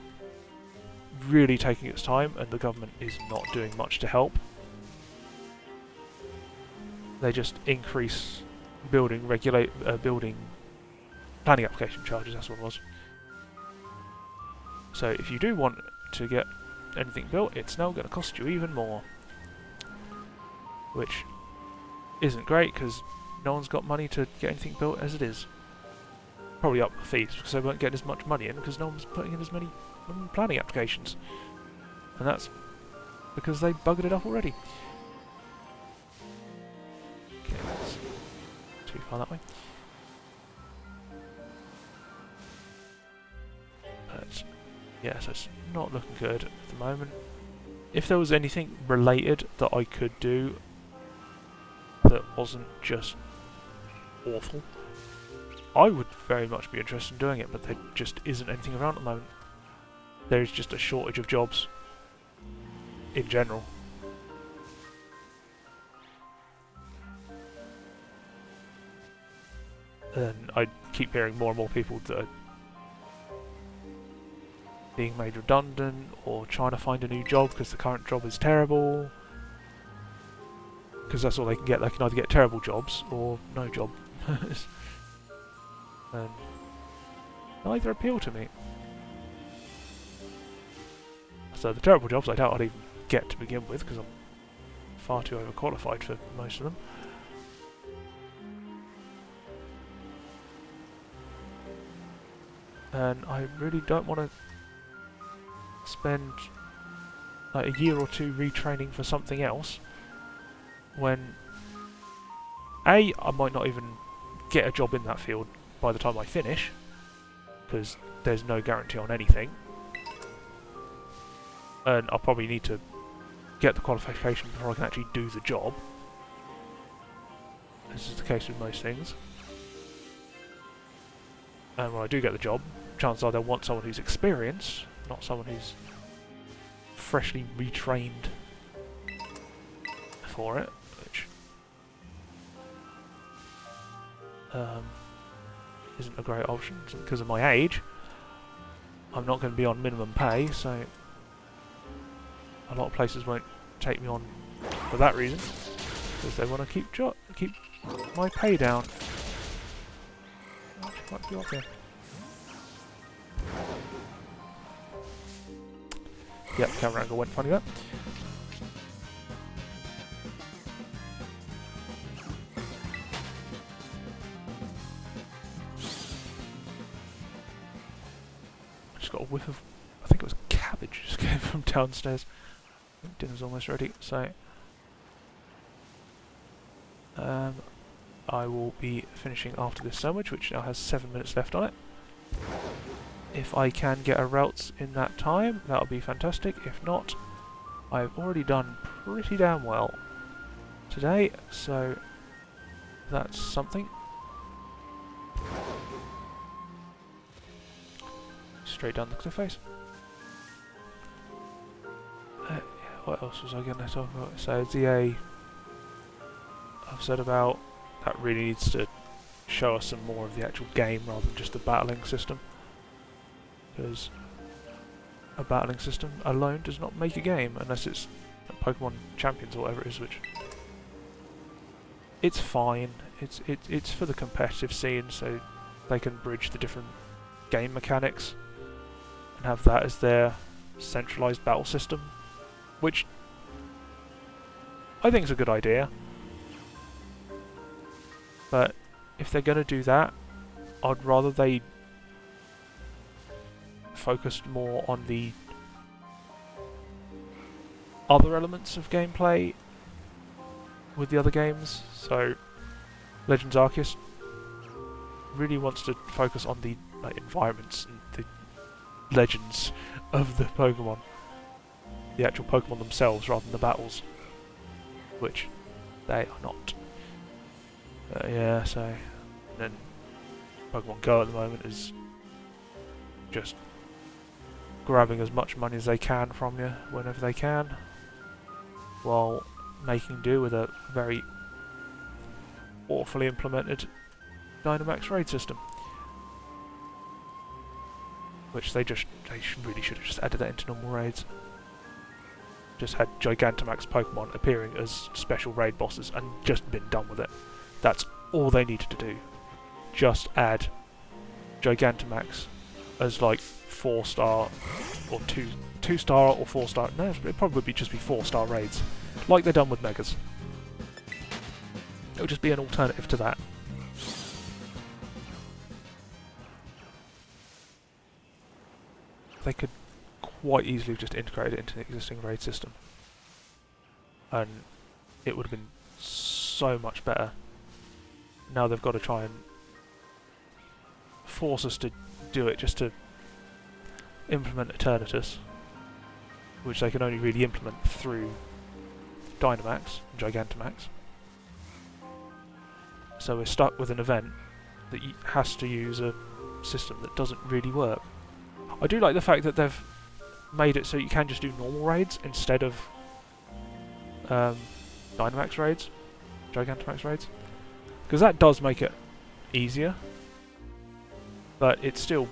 really taking its time, and the government is not doing much to help. They just increase building planning application charges, that's what it was. So if you do want to get anything built, it's now going to cost you even more. Which isn't great, because no one's got money to get anything built as it is. Probably up the fees, because they won't get as much money in, because no one's putting in as many planning applications. And that's because they buggered it up already. Okay, that's too far that way. But yeah, so it's not looking good at the moment. If there was anything related that I could do that wasn't just awful, I would very much be interested in doing it, but there just isn't anything around at the moment. There is just a shortage of jobs in general. And I keep hearing more and more people that are being made redundant or trying to find a new job because the current job is terrible. Because that's all they can get. They can either get terrible jobs or no job. And neither appeal to me. So the terrible jobs I doubt I'd even get to begin with, because I'm far too overqualified for most of them. And I really don't want to spend like a year or two retraining for something else when A, I might not even get a job in that field by the time I finish, because there's no guarantee on anything, and I'll probably need to get the qualification before I can actually do the job. This is the case with most things. And when I do get the job, chances are they'll want someone who's experienced, not someone who's freshly retrained for it, which isn't a great option. Because of my age, I'm not going to be on minimum pay, so a lot of places won't take me on for that reason, because they want to keep my pay down. Oh, she might be up here. Yep, camera angle went funny there. I just got a whiff of, I think it was cabbage just came from downstairs. I think dinner's almost ready, so I will be finishing after this sandwich, which now has 7 minutes left on it. If I can get a routes in that time, that'll be fantastic. If not, I've already done pretty damn well today, so that's something. Straight down the cliff face. What else was I going to talk about? So DA, I've said about, that really needs to show us some more of the actual game rather than just the battling system. Because a battling system alone does not make a game, unless it's Pokemon Champions or whatever it is, which it's fine. It's for the competitive scene, so they can bridge the different game mechanics and have that as their centralized battle system, which I think is a good idea. But if they're going to do that, I'd rather they focused more on the other elements of gameplay with the other games. So Legends Arceus really wants to focus on the environments and the legends of the Pokemon, the actual Pokemon themselves, rather than the battles, which they are not. Yeah, so and then Pokemon Go at the moment is just grabbing as much money as they can from you whenever they can, while making do with a very awfully implemented Dynamax raid system, which they really should have just added that into normal raids. Just had Gigantamax Pokemon appearing as special raid bosses and just been done with it. That's all they needed to do. Just add Gigantamax as like 4-star or 2-star or 4-star. No, it'd probably just be 4-star raids, like they're done with Megas. It would just be an alternative to that. They could quite easily just integrate it into the existing raid system, and it would have been so much better. Now they've got to try and force us to do it just to implement Eternatus, which they can only really implement through Dynamax and Gigantamax. So we're stuck with an event that has to use a system that doesn't really work. I do like the fact that they've made it so you can just do normal raids instead of Dynamax raids, Gigantamax raids, because that does make it easier, but it's still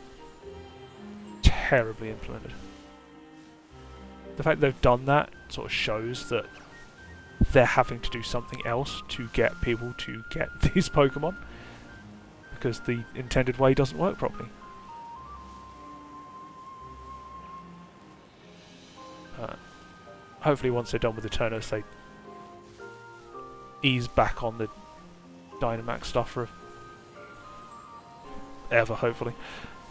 terribly implemented. The fact they've done that sort of shows that they're having to do something else to get people to get these Pokemon, because the intended way doesn't work properly. Hopefully once they're done with Eternatus, they ease back on the Dynamax stuff for ever, hopefully.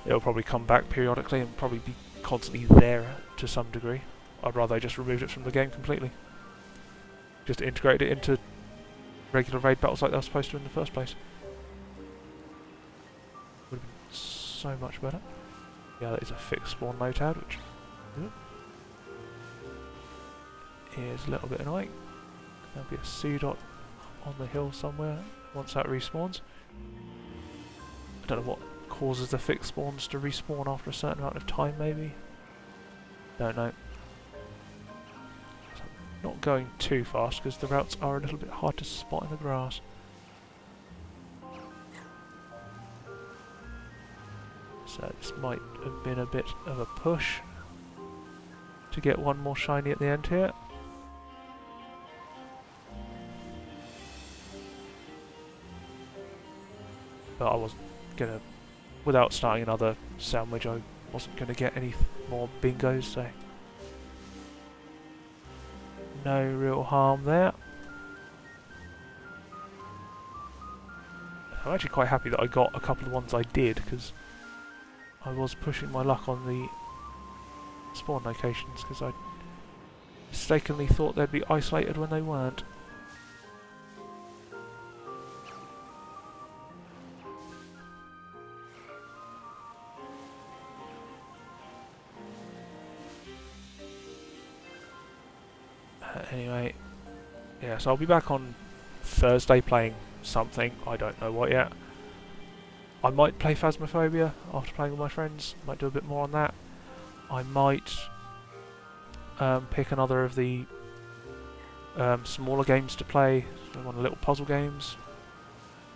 It'll probably come back periodically and probably be constantly there to some degree. I'd rather they just removed it from the game completely. Just integrated it into regular raid battles like they were supposed to in the first place. Would have been so much better. Yeah, that is a fixed spawn Lotad, which... is a little bit annoying. There'll be a Seedot on the hill somewhere once that respawns. I don't know what causes the fixed spawns to respawn after a certain amount of time, maybe? Don't know. So I'm not going too fast because the routes are a little bit hard to spot in the grass. So this might have been a bit of a push to get one more shiny at the end here. But I wasn't gonna, without starting another sandwich, I wasn't gonna get any more bingos, so no real harm there. I'm actually quite happy that I got a couple of ones I did, because I was pushing my luck on the spawn locations, because I mistakenly thought they'd be isolated when they weren't. Anyway, yeah, so I'll be back on Thursday playing something, I don't know what yet. I might play Phasmophobia after playing with my friends, might do a bit more on that. I might pick another of the smaller games to play, one of the little puzzle games.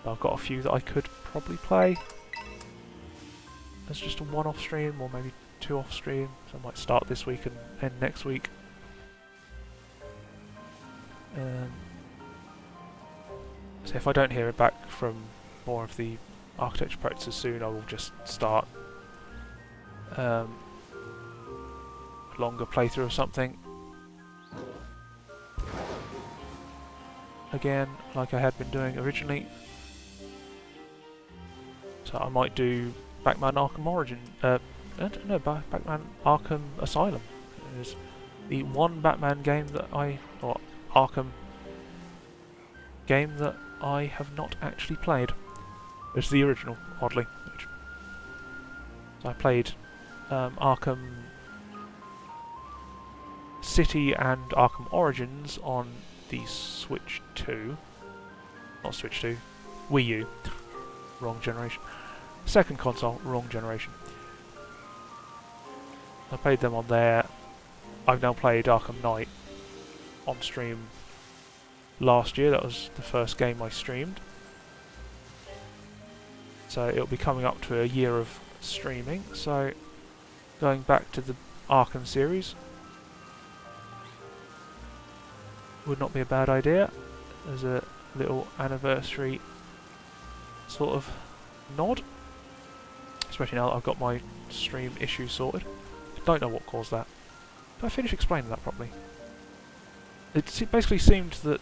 I've got a few that I could probably play as just a one-off stream, or maybe two-off stream, so I might start this week and end next week. So if I don't hear it back from more of the architecture practices soon, I will just start a longer playthrough of something again, like I had been doing originally. So I might do Batman Arkham Origin, no, Batman Arkham Asylum. It is the one Batman game that or Arkham game that I have not actually played. It's the original, oddly. So I played Arkham City and Arkham Origins on the Switch 2. Not Switch 2, Wii U. Wrong generation. Second console, wrong generation. I played them on there. I've now played Arkham Knight on stream last year. That was the first game I streamed. So it'll be coming up to a year of streaming. So going back to the Arkham series would not be a bad idea as a little anniversary sort of nod. Especially now that I've got my stream issue sorted. I don't know what caused that. Did I finish explaining that properly? It basically seemed that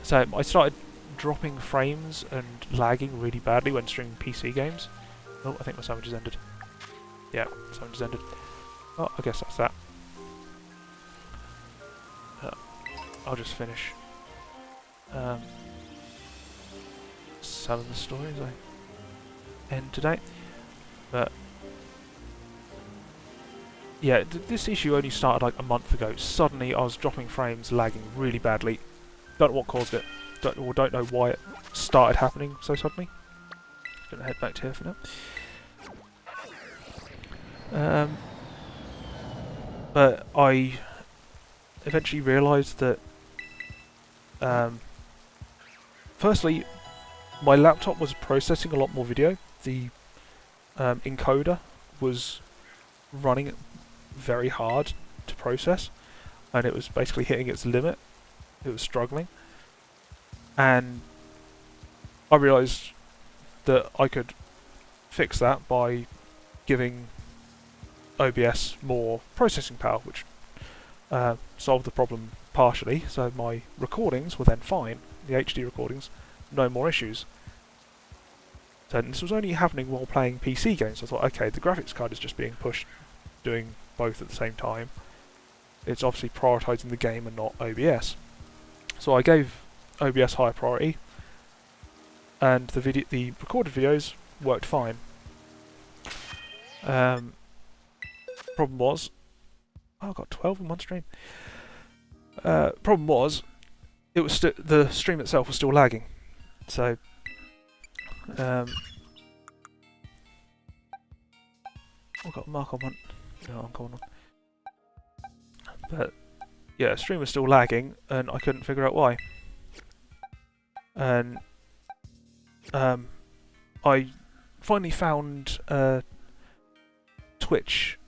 so I started dropping frames and lagging really badly when streaming PC games. Oh, I think my sandwich has ended. Yeah, sandwich has ended. Oh, I guess that's that. I'll just finish some of the stories I end today. But yeah, this issue only started like a month ago. Suddenly I was dropping frames, lagging really badly. Don't know what caused it. Don't know why it started happening so suddenly. Gonna head back to here for now. But I eventually realised that firstly, my laptop was processing a lot more video. The encoder was running very hard to process, and it was basically hitting its limit. It was struggling, and I realised that I could fix that by giving OBS more processing power, which solved the problem partially. So my recordings were then fine. The HD recordings, no more issues. So this was only happening while playing PC games. So I thought, okay, the graphics card is just being pushed, doing both at the same time. It's obviously prioritising the game and not OBS. So I gave OBS higher priority, and the recorded videos worked fine. Problem was, oh, I got 12 in one stream. Problem was, it was the stream itself was still lagging. So I've got a mark on one. No, I'm going on. But yeah, stream was still lagging, and I couldn't figure out why. And I finally found Twitch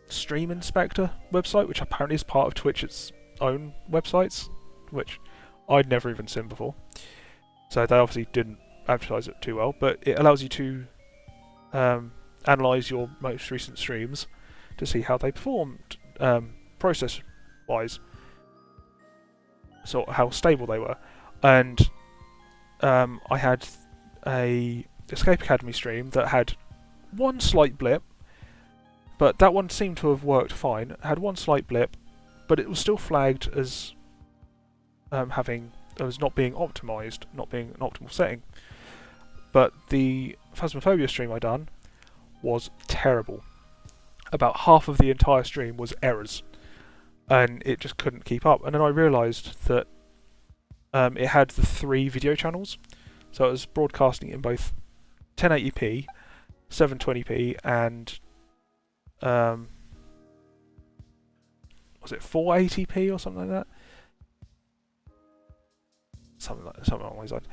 Stream Inspector website, which apparently is part of Twitch's own websites, which I'd never even seen before. So they obviously didn't advertise it too well, but it allows you to analyse your most recent streams to see how they performed process-wise, so how stable they were. And I had a Escape Academy stream that had one slight blip, but that one seemed to have worked fine. It had one slight blip, but it was still flagged as not being optimised, not being an optimal setting. But the Phasmophobia stream I done was terrible. About half of the entire stream was errors, and it just couldn't keep up. And then I realised that it had the 3 video channels, so it was broadcasting in both 1080p, 720p, and was it 480p or something like that? Something along those lines.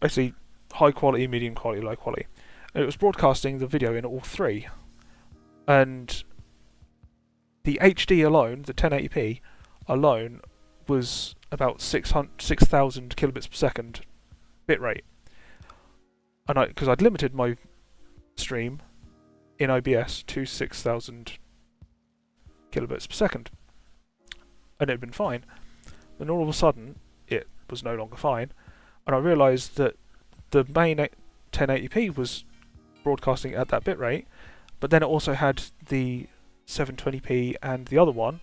Basically, high quality, medium quality, low quality. And it was broadcasting the video in all 3. And the HD alone, the 1080p alone, was about 6,000 kilobits per second bitrate. And because I'd limited my stream in OBS to 6,000 kilobits per second, and it had been fine. Then all of a sudden, it was no longer fine, and I realised that the main 1080p was broadcasting at that bitrate, but then it also had the 720p and the other one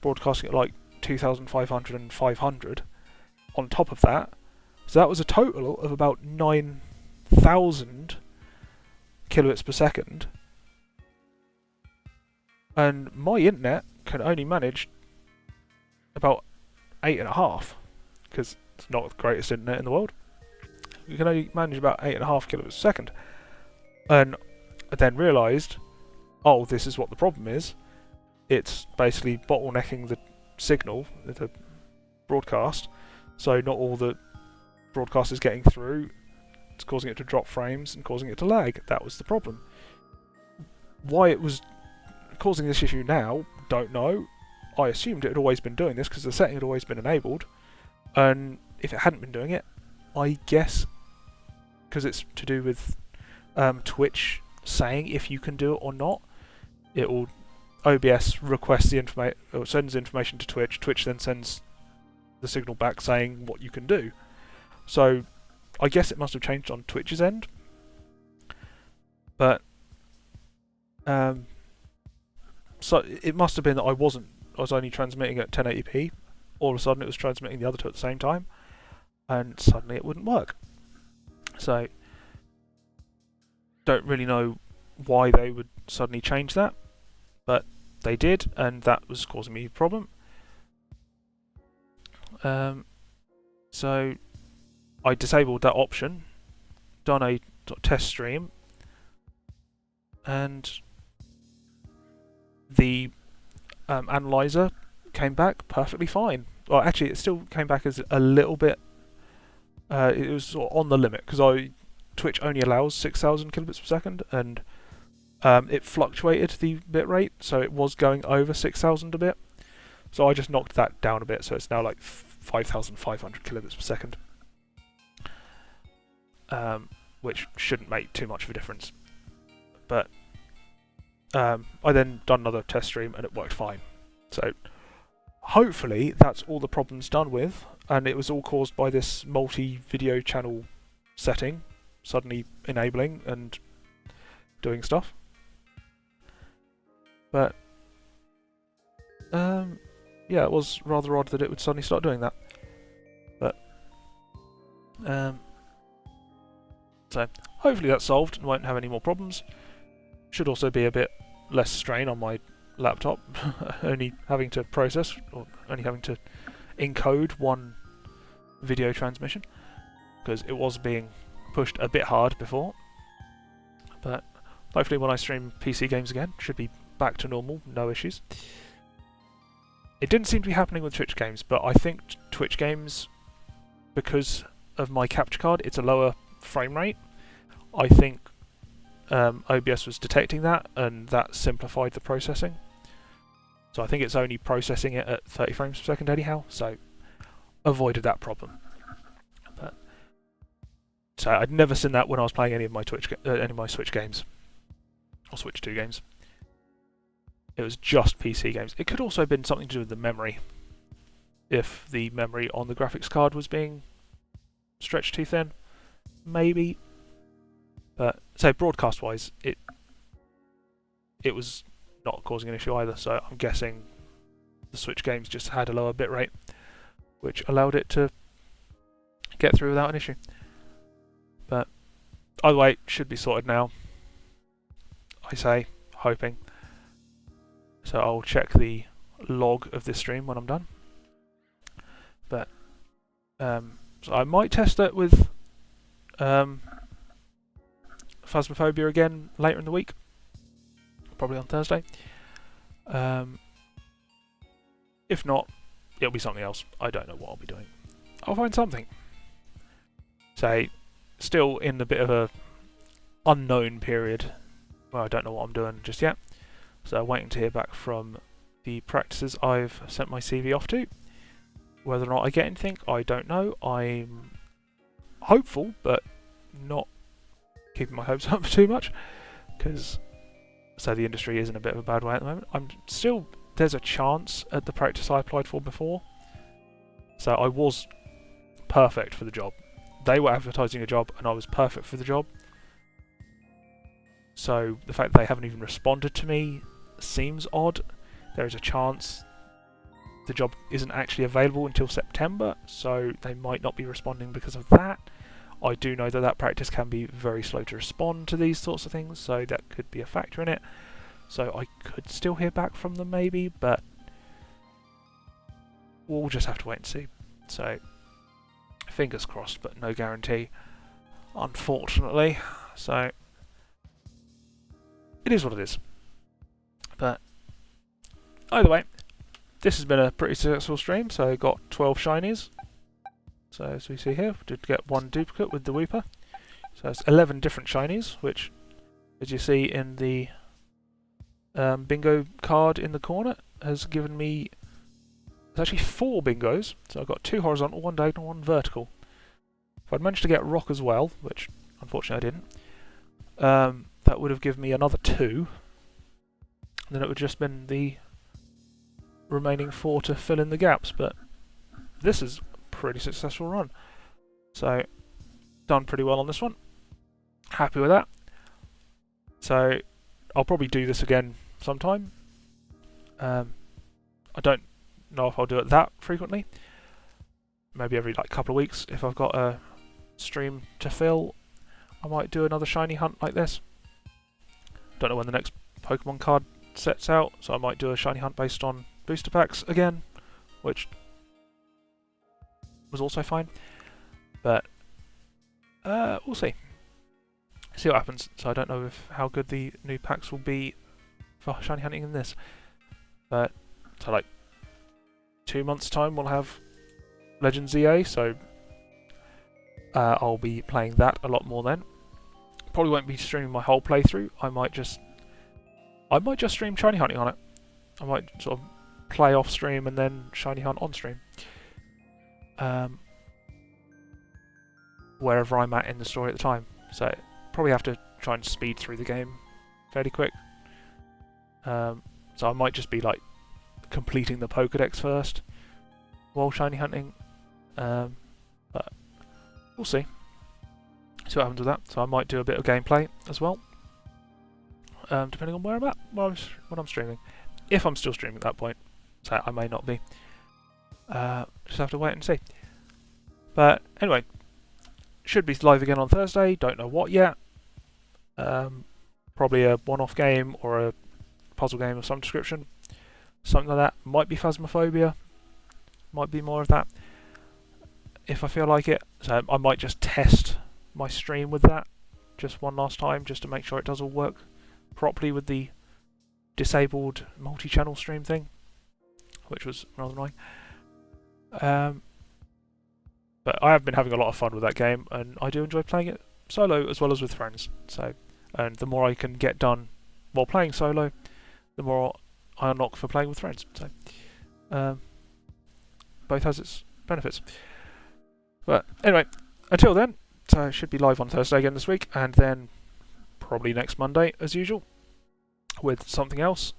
broadcasting at like 2500 and 500 on top of that. So that was a total of about 9,000 kilobits per second. And my internet can only manage about 8.5, because it's not the greatest internet in the world. You can only manage about 8.5 kilobits per second. And I then realised, oh, this is what the problem is. It's basically bottlenecking the signal, the broadcast, so not all the broadcast is getting through. It's causing it to drop frames and causing it to lag. That was the problem. Why it was causing this issue now, don't know. I assumed it had always been doing this because the setting had always been enabled, and if it hadn't been doing it, I guess because it's to do with Twitch saying if you can do it or not, it will OBS requests the information or sends information to Twitch. Twitch then sends the signal back saying what you can do. So I guess it must have changed on Twitch's end, but so it must have been that I was only transmitting at 1080p. All of a sudden it was transmitting the other two at the same time, and suddenly it wouldn't work. So don't really know why they would suddenly change that, but they did, and that was causing me a problem. So I disabled that option, done a test stream, and the analyzer came back perfectly fine. Well, actually, it still came back as a little bit. It was sort of on the limit because Twitch only allows 6,000 kilobits per second, and it fluctuated the bit rate, so it was going over 6,000 a bit. So I just knocked that down a bit, so it's now like 5,500 kilobits per second, which shouldn't make too much of a difference. But I then done another test stream and it worked fine. So hopefully that's all the problem's done with, and it was all caused by this multi-video channel setting suddenly enabling and doing stuff. But yeah, it was rather odd that it would suddenly start doing that. But so hopefully that's solved and won't have any more problems. Should also be a bit less strain on my laptop, only having to process or only having to encode one video transmission, because it was being pushed a bit hard before. But hopefully when I stream PC games again, should be back to normal, no issues. It didn't seem to be happening with Twitch games, but I think Twitch games, because of my capture card, it's a lower frame rate. I think OBS was detecting that, and that simplified the processing. So I think it's only processing it at 30 frames per second anyhow, so avoided that problem. But so I'd never seen that when I was playing any of my Switch games, or Switch 2 games. It was just PC games. It could also have been something to do with the memory. If the memory on the graphics card was being stretched too thin, maybe. But so broadcast-wise, it was not causing an issue either. So I'm guessing the Switch games just had a lower bitrate, which allowed it to get through without an issue. But either way, it should be sorted now. I say, hoping. So I'll check the log of this stream when I'm done. But so I might test it with Phasmophobia again later in the week, probably on Thursday. If not, it'll be something else. I don't know what I'll be doing. I'll find something. So still in a bit of a unknown period where I don't know what I'm doing just yet. So waiting to hear back from the practices I've sent my CV off to. Whether or not I get anything, I don't know. I'm hopeful, but not keeping my hopes up too much, because the industry is in a bit of a bad way at the moment. There's a chance at the practice I applied for before. So I was perfect for the job. They were advertising a job and I was perfect for the job. So the fact that they haven't even responded to me seems odd. There is a chance the job isn't actually available until September, so they might not be responding because of that. I do know that practice can be very slow to respond to these sorts of things, so that could be a factor in it. So I could still hear back from them maybe, but we'll just have to wait and see. So fingers crossed, but no guarantee, unfortunately. So it is what it is. But either way, this has been a pretty successful stream. So I got 12 shinies. So as we see here, we did get one duplicate with the Weeper. So it's 11 different shinies, which, as you see in the bingo card in the corner, has given me... There's actually 4 bingos. So I've got 2 horizontal, 1 diagonal, 1 vertical. If I'd managed to get rock as well, which unfortunately I didn't, that would have given me another 2. And then it would have just been the remaining 4 to fill in the gaps. But this is a pretty successful run. So, done pretty well on this one. Happy with that. So, I'll probably do this again sometime. I don't know if I'll do it that frequently. Maybe every couple of weeks if I've got a stream to fill. I might do another shiny hunt like this. Don't know when the next Pokemon card sets out, so I might do a shiny hunt based on booster packs again, which was also fine. But we'll see. See what happens. So I don't know how good the new packs will be for shiny hunting in this. But so 2 months' time we'll have Legends EA, so I'll be playing that a lot more then. Probably won't be streaming my whole playthrough. I might just stream shiny hunting on it. I might sort of play off stream and then shiny hunt on stream. Wherever I'm at in the story at the time. So probably have to try and speed through the game fairly quick. So I might just be completing the Pokédex first while shiny hunting. But we'll see. See what happens with that. So I might do a bit of gameplay as well. Depending on where I'm at when I'm streaming. If I'm still streaming at that point. So I may not be. Just have to wait and see. But anyway, should be live again on Thursday. Don't know what yet. Probably a one-off game or a puzzle game of some description. Something like that. Might be Phasmophobia. Might be more of that. If I feel like it. So I might just test my stream with that just one last time, just to make sure it does all work properly with the disabled multi-channel stream thing, which was rather annoying. But I have been having a lot of fun with that game, and I do enjoy playing it solo as well as with friends. So, and the more I can get done while playing solo, the more I unlock for playing with friends. So, both has its benefits. But anyway, until then, so I should be live on Thursday again this week, and then probably next Monday as usual with something else,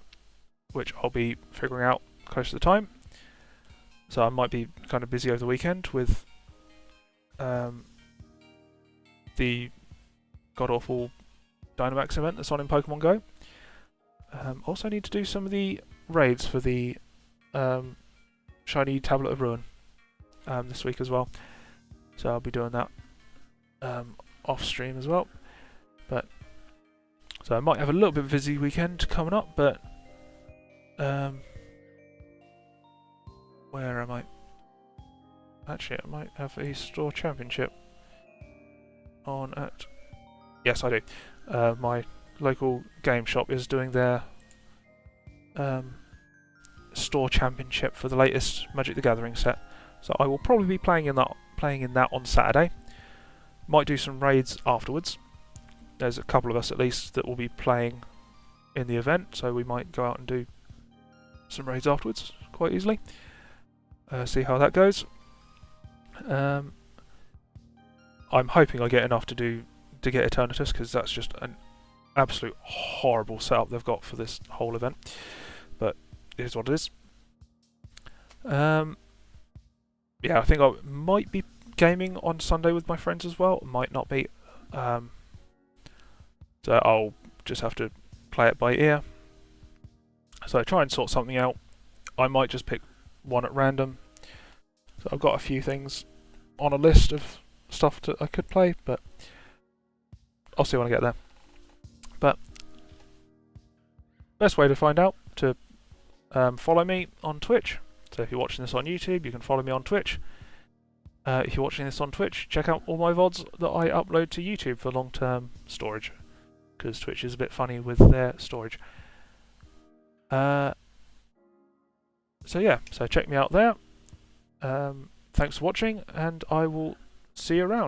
which I'll be figuring out close to the time. So I might be kind of busy over the weekend with the god-awful Dynamax event that's on in Pokemon Go. Also need to do some of the raids for the Shiny Tablet of Ruin this week as well. So I'll be doing that off stream as well. But so I might have a little bit of a busy weekend coming up, but where am I? Actually, I might have a store championship on at... Yes, I do. My local game shop is doing their store championship for the latest Magic the Gathering set. So I will probably be playing in that on Saturday. Might do some raids afterwards. There's a couple of us at least that will be playing in the event, so we might go out and do some raids afterwards quite easily. See how that goes. I'm hoping I get enough to get Eternatus, because that's just an absolute horrible setup they've got for this whole event. But it is what it is. Yeah, I think I might be gaming on Sunday with my friends as well. Might not be. So I'll just have to play it by ear. So try and sort something out. I might just pick one at random. So I've got a few things on a list of stuff that I could play, but I'll see when I get there. But best way to find out to follow me on Twitch. So if you're watching this on YouTube, you can follow me on Twitch. If you're watching this on Twitch, check out all my VODs that I upload to YouTube for long-term storage, because Twitch is a bit funny with their storage. So yeah, so check me out there. Thanks for watching, and I will see you around.